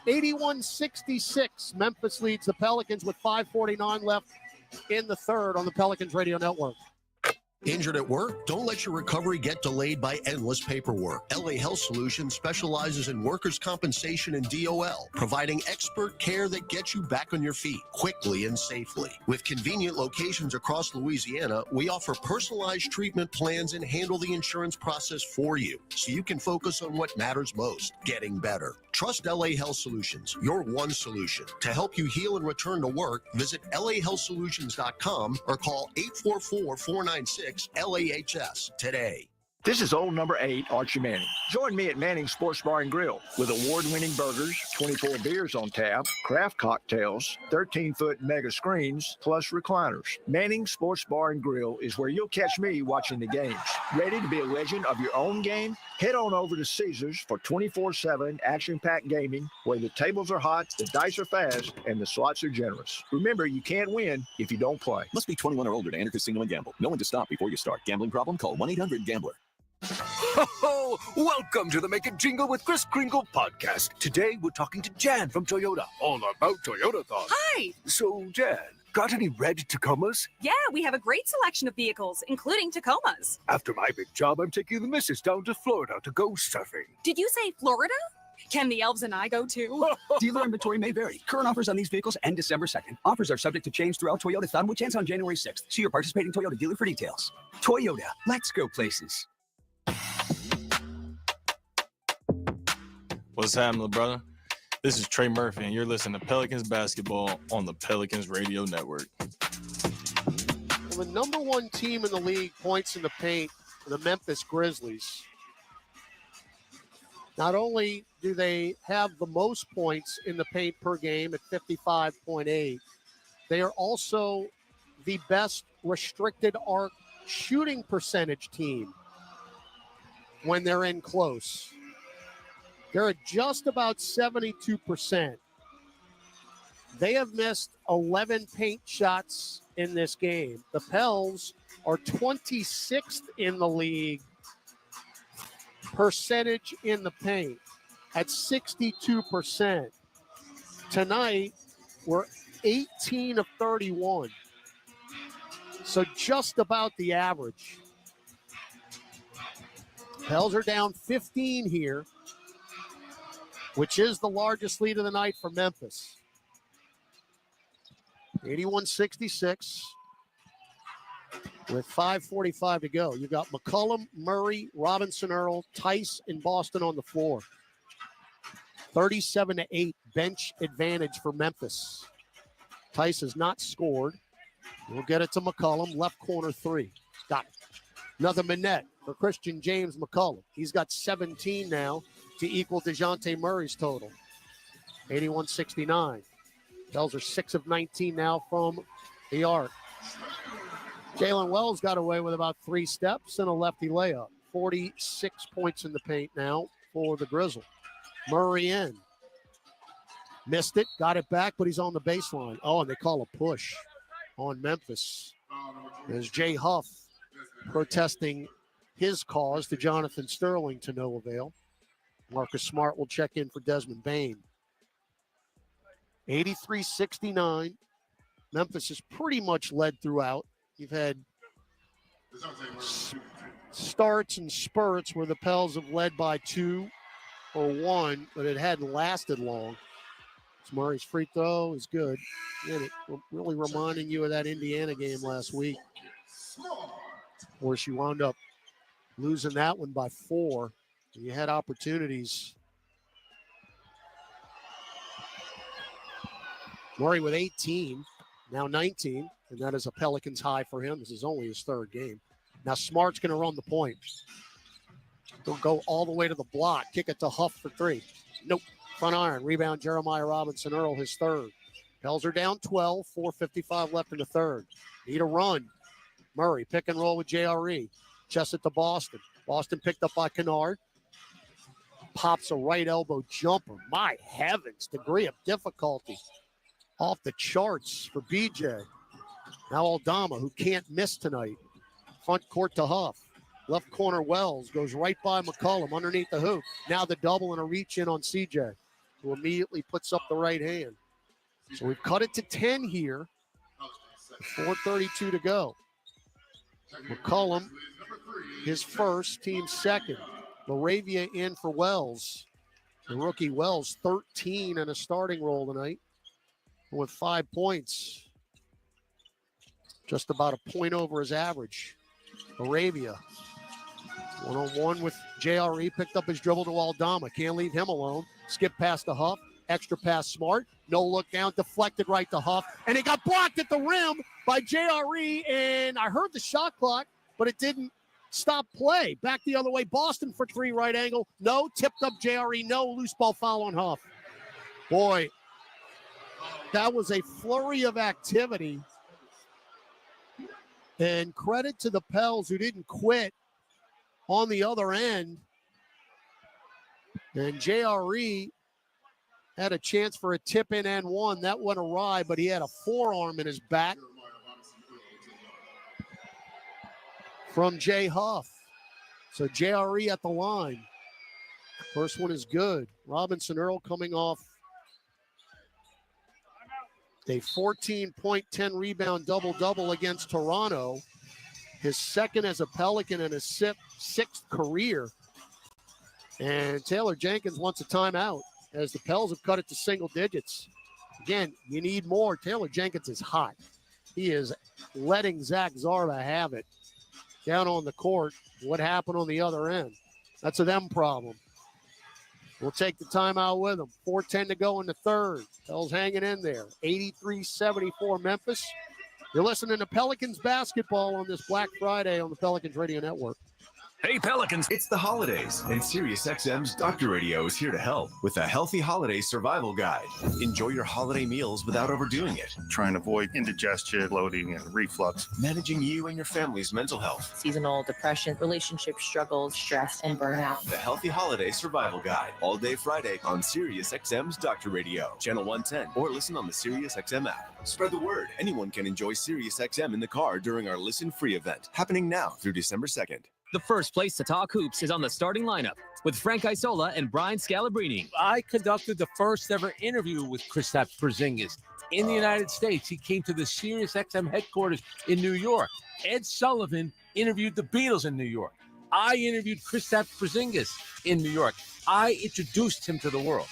81-66. Memphis leads the Pelicans with 5:49 left in the third on the Pelicans Radio Network. Injured at work? Don't let your recovery get delayed by endless paperwork. LA Health Solutions specializes in workers' compensation and DOL, providing expert care that gets you back on your feet quickly and safely. With convenient locations across Louisiana, we offer personalized treatment plans and handle the insurance process for you, so you can focus on what matters most, getting better. Trust LA Health Solutions, your one solution. To help you heal and return to work, visit lahealthsolutions.com or call 844-496-LAHS today. This is old number 8, Archie Manning. Join me at Manning's Sports Bar and Grill with award-winning burgers, 24 beers on tap, craft cocktails, 13-foot mega screens, plus recliners. Manning's Sports Bar and Grill is where you'll catch me watching the games. Ready to be a legend of your own game? Head on over to Caesars for 24/7 action-packed gaming, where the tables are hot, the dice are fast, and the slots are generous. Remember, you can't win if you don't play. Must be 21 or older to enter casino and gamble. Knowing to stop before you start. Gambling problem? Call 1-800-GAMBLER. Ho, welcome to the Make It Jingle with Kris Kringle podcast. Today we're talking to Jan from Toyota, all about Toyota thoughts. Hi. So Jan, got any red Tacomas? Yeah, we have a great selection of vehicles, including Tacomas. After my big job, I'm taking the missus down to Florida to go surfing. Did you say Florida? Can the elves and I go too? Dealer inventory may vary. Current offers on these vehicles end December 2nd. Offers are subject to change throughout Toyota Thon, which ends on January 6th. See your participating Toyota dealer for details. Toyota, let's go places. What's happening, brother? This is Trey Murphy, and you're listening to Pelicans basketball on the Pelicans Radio Network. Well, the number one team in the league points in the paint, the Memphis Grizzlies. Not only do they have the most points in the paint per game at 55.8, they are also the best restricted arc shooting percentage team when they're in close. They're at just about 72%. They have missed 11 paint shots in this game. The Pels are 26th in the league percentage in the paint at 62%. Tonight, we're 18 of 31. So just about the average. Pels are down 15 here, which is the largest lead of the night for Memphis. 81-66 with 5:45 to go. You got McCollum, Murray, Robinson, Earl, Tice, and Boston on the floor. 37-8 bench advantage for Memphis. Tice has not scored. We'll get it to McCollum, left corner 3. Got it. Another minute for Christian James McCollum. He's got 17 now to equal DeJounte Murray's total. 81-69. Pels are 6 of 19 now from the arc. Jalen Wells got away with about 3 steps and a lefty layup. 46 points in the paint now for the Grizzle. Murray in. Missed it, got it back, but he's on the baseline. Oh, and they call a push on Memphis. There's Jay Huff protesting his cause to Jonathan Sterling to no avail. Marcus Smart will check in for Desmond Bane. 83-69. Memphis is pretty much led throughout. You've had starts and spurts where the Pels have led by 2 or 1, but it hadn't lasted long. Murray's free throw is good. And it really reminding you of that Indiana game last week. Of course, you wound up losing that one by 4. You had opportunities. Murray with 18, now 19, and that is a Pelicans high for him. This is only his 3rd game. Now Smart's going to run the point. He'll go all the way to the block, kick it to Huff for 3. Nope. Front iron, rebound Jeremiah Robinson Earl, his 3rd. Pels are down 12, 4:55 left in the 3rd. Need a run. Murray, pick and roll with JRE. Chest it to Boston. Boston picked up by Kennard. Pops a right elbow jumper. My heavens, degree of difficulty. Off the charts for BJ. Now Aldama, who can't miss tonight. Front court to Huff. Left corner Wells goes right by McCollum underneath the hoop. Now the double and a reach in on CJ, who immediately puts up the right hand. So we've cut it to 10 here. 4:32 to go. McCollum, his first, team 2nd. Moravia in for Wells. The rookie Wells, 13 in a starting role tonight with 5 points. Just about a point over his average. Moravia. 1-on-1 with JRE, picked up his dribble to Aldama. Can't leave him alone. Skip past the Huff. Extra pass Smart. No look down, deflected right to Huff. And it got blocked at the rim by JRE. And I heard the shot clock, but it didn't Stop play. Back the other way. Boston for 3 right angle. No. Tipped up JRE. No. Loose ball foul on Huff. Boy, that was a flurry of activity. And credit to the Pels who didn't quit on the other end. And JRE had a chance for a tip in and one. That went awry, but he had a forearm in his back from Jay Huff. So JRE at the line. First one is good. Robinson Earl coming off a 14-point, 10-rebound double-double against Toronto. His second as a Pelican and his sixth career. And Taylor Jenkins wants a timeout as the Pels have cut it to single digits. Again, you need more. Taylor Jenkins is hot. He is letting Zach Zarba have it down on the court. What happened on the other end? That's a them problem. We'll take the timeout with them. 4:10 to go in the third. Pels hanging in there. 83-74 Memphis. You're listening to Pelicans basketball on this Black Friday on the Pelicans Radio Network. Hey, Pelicans. It's the holidays, and SiriusXM's Doctor Radio is here to help with a healthy holiday survival guide. Enjoy your holiday meals without overdoing it. Trying to avoid indigestion, bloating, and reflux. Managing you and your family's mental health. Seasonal depression, relationship struggles, stress, and burnout. The Healthy Holiday Survival Guide. All day Friday on SiriusXM's Doctor Radio. Channel 110, or listen on the SiriusXM app. Spread the word. Anyone can enjoy SiriusXM in the car during our Listen Free event. Happening now through December 2nd. The first place to talk hoops is on the starting lineup with Frank Isola and Brian Scalabrine. I conducted the first ever interview with Kristaps Porzingis in the United States. He came to the SiriusXM headquarters in New York. Ed Sullivan interviewed the Beatles in New York. I interviewed Kristaps Porzingis in New York. I introduced him to the world.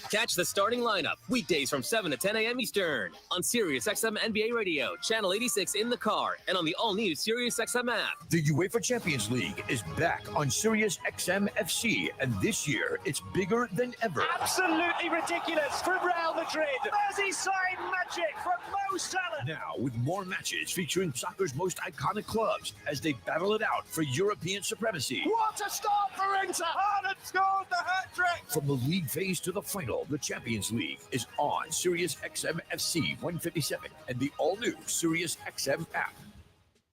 Catch the starting lineup weekdays from 7 to 10 a.m. Eastern on SiriusXM NBA Radio, Channel 86 in the car, and on the all-new SiriusXM app. The UEFA Champions League is back on SiriusXM FC, and this year it's bigger than ever. Absolutely ridiculous from Real Madrid. Merseyside magic from Mo Salah. Now, with more matches featuring soccer's most iconic clubs as they battle it out for European supremacy. What a start for Inter. Haaland scored the hat-trick. From the league phase to the final, the Champions League is on SiriusXM FC 157 and the all-new SiriusXM app.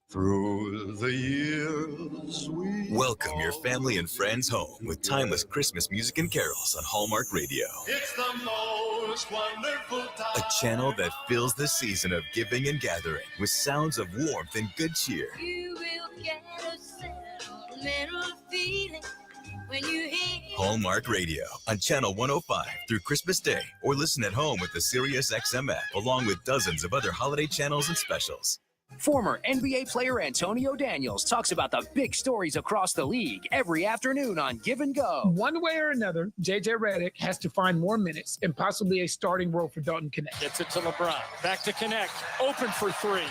Through the years Welcome your family and friends home with timeless Christmas music and carols on Hallmark Radio. It's the most wonderful time. A channel that fills the season of giving and gathering with sounds of warmth and good cheer. You will get a sentimental feeling when you hear Hallmark Radio on Channel 105 through Christmas Day, or listen at home with the SiriusXM app, along with dozens of other holiday channels and specials. Former NBA player Antonio Daniels talks about the big stories across the league every afternoon on Give and Go. One way or another, J.J. Redick has to find more minutes and possibly a starting role for Dalton Connect. Gets it to LeBron. Back to Connect. Open for three.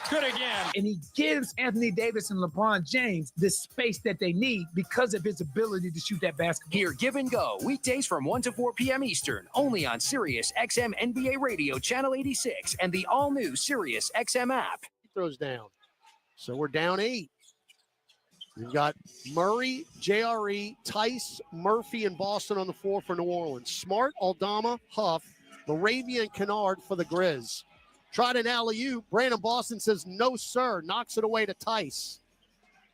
Good again. And he gives Anthony Davis and LeBron James the space that they need because of his ability to shoot that basketball. Hear Give and Go weekdays from 1 to 4 p.m. Eastern, only on SiriusXM NBA Radio, Channel 86, and the all-new SiriusXM app. Throws down. So we're down 8. We've got Murray, JRE, Tice, Murphy, and Boston on the floor for New Orleans. Smart, Aldama, Huff, Laravia, and Kennard for the Grizz. Tried an alley-oop. Brandon Boston says, no, sir. Knocks it away to Tice.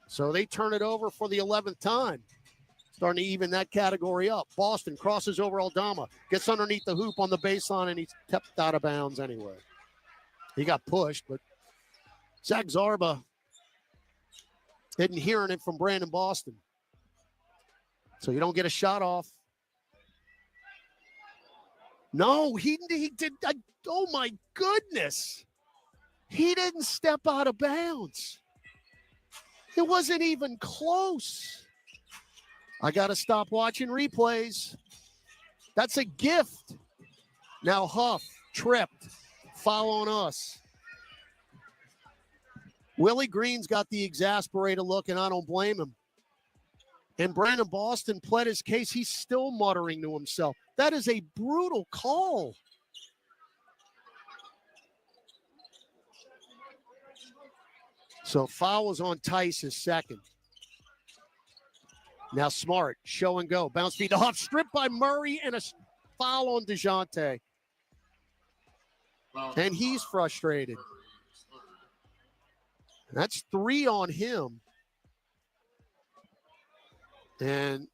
So they turn it over for the 11th time. Starting to even that category up. Boston crosses over Aldama. Gets underneath the hoop on the baseline, and he's kept out of bounds anyway. He got pushed, but Zach Zarba isn't hearing it from Brandon Boston. So you don't get a shot off. No, he did. Oh, my goodness. He didn't step out of bounds. It wasn't even close. I got to stop watching replays. That's a gift. Now Huff tripped. Foul on us. Willie Green's got the exasperated look, and I don't blame him. And Brandon Boston pled his case. He's still muttering to himself. That is a brutal call. So foul was on Tice, his second. Now Smart, show and go. Bounce feed to Huff, stripped by Murray, and a foul on DeJounte. And he's frustrated. That's 3 on him. And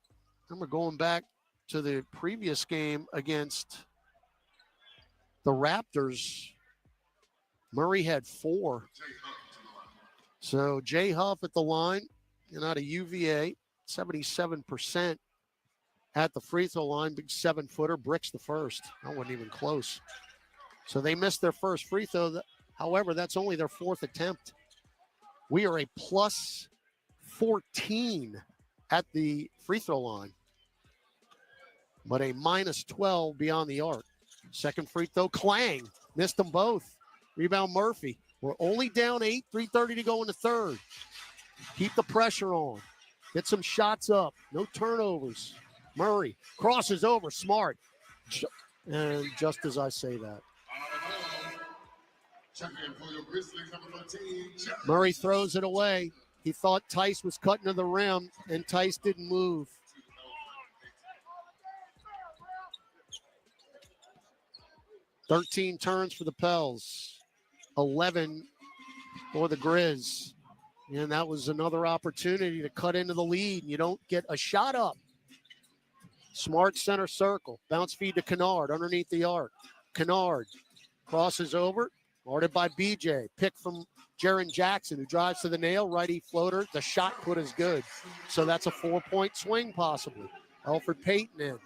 we're going back to the previous game against the Raptors. Murray had 4. So Jay Huff at the line, and out of UVA, 77% at the free throw line. Big 7-footer, bricks the first. That wasn't even close. So they missed their first free throw. However, that's only their 4th attempt. We are a plus 14 at the free throw line, but a minus 12 beyond the arc. Second free throw, Clang. Missed them both. Rebound, Murphy. We're only down 8, 3:30 to go in the third. Keep the pressure on. Get some shots up. No turnovers. Murray crosses over. Smart. And just as I say that, Murray throws it away. He thought Tice was cutting to the rim, and Tice didn't move. "13 turns for the Pels, 11 for the Grizz. And that was another opportunity to cut into the lead. You don't get a shot up. Smart center circle. Bounce feed to Kennard underneath the arc. Kennard crosses over. Guarded by BJ. Pick from Jaren Jackson, who drives to the nail. Righty floater. The shot put is good. So that's a 4-point swing possibly. Alfred Payton in.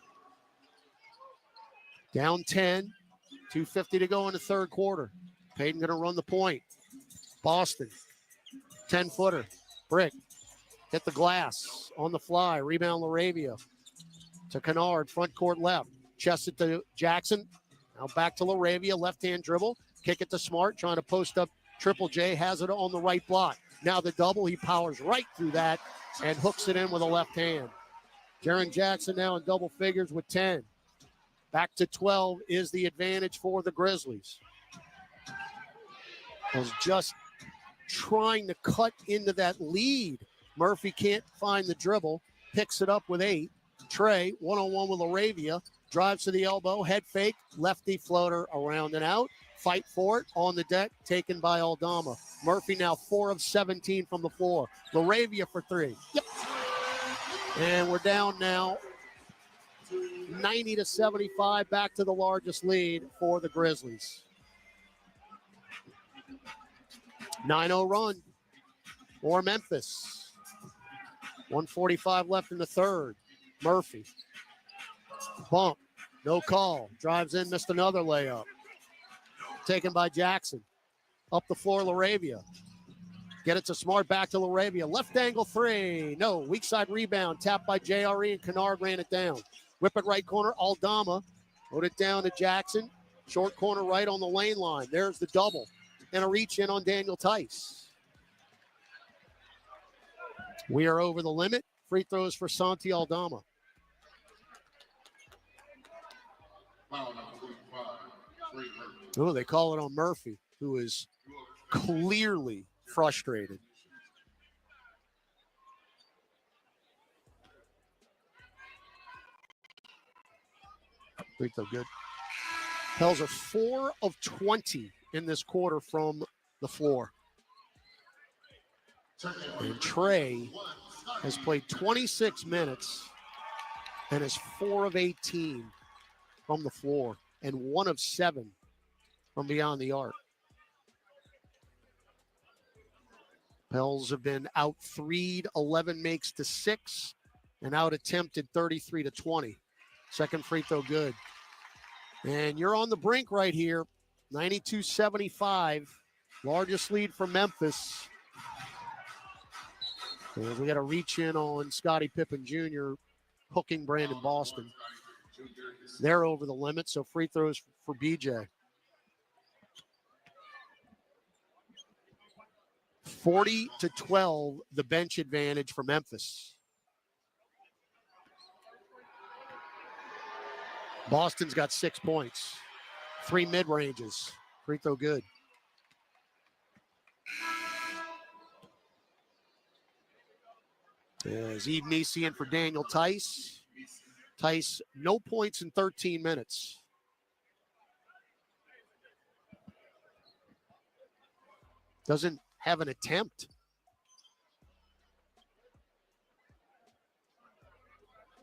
Down 10. 2:50 to go in the third quarter. Payton going to run the point. Boston. 10-footer. Brick. Hit the glass. On the fly. Rebound Laravia. To Kennard. Front court left. Chest it to Jackson. Now back to Laravia. Left-hand dribble. Kick it to Smart. Trying to post up Triple J. Has it on the right block. Now the double. He powers right through that and hooks it in with a left hand. Jaren Jackson now in double figures with 10. Back to 12 is the advantage for the Grizzlies. Was just trying to cut into that lead. Murphy can't find the dribble. Picks it up with 8. Trey, one-on-one with Laravia. Drives to the elbow. Head fake. Lefty floater around and out. Fight for it. On the deck. Taken by Aldama. Murphy now 4 of 17 from the floor. Laravia for 3. Yep. And we're down now 90-75. Back to the largest lead for the Grizzlies. 9-0 run for Memphis. 1:45 left in the third. Murphy. Bump. No call. Drives in, missed another layup. Taken by Jackson. Up the floor, Laravia. Get it to Smart, back to Laravia. Left angle 3. No, weak side rebound. Tapped by JRE, and Kennard ran it down. Whip it right corner, Aldama. Put it down to Jackson. Short corner right on the lane line. There's the double. And a reach in on Daniel Tice. We are over the limit. Free throws for Santi Aldama. Oh, they call it on Murphy, who is clearly frustrated. Free throw good. Pels are 4 of 20 in this quarter from the floor. And Trey has played 26 minutes and is 4 of 18 from the floor and 1 of 7 from beyond the arc. Pels have been out 3'd, 11 makes to 6, and out attempted 33 to 20. Second free throw good. And you're on the brink right here. 92-75. Largest lead for Memphis. And we got to reach in on Scottie Pippen Jr. hooking Brandon Boston. They're over the limit, so free throws for BJ. 40-12, the bench advantage for Memphis. Boston's got 6 points. 3 mid-ranges. Free throw good. As Eve Nisi in for Daniel Tice. Tice, no points in 13 minutes. Doesn't have an attempt.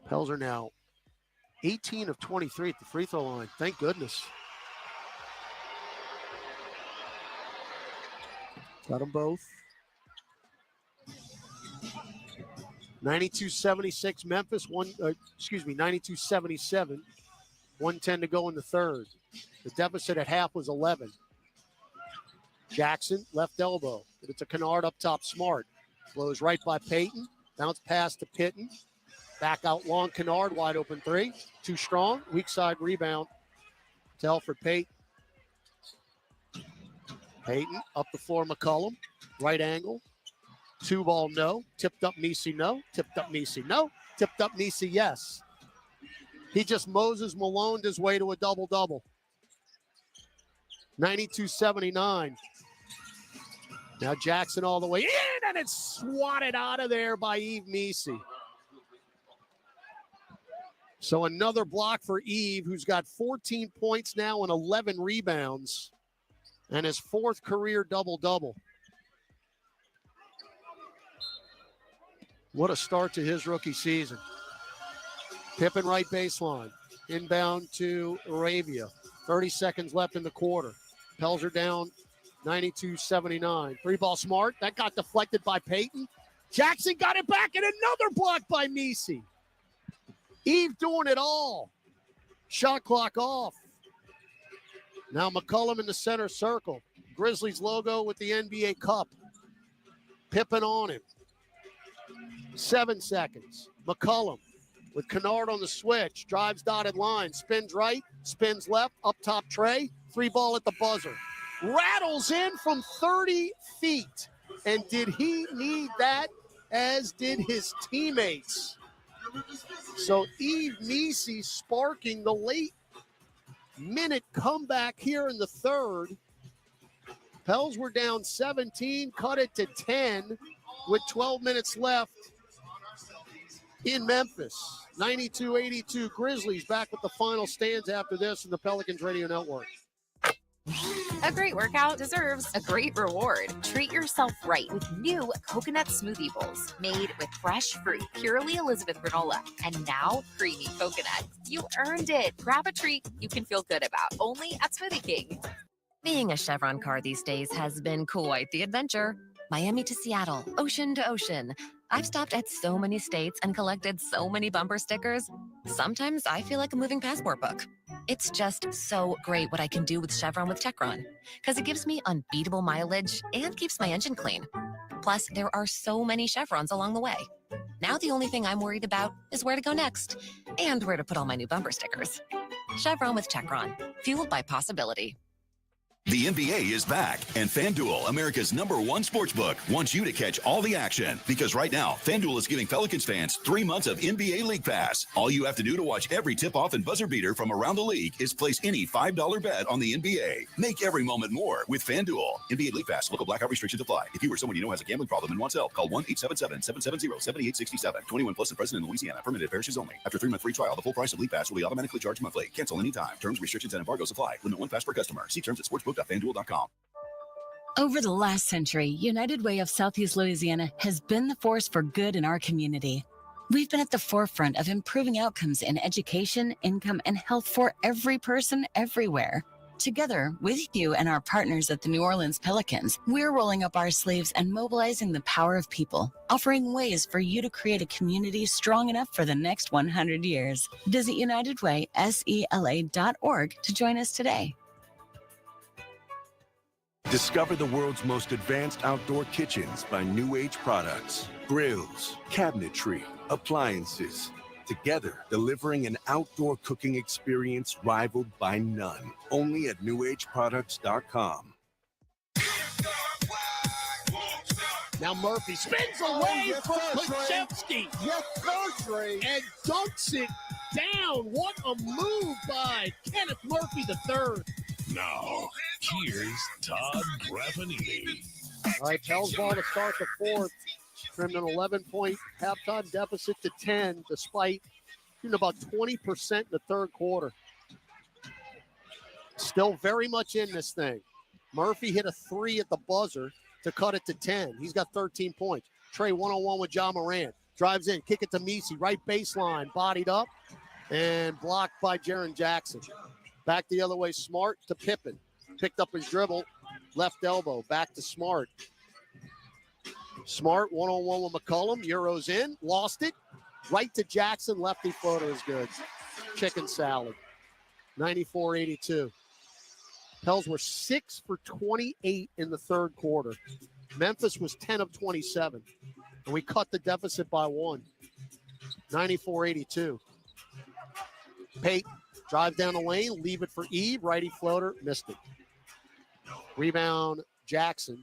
Pels are now 18 of 23 at the free throw line. Thank goodness. Got them both. 92-76 Memphis, 92-77. 1:10 to go in the third. The deficit at half was 11. Jackson, left elbow. It's a Kennard up top, Smart. Blows right by Payton. Bounce pass to Pitton. Back out long, Kennard, wide open three. Too strong, weak side rebound to Elfrid Payton. Payton up the floor, McCollum. Right angle. 2-ball, no. Tipped up Nisi, no. Tipped up Nisi, no. Tipped up Nisi, yes. He just Moses Maloned his way to a double-double. 92-79. Now Jackson all the way in, and it's swatted out of there by Eve Nisi. So another block for Eve, who's got 14 points now and 11 rebounds, and his fourth career double-double. What a start to his rookie season. Pippen right baseline. Inbound to Arabia. 30 seconds left in the quarter. Pels are down 92-79. 3-ball, Smart. That got deflected by Payton. Jackson got it back, and another block by Nisi. Eve doing it all. Shot clock off. Now McCollum in the center circle. Grizzlies logo with the NBA Cup. Pippen on him. 7 seconds. McCollum with Kennard on the switch. Drives dotted line. Spins right. Spins left. Up top Trey. 3-ball at the buzzer. Rattles in from 30 feet. And did he need that, as did his teammates. So Eve Nisi sparking the late minute comeback here in the third. Pels were down 17, cut it to 10 with 12 minutes left in Memphis. 92-82 Grizzlies back with the final stands after this in the Pelicans Radio Network. A great workout deserves a great reward. Treat yourself right with new coconut smoothie bowls made with fresh fruit, purely Elizabeth granola, and now creamy coconut. You earned it. Grab a treat you can feel good about, only at Smoothie King. Being a Chevron car these days has been quite the adventure. Miami to Seattle, ocean to ocean. I've stopped at so many states and collected so many bumper stickers. Sometimes I feel like a moving passport book. It's just so great what I can do with Chevron with Techron, because it gives me unbeatable mileage and keeps my engine clean. Plus, there are so many Chevrons along the way. Now the only thing I'm worried about is where to go next and where to put all my new bumper stickers. Chevron with Techron, fueled by possibility. The NBA is back, and FanDuel, America's #1 sportsbook, wants you to catch all the action. Because right now, FanDuel is giving Pelicans fans 3 months of NBA League Pass. All you have to do to watch every tip-off and buzzer beater from around the league is place any $5 bet on the NBA. Make every moment more with FanDuel. NBA League Pass. Local blackout restrictions apply. If you or someone you know has a gambling problem and wants help, call 1-877-770-7867. 21 plus and present in Louisiana. Permitted parishes only. After 3-month free trial, the full price of League Pass will be automatically charged monthly. Cancel anytime. Terms, restrictions, and embargoes apply. Limit 1 pass per customer. See terms at sportsbook.fanduel.com. Over the last century, United Way of Southeast Louisiana has been the force for good in our community. We've been at the forefront of improving outcomes in education, income, and health for every person everywhere. Together with you and our partners at the New Orleans Pelicans, we're rolling up our sleeves and mobilizing the power of people, offering ways for you to create a community strong enough for the next 100 years. Visit UnitedWaySELA.org to join us today. Discover the world's most advanced outdoor kitchens by New Age Products. Grills, cabinetry, appliances. Together, delivering an outdoor cooking experience rivaled by none. Only at NewAgeProducts.com. Now Murphy spins away from Kuczewski. Yes, sir, Trey. And dunks it down. What a move by Kenneth Murphy III. Now, here's Todd Graffinini. All right, Pels ball to start the fourth. trimmed an 11-point halftime deficit to 10, despite shooting about 20% in the third quarter. Still very much in this thing. Murphy hit a 3 at the buzzer to cut it to 10. He's got 13 points. Trey 1-on-1 with Ja Morant. Drives in, kick it to Messi, right baseline, bodied up, and blocked by Jaren Jackson. Back the other way, Smart to Pippen. Picked up his dribble, left elbow, back to Smart. Smart 1-on-1 with McCollum. Euros in, lost it. Right to Jackson, lefty floater is good. Chicken salad. 94-82. Pels were 6 for 28 in the third quarter. Memphis was 10 of 27. And we cut the deficit by 1. 94-82. Pate drive down the lane, leave it for Eve. Righty floater, missed it. Rebound, Jackson.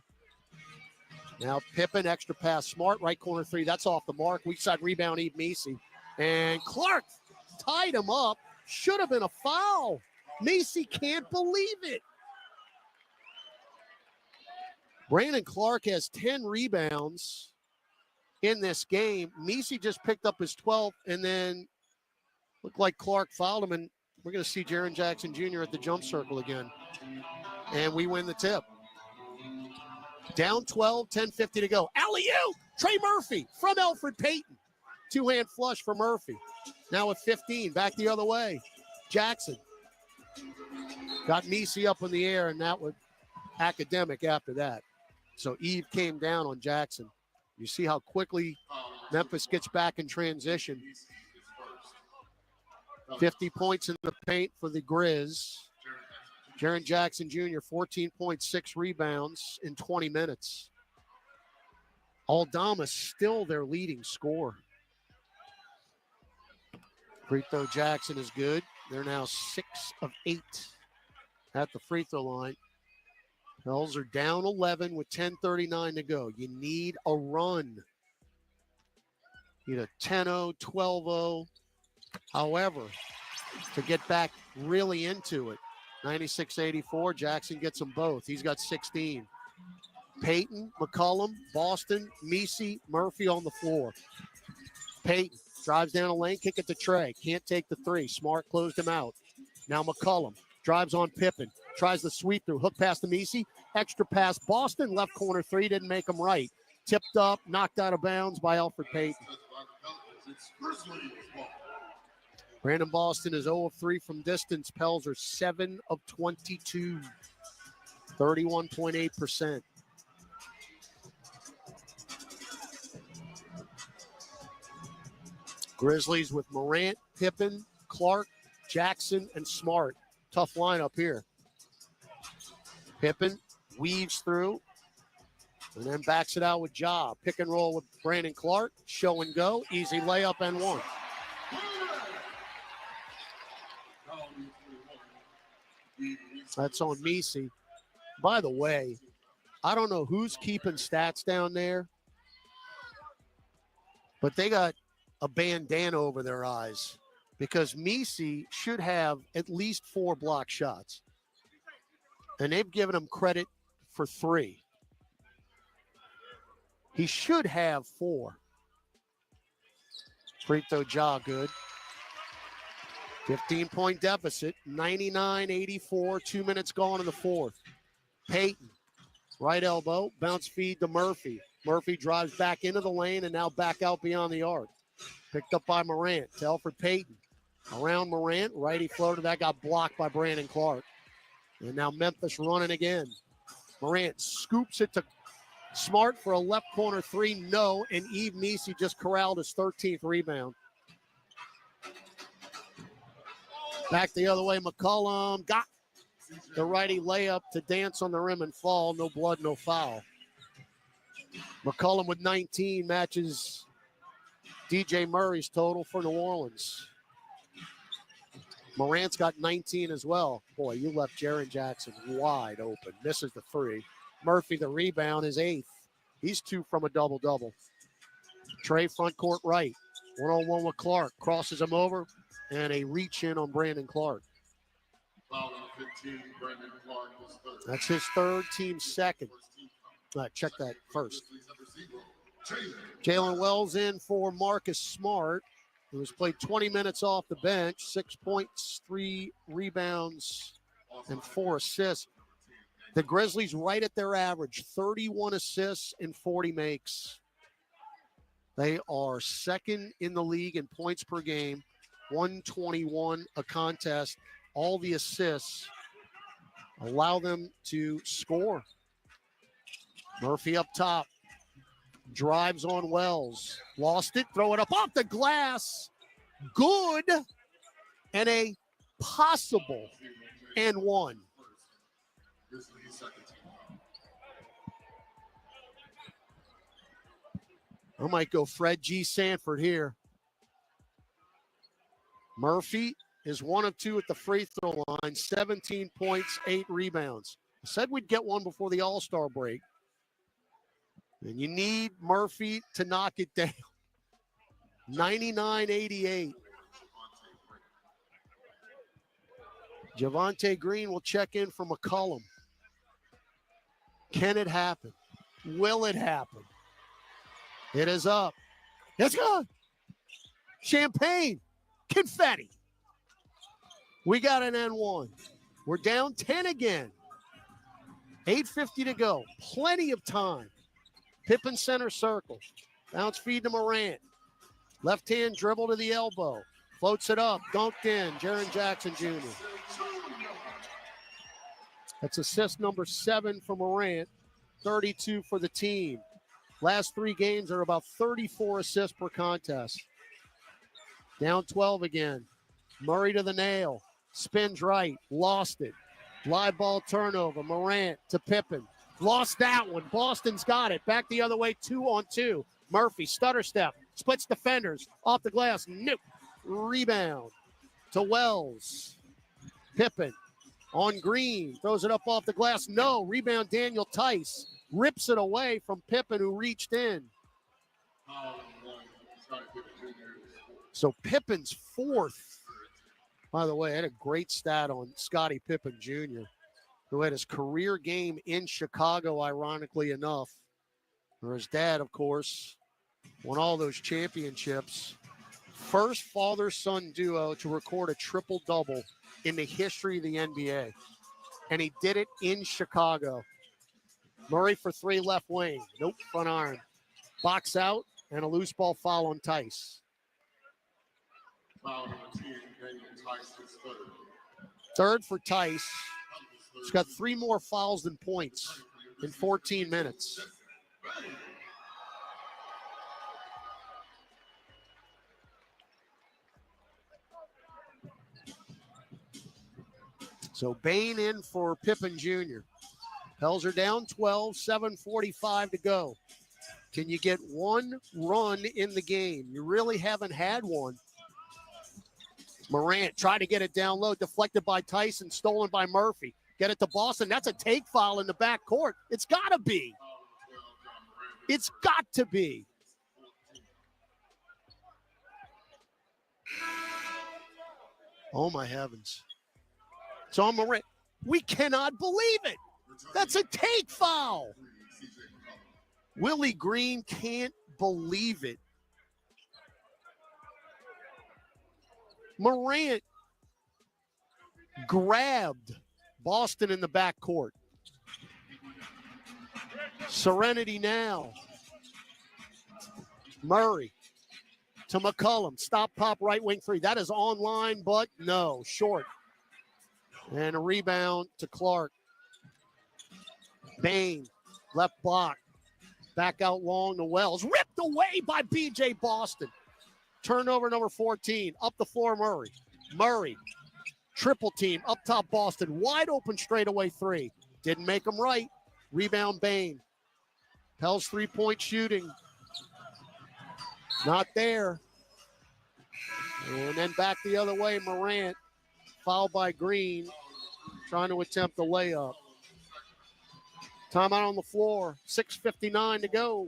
Now Pippen, extra pass, Smart, right corner 3. That's off the mark. Weak side rebound, Eve Messi. And Clark tied him up. Should have been a foul. Messi can't believe it. Brandon Clark has 10 rebounds in this game. Messi just picked up his 12th, and then looked like Clark fouled him, and we're going to see Jaren Jackson Jr. at the jump circle again. And we win the tip. Down 12, 10:50 to go. Alley-oop! Trey Murphy from Elfrid Payton. Two-hand flush for Murphy. Now at 15, back the other way. Jackson got Messi up in the air, and that was academic after that. So Eve came down on Jackson. You see how quickly Memphis gets back in transition. 50 points in the paint for the Grizz. Jaren Jackson Jr., 14.6 rebounds in 20 minutes. Aldama still their leading scorer. Free throw Jackson is good. They're now 6 of 8 at the free throw line. Pels are down 11 with 10:39 to go. You need a run. You need a 10-0, 12-0. However, to get back really into it, 96-84, Jackson gets them both. He's got 16. Payton, McCollum, Boston, Messi, Murphy on the floor. Payton drives down a lane, kick it to Trey. Can't take the 3. Smart closed him out. Now McCollum drives on Pippen. Tries the sweep through. Hook pass to Messi. Extra pass. Boston left corner 3. Didn't make him right. Tipped up. Knocked out of bounds by Elfrid Payton. Brandon Boston is 0 of 3 from distance. Pels are 7 of 22. 31.8%. Grizzlies with Morant, Pippen, Clark, Jackson, and Smart. Tough lineup here. Pippen weaves through and then backs it out with Ja. Pick and roll with Brandon Clark. Show and go. Easy layup and 1. That's on Messi. By the way, I don't know who's keeping stats down there, but they got a bandana over their eyes because Messi should have at least 4 block shots. And they've given him credit for 3. He should have 4. Free throw Ja good. 15-point deficit, 99-84, 2 minutes gone in the fourth. Payton, right elbow, bounce feed to Murphy. Murphy drives back into the lane and now back out beyond the arc. Picked up by Morant to Elfrid Payton. Around Morant, righty floater, that got blocked by Brandon Clark. And now Memphis running again. Morant scoops it to Smart for a left corner 3, no, and Eve Messi just corralled his 13th rebound. Back the other way, McCollum got the righty layup to dance on the rim and fall. No blood, no foul. McCollum with 19 matches DJ Murray's total for New Orleans. Morant's got 19 as well. Boy, you left Jaren Jackson wide open. Misses the 3. Murphy, the rebound, is 8th. He's 2 from a double-double. Trey, front court right. 1-on-1 with Clark. Crosses him over. And a reach in on Brandon Clark. That's his 3rd, team 2nd. Check that first. Jalen Wells in for Marcus Smart, who has played 20 minutes off the bench, 6 points, 3 rebounds, and 4 assists. The Grizzlies right at their average, 31 assists and 40 makes. They are second in the league in points per game, 121 a contest. All the assists allow them to score. Murphy up top, drives on Wells, lost it, throw it up off the glass. Good, and a possible and one. I might go Fred G. Sanford here. Murphy is 1 of 2 at the free throw line, 17 points, 8 rebounds. I said we'd get one before the All-Star break. And you need Murphy to knock it down. 99-88. Javonte Green will check in for McCollum. Can it happen? Will it happen? It is up. It's gone. Champagne. Confetti. We got an N1. We're down 10 again. 8:50 to go. Plenty of time. Pippen center circle. Bounce feed to Morant. Left hand dribble to the elbow. Floats it up. Dunked in. Jaren Jackson Jr. That's assist number 7 for Morant. 32 for the team. Last 3 games are about 34 assists per contest. Down 12 again. Murray to the nail. Spins right. Lost it. Live ball turnover. Morant to Pippen. Lost that one. Boston's got it. Back the other way. 2-on-2. Murphy. Stutter step. Splits defenders. Off the glass. Nope. Rebound to Wells. Pippen on Green. Throws it up off the glass. No. Rebound Daniel Tice. Rips it away from Pippen, who reached in. So Pippen's 4th. By the way, I had a great stat on Scottie Pippen Jr., who had his career game in Chicago, ironically enough. Where his dad, of course, won all those championships. First father-son duo to record a triple-double in the history of the NBA. And he did it in Chicago. Murray for 3 left wing. Nope, front iron. Box out and a loose ball foul on Tice. Third for Tice. He's got 3 more fouls than points in 14 minutes. So Bain in for Pippen Jr. Pels are down 12, 7:45 to go. Can you get one run in the game? You really haven't had one. Morant tried to get it down low, deflected by Tyson, stolen by Murphy. Get it to Boston. That's a take foul in the back court. It's got to be. It's got to be. Oh, my heavens. So I'm Morant. We cannot believe it. That's a take foul. Willie Green can't believe it. Morant grabbed Boston in the backcourt. Serenity now. Murray to McCollum. Stop, pop, right wing 3. That is online, but no, short. And a rebound to Clark. Bain, left block. Back out long to Wells. Ripped away by B.J. Boston. Turnover number 14. Up the floor, Murray. Murray, triple team, up top Boston. Wide open straightaway 3. Didn't make him right. Rebound Bain. Pels 3-point shooting. Not there. And then back the other way, Morant. Fouled by Green. Trying to attempt the layup. Timeout on the floor. 6:59 to go.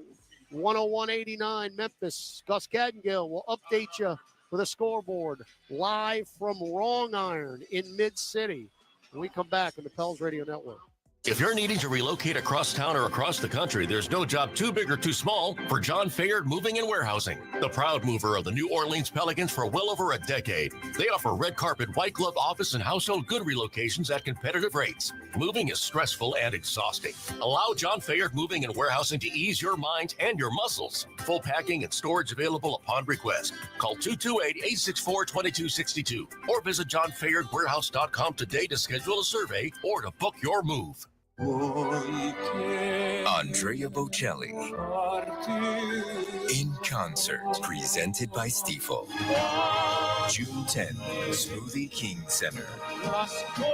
101-89 Memphis. Gus Gaddengill will update you with a scoreboard live from Wrong Iron in Mid-City. When we come back on the Pels Radio Network. If you're needing to relocate across town or across the country, there's no job too big or too small for John Fayard Moving and Warehousing, the proud mover of the New Orleans Pelicans for well over a decade. They offer red carpet, white glove office and household good relocations at competitive rates. Moving is stressful and exhausting. Allow John Fayard Moving and Warehousing to ease your mind and your muscles. Full packing and storage available upon request. Call 228-864-2262 or visit johnfayardwarehouse.com today to schedule a survey or to book your move. Andrea Bocelli in concert, presented by Stifel. June 10th, Smoothie King Center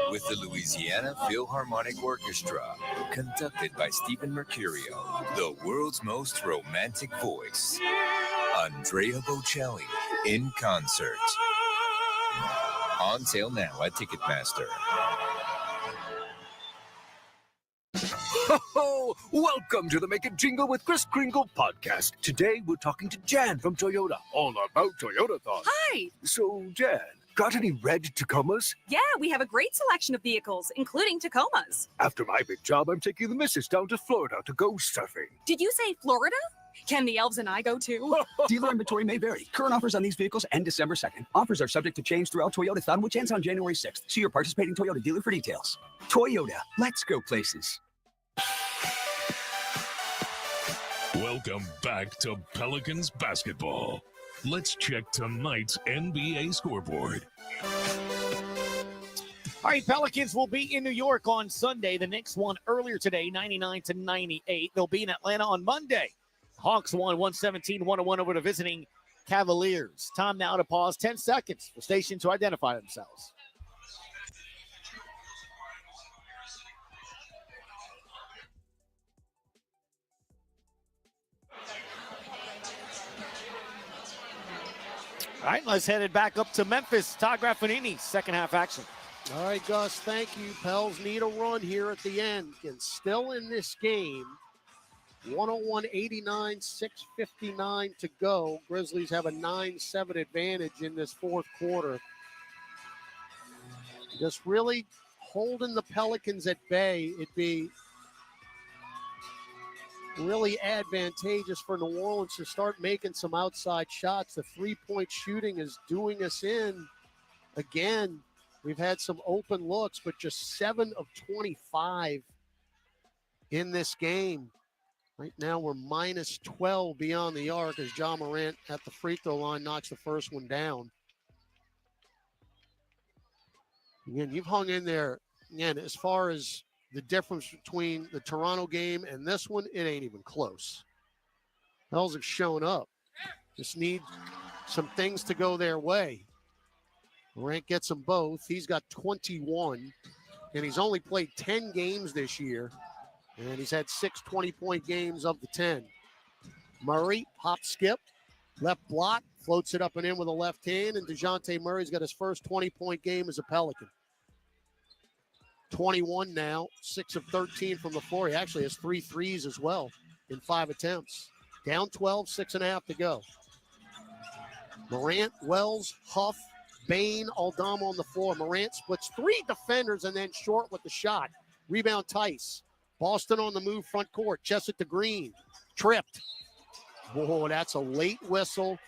with the Louisiana Philharmonic Orchestra, conducted by Stephen Mercurio, the world's most romantic voice. Andrea Bocelli in concert. On sale now at Ticketmaster. Ho! Welcome to the Make It Jingle with Chris Kringle podcast. Today we're talking to Jan from Toyota, all about Toyota thoughts. Hi! So, Jan, got any red Tacomas? Yeah, we have a great selection of vehicles, including Tacomas. After my big job, I'm taking the missus down to Florida to go surfing. Did you say Florida? Can the elves and I go too? Dealer inventory may vary. Current offers on these vehicles end December 2nd. Offers are subject to change throughout Toyotathon, which ends on January 6th. See your participating Toyota dealer for details. Toyota, let's go places. Welcome back to Pelicans basketball. Let's check tonight's NBA scoreboard. All right, Pelicans will be in New York on Sunday. The Knicks won earlier today, 99-98. They'll be in Atlanta on Monday. Hawks won 117-101 over the visiting Cavaliers. Time now to pause 10 seconds for station to identify themselves. All right, let's head it back up to Memphis. Todd Graffinini, second half action. All right, Gus, thank you. Pels need a run here at the end. And still in this game, 101-89, 6:59 to go. Grizzlies have a 9-7 advantage in this fourth quarter. Just really holding the Pelicans at bay. It'd be really advantageous for New Orleans to start making some outside shots. The three-point shooting is doing us in. Again, we've had some open looks, but just 7 of 25 in this game. Right now, we're minus 12 beyond the arc as John Morant at the free throw line knocks the first one down. Again, you've hung in there. Again, as far as the difference between the Toronto game and this one, it ain't even close. Pels have shown up. Just need some things to go their way. Morant gets them both. He's got 21, and he's only played 10 games this year, and he's had 6 20-point games of the 10. Murray, hop, skip, left block, floats it up and in with a left hand, and DeJounte Murray's got his first 20-point game as a Pelican. 21 now, 6 of 13 from the floor. He actually has 3 threes as well in 5 attempts. Down 12, 6.5 to go. Morant, Wells, Huff, Bain, Aldama on the floor. Morant splits 3 defenders and then short with the shot. Rebound Tice. Boston on the move front court. Chest it to Green. Tripped. Whoa, that's a late whistle.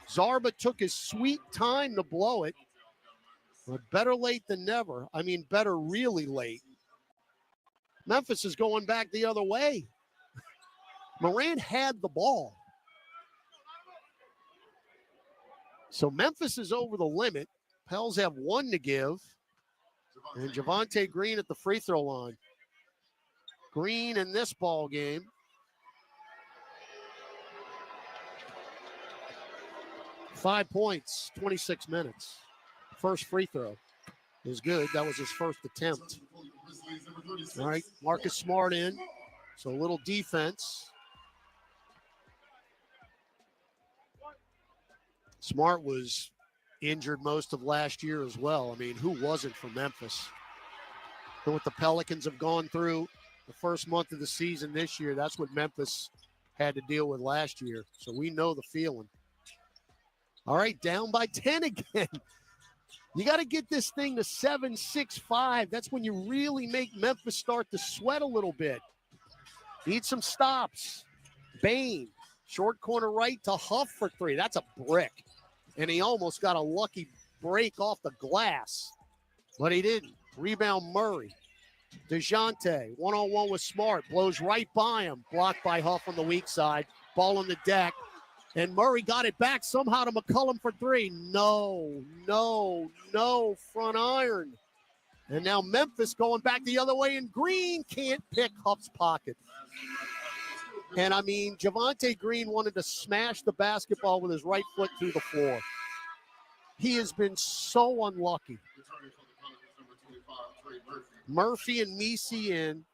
Zarba took his sweet time to blow it. But better late than never. I mean, better really late. Memphis is going back the other way. Morant had the ball. So Memphis is over the limit. Pels have 1 to give. And Javonte Green at the free throw line. Green in this ball game. Five points, 26 minutes. First free throw is good. That was his first attempt. All right, Marcus Smart in. So a little defense. Smart was injured most of last year as well. I mean, who wasn't for Memphis? And what the Pelicans have gone through the first month of the season this year, that's what Memphis had to deal with last year. So we know the feeling. All right, down by 10 again. You got to get this thing to 7-6-5. That's when you really make Memphis start to sweat a little bit. Need some stops. Bain, short corner right to Huff for three. That's a brick. And he almost got a lucky break off the glass, but he didn't. Rebound Murray. DeJounte, one-on-one with Smart, blows right by him. Blocked by Huff on the weak side. Ball on the deck. And Murray got it back somehow to McCollum for three. No. Front iron. And now Memphis going back the other way, and Green can't pick Huff's pocket. And, I mean, Javonte Green wanted to smash the basketball with his right foot through the floor. He has been so unlucky. Murphy and Messi in.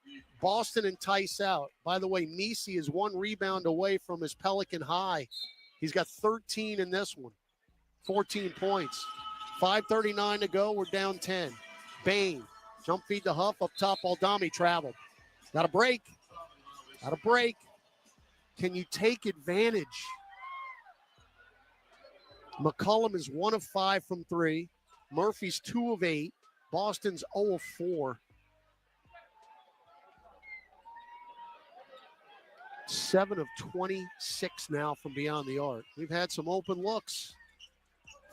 Boston and Tice out. By the way, Messi is one rebound away from his Pelican high. He's got 13 in this one. 14 points. 5:39 to go. We're down 10. Bain. Jump feed to Huff. Up top, Aldami traveled. Got a break. Can you take advantage? McCollum is 1 of 5 from 3. Murphy's 2 of 8. Boston's 0 of 4. 7 of 26 now from beyond the arc. We've had some open looks.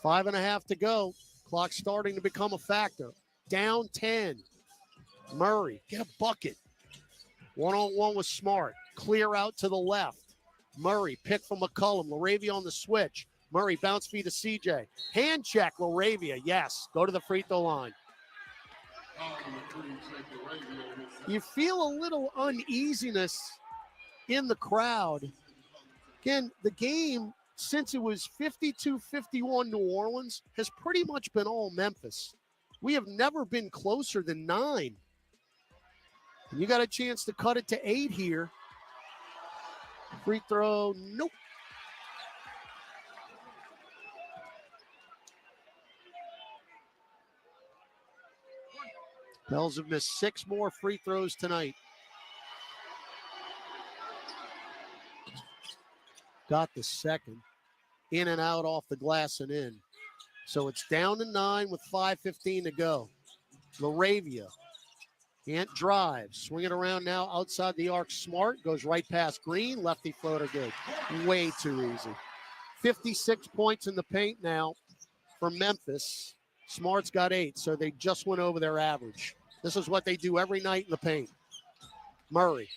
5.5 to go. Clock starting to become a factor. Down 10. Murray, get a bucket. One-on-one with Smart. Clear out to the left. Murray, pick from McCollum. LaRavia on the switch. Murray, bounce feed to CJ. Hand check, LaRavia. Yes, go to the free throw line. You feel a little uneasiness in the crowd. Again, the game, since it was 52-51 New Orleans, has pretty much been all Memphis. We have never been closer than 9. And you got a chance to cut it to 8 here. Free throw, nope. Pels have missed 6 more free throws tonight. Got the second. In and out off the glass and in. So it's down to 9 with 5:15 to go. LaRavia can't drive. Swing it around now outside the arc. Smart goes right past Green. Lefty floater good. Way too easy. 56 points in the paint now for Memphis. Smart's got 8, so they just went over their average. This is what they do every night in the paint. Murray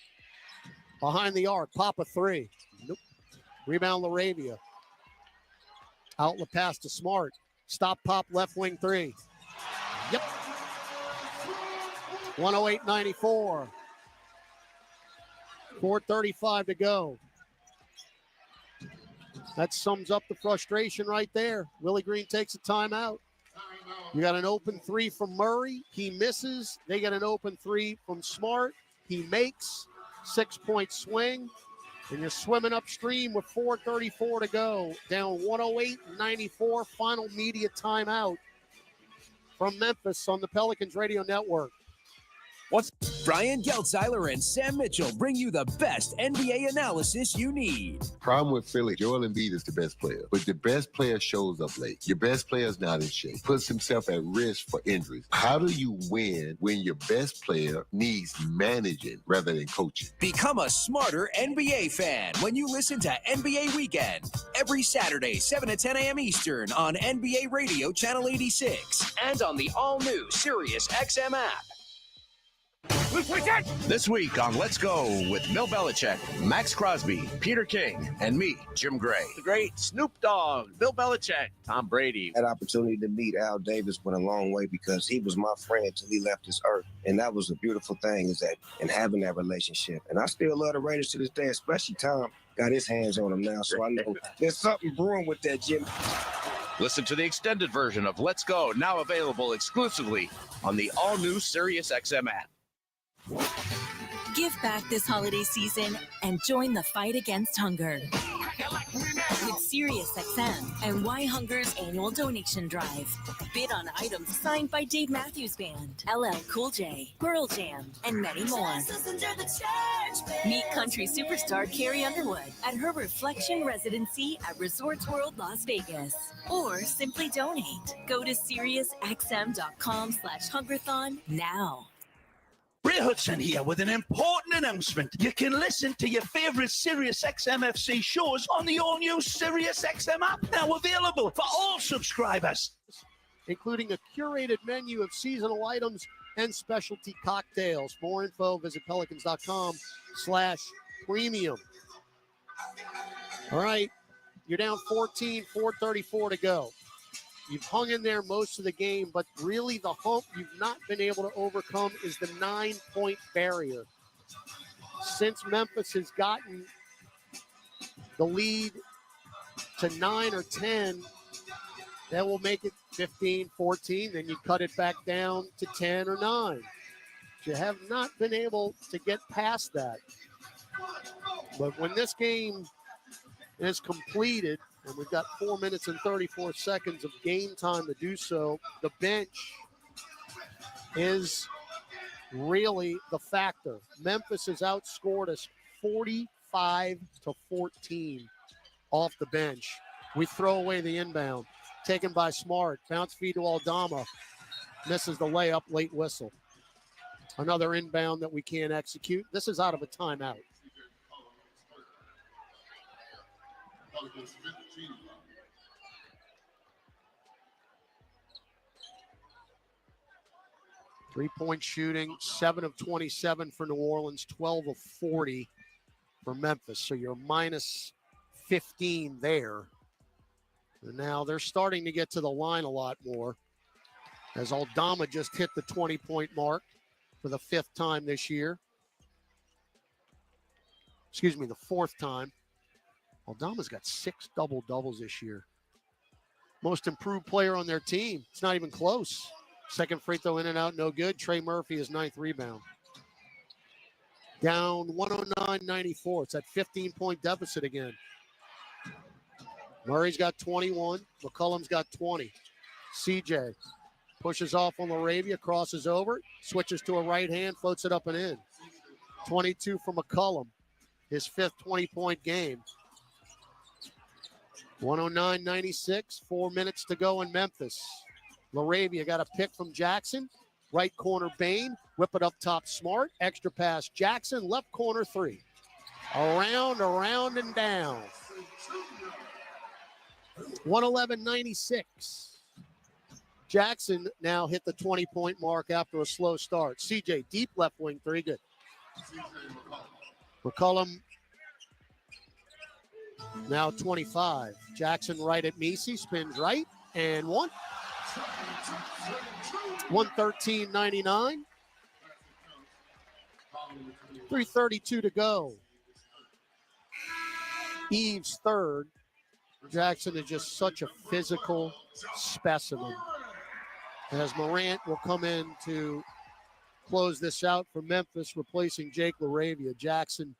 behind the arc. Pop a 3. Nope. Rebound LaRavia. Outlet pass to Smart. Stop pop left wing 3. Yep. 108-94. 4:35 to go. That sums up the frustration right there. Willie Green takes a timeout. You got an open 3 from Murray. He misses. They got an open 3 from Smart. He makes. 6-point swing. And you're swimming upstream with 4:34 to go. Down 108-94. Final media timeout from Memphis on the Pelicans Radio Network. Brian Geltzeiler and Sam Mitchell bring you the best NBA analysis you need. Problem with Philly, Joel Embiid is the best player, but the best player shows up late. Your best player is not in shape, puts himself at risk for injuries. How do you win when your best player needs managing rather than coaching? Become a smarter NBA fan when you listen to NBA Weekend every Saturday, 7 to 10 a.m. Eastern on NBA Radio Channel 86 and on the all-new Sirius XM app. This week on Let's Go with Bill Belichick, Max Crosby, Peter King, and me, Jim Gray. The great Snoop Dogg, Bill Belichick, Tom Brady. That opportunity to meet Al Davis went a long way because he was my friend till he left this earth. And that was a beautiful thing, is that and having that relationship. And I still love the Raiders to this day, especially Tom got his hands on them now. So I know there's something brewing with that, Jim. Listen to the extended version of Let's Go, now available exclusively on the all-new Sirius XM app. Give back this holiday season and join the fight against hunger. With SiriusXM and Why Hunger's annual donation drive. Bid on items signed by Dave Matthews Band, LL Cool J, Pearl Jam, and many more. Meet country superstar Carrie Underwood at her Reflection Residency at Resorts World Las Vegas. Or simply donate. Go to SiriusXM.com/Hungerthon now. Ray Hudson here with an important announcement. You can listen to your favorite Sirius XM-FC shows on the all-new Sirius XM app, now available for all subscribers. Including a curated menu of seasonal items and specialty cocktails. For more info, visit pelicans.com/premium. All right, you're down 14, 4:34 to go. You've hung in there most of the game, but really the hump you've not been able to overcome is the 9-point barrier. Since Memphis has gotten the lead to 9 or 10, that will make it 15, 14. Then you cut it back down to 10 or 9. You have not been able to get past that. But when this game is completed, and we've got 4 minutes and 34 seconds of game time to do so, the bench is really the factor. Memphis has outscored us 45-14 off the bench. We throw away the inbound. Taken by Smart. Bounce feed to Aldama. Misses the layup, late whistle. Another inbound that we can't execute. This is out of a timeout. 3-point shooting, 7 of 27 for New Orleans, 12 of 40 for Memphis. So you're minus 15 there. And now they're starting to get to the line a lot more, as Aldama just hit the 20-point mark for the 5th time this year. Excuse me, the 4th time. Aldama's got 6 double-doubles this year. Most improved player on their team. It's not even close. Second free throw in and out, no good. Trey Murphy, his 9th rebound. Down 109-94. It's that 15-point deficit again. Murray's got 21. McCollum's got 20. CJ pushes off on LaRavia, crosses over, switches to a right hand, floats it up and in. 22 for McCollum, his 5th 20-point game. 109-96, 4 minutes to go in Memphis. LaRavia got a pick from Jackson. Right corner, Bain. Whip it up top, Smart. Extra pass, Jackson. Left corner, 3. Around, and down. 111-96. Jackson now hit the 20-point mark after a slow start. CJ, deep left wing, 3, good. McCollum now 25. Jackson right at Messi, spins right, and 1. 113.99. 3:32 to go. Eves 3rd. Jackson is just such a physical specimen. As Morant will come in to close this out for Memphis, replacing Jake LaRavia. Jackson,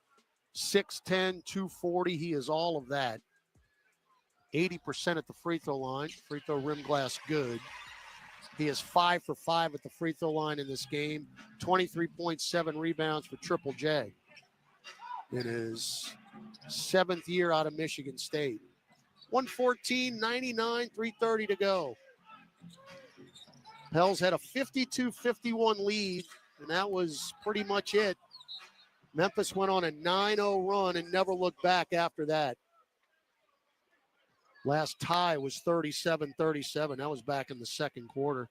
6'10", 240. He is all of that. 80% at the free throw line. Free throw rim glass good. He is 5 for 5 at the free throw line in this game. 23.7 rebounds for Triple J in his 7th year out of Michigan State. 114-99, 3:30 to go. Pels had a 52-51 lead, and that was pretty much it. Memphis went on a 9-0 run and never looked back after that. Last tie was 37-37. That was back in the second quarter.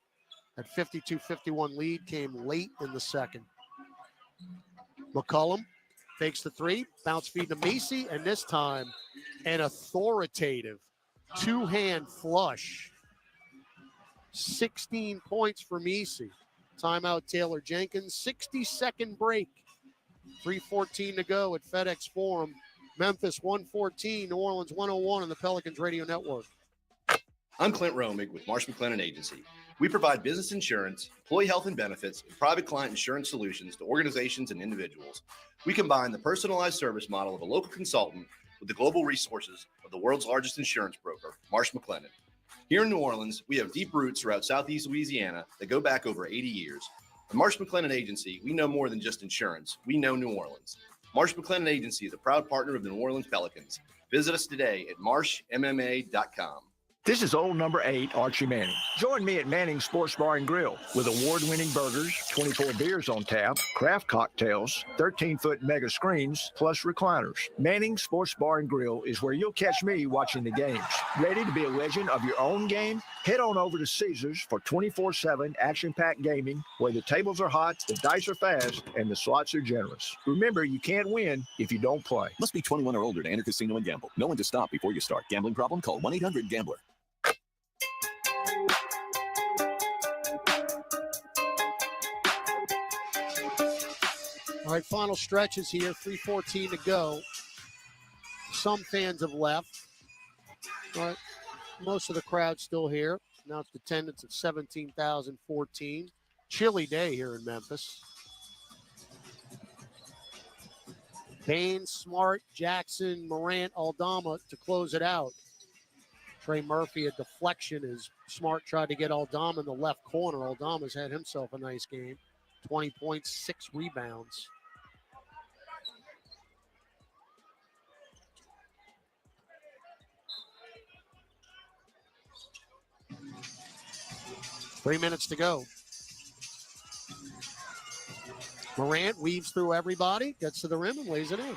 That 52-51 lead came late in the second. McCollum fakes the 3, bounce feed to Messi, and this time an authoritative 2-hand flush. 16 points for Messi. Timeout Taylor Jenkins. 60-second break. 3:14 to go at FedEx Forum. Memphis 114, New Orleans 101 on the Pelicans Radio Network. I'm Clint Romig with Marsh McLennan Agency. We provide business insurance, employee health and benefits, and private client insurance solutions to organizations and individuals. We combine the personalized service model of a local consultant with the global resources of the world's largest insurance broker, Marsh McLennan. Here in New Orleans, we have deep roots throughout Southeast Louisiana that go back over 80 years. At Marsh McLennan Agency, we know more than just insurance. We know New Orleans. Marsh McLennan Agency is a proud partner of the New Orleans Pelicans. Visit us today at marshmma.com. This is old number 8, Archie Manning. Join me at Manning's Sports Bar and Grill with award-winning burgers, 24 beers on tap, craft cocktails, 13-foot mega screens, plus recliners. Manning's Sports Bar and Grill is where you'll catch me watching the games. Ready to be a legend of your own game? Head on over to Caesars for 24/7 action-packed gaming, where the tables are hot, the dice are fast, and the slots are generous. Remember, you can't win if you don't play. Must be 21 or older to enter casino and gamble. Know when to stop before you start. Gambling problem? Call 1-800-GAMBLER. All right, final stretches here, 3:14 to go. Some fans have left, but most of the crowd's still here. Now it's attendance of 17,014. Chilly day here in Memphis. Bain, Smart, Jackson, Morant, Aldama to close it out. Trey Murphy, a deflection as Smart tried to get Aldama in the left corner. Aldama's had himself a nice game. 20 points, 6 rebounds. Three minutes to go. Morant weaves through everybody, gets to the rim, and lays it in.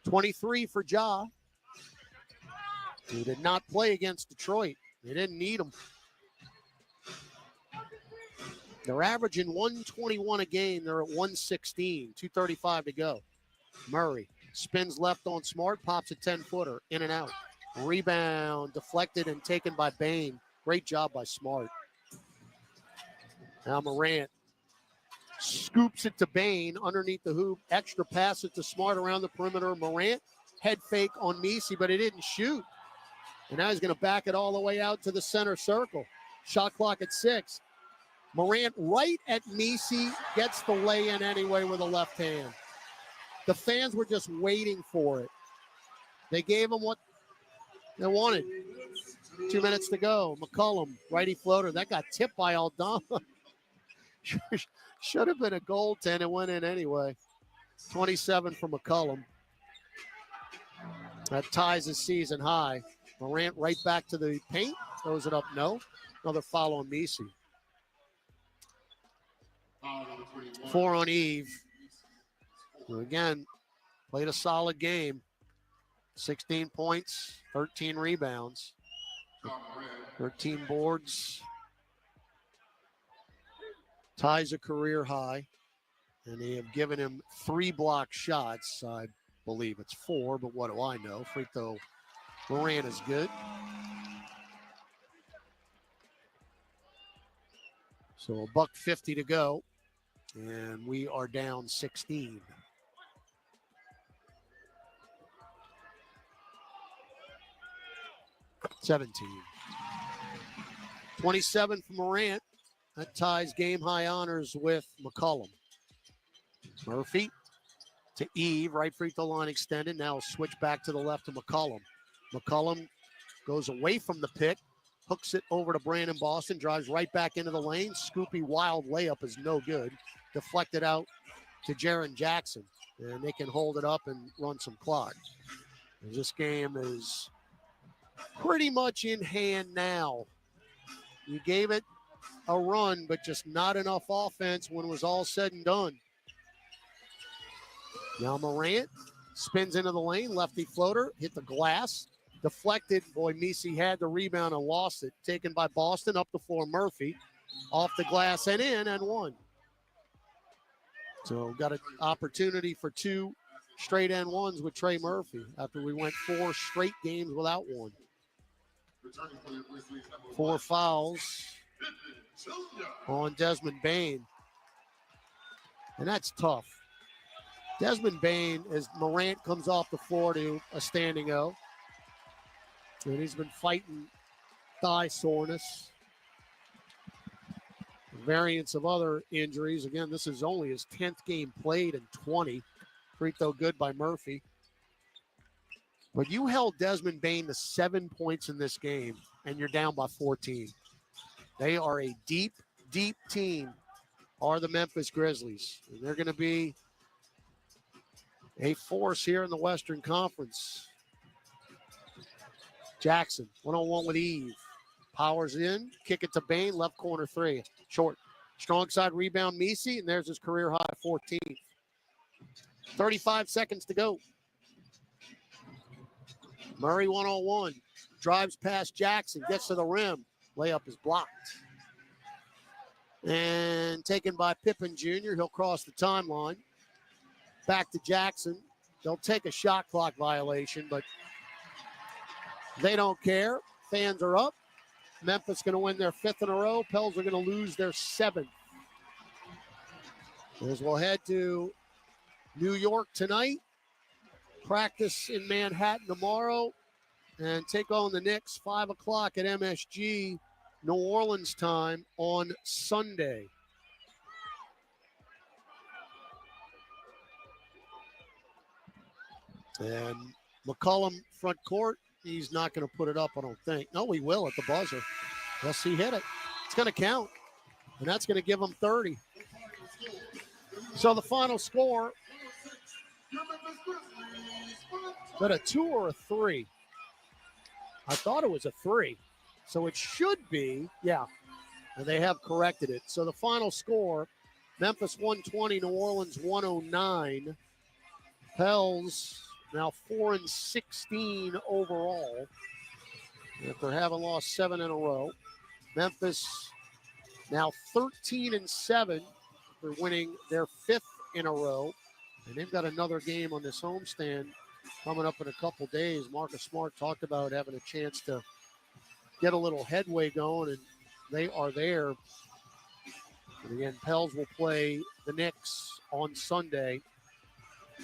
.23 for Ja, who did not play against Detroit. They didn't need him. They're averaging 121 a game. They're at 116, 2:35 to go. Murray spins left on Smart, pops a 10-footer, in and out. Rebound, deflected and taken by Bain. Great job by Smart. Now Morant scoops it to Bain underneath the hoop. Extra pass it to Smart around the perimeter. Morant, head fake on Messi, but he didn't shoot. And now he's going to back it all the way out to the center circle. Shot clock at 6. Morant right at Messi, gets the lay-in anyway with a left hand. The fans were just waiting for it. They gave him what they wanted. 2 minutes to go. McCollum, righty floater. That got tipped by Aldama. Should have been a goaltend. It went in anyway. 27 for McCollum. That ties his season high. Morant right back to the paint. Throws it up. No. Another foul on Messi. 4 on Eve. Who again played a solid game. 16 points, 13 rebounds, 13 boards. Ties a career high. And they have given him 3 block shots. I believe it's 4, but what do I know? Free throw. Morant is good. So $1:50 to go. And we are down 16. $17. 27 for Morant. That ties game-high honors with McCollum. Murphy to Eve, right free throw line extended. Now switch back to the left to McCollum. McCollum goes away from the pick, hooks it over to Brandon Boston, drives right back into the lane. Scoopy wild layup is no good. Deflected out to Jaren Jackson, and they can hold it up and run some clock. This game is pretty much in hand now. You gave it a run, but just not enough offense when it was all said and done. Now Morant spins into the lane, lefty floater, hit the glass, deflected. Boy, Messi had the rebound and lost it. Taken by Boston, up the floor, Murphy. Off the glass and in and one. So got an opportunity for 2 straight and ones with Trey Murphy after we went 4 straight games without one. 4 fouls on Desmond Bain. And that's tough. Desmond Bain, as Morant comes off the floor to a standing O. And he's been fighting thigh soreness. variants of other injuries. Again, this is only his 10th game played in 20. Free throw good by Murphy. But you held Desmond Bane to 7 points in this game, and you're down by 14. They are a deep, deep team, are the Memphis Grizzlies. And they're going to be a force here in the Western Conference. Jackson, one-on-one with Eve. Powers in, kick it to Bane, left corner three. Short. Strong side rebound, Misi, and there's his career high 14. 35 seconds to go. Murray one-on-one. Drives past Jackson, gets to the rim. Layup is blocked. And taken by Pippen Jr. He'll cross the timeline. Back to Jackson. They'll take a shot clock violation, but they don't care. Fans are up. Memphis going to win their 5th in a row. Pels are going to lose their 7th. As we'll head to New York tonight. Practice in Manhattan tomorrow. And take on the Knicks 5 o'clock at MSG, New Orleans time on Sunday. And McCollum front court. He's not going to put it up, I don't think. No, he will at the buzzer. Yes, he hit it. It's going to count. And that's going to give him 30. So the final score. Is that a 2 or a 3? I thought it was a 3. So it should be, yeah. And they have corrected it. So the final score, Memphis 120, New Orleans 109. Pels now 4-16 overall. After having lost 7 in a row. Memphis now 13-7. They're winning their 5th in a row. And they've got another game on this homestand coming up in a couple days. Marcus Smart talked about having a chance to get a little headway going, and they are there. And again, Pels will play the Knicks on Sunday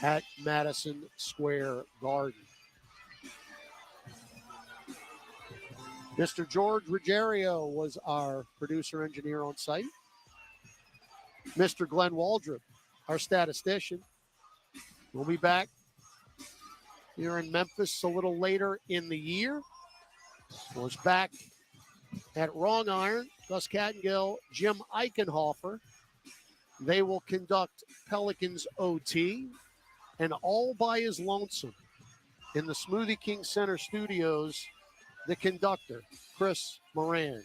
at Madison Square Garden. Mr. George Ruggiero was our producer engineer on site. Mr. Glenn Waldrop, our statistician. We'll be back here in Memphis a little later in the year. Was back at Wrong Iron, Gus Kattengill, Jim Eichenhofer. They will conduct Pelicans OT, and all by his lonesome in the Smoothie King Center studios, the conductor, Chris Moran.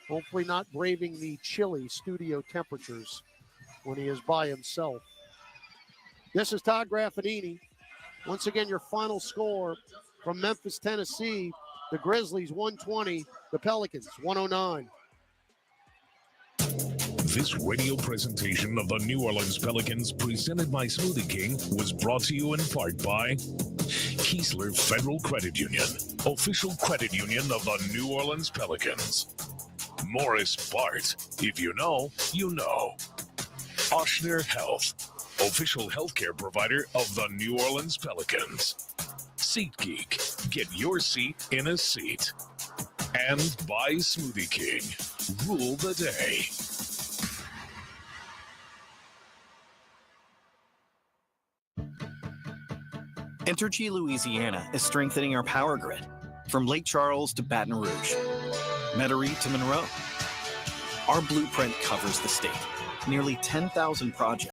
Hopefully not braving the chilly studio temperatures when he is by himself. This is Todd Graffinini. Once again, your final score from Memphis, Tennessee. The Grizzlies 120, the Pelicans 109. This radio presentation of the New Orleans Pelicans, presented by Smoothie King, was brought to you in part by Keesler Federal Credit Union, official credit union of the New Orleans Pelicans. Morris Bart, if you know, you know. Oshner Health, official healthcare provider of the New Orleans Pelicans. SeatGeek, get your seat in a seat. And by Smoothie King, rule the day. Entergy Louisiana is strengthening our power grid from Lake Charles to Baton Rouge, Metairie to Monroe. Our blueprint covers the state, nearly 10,000 projects.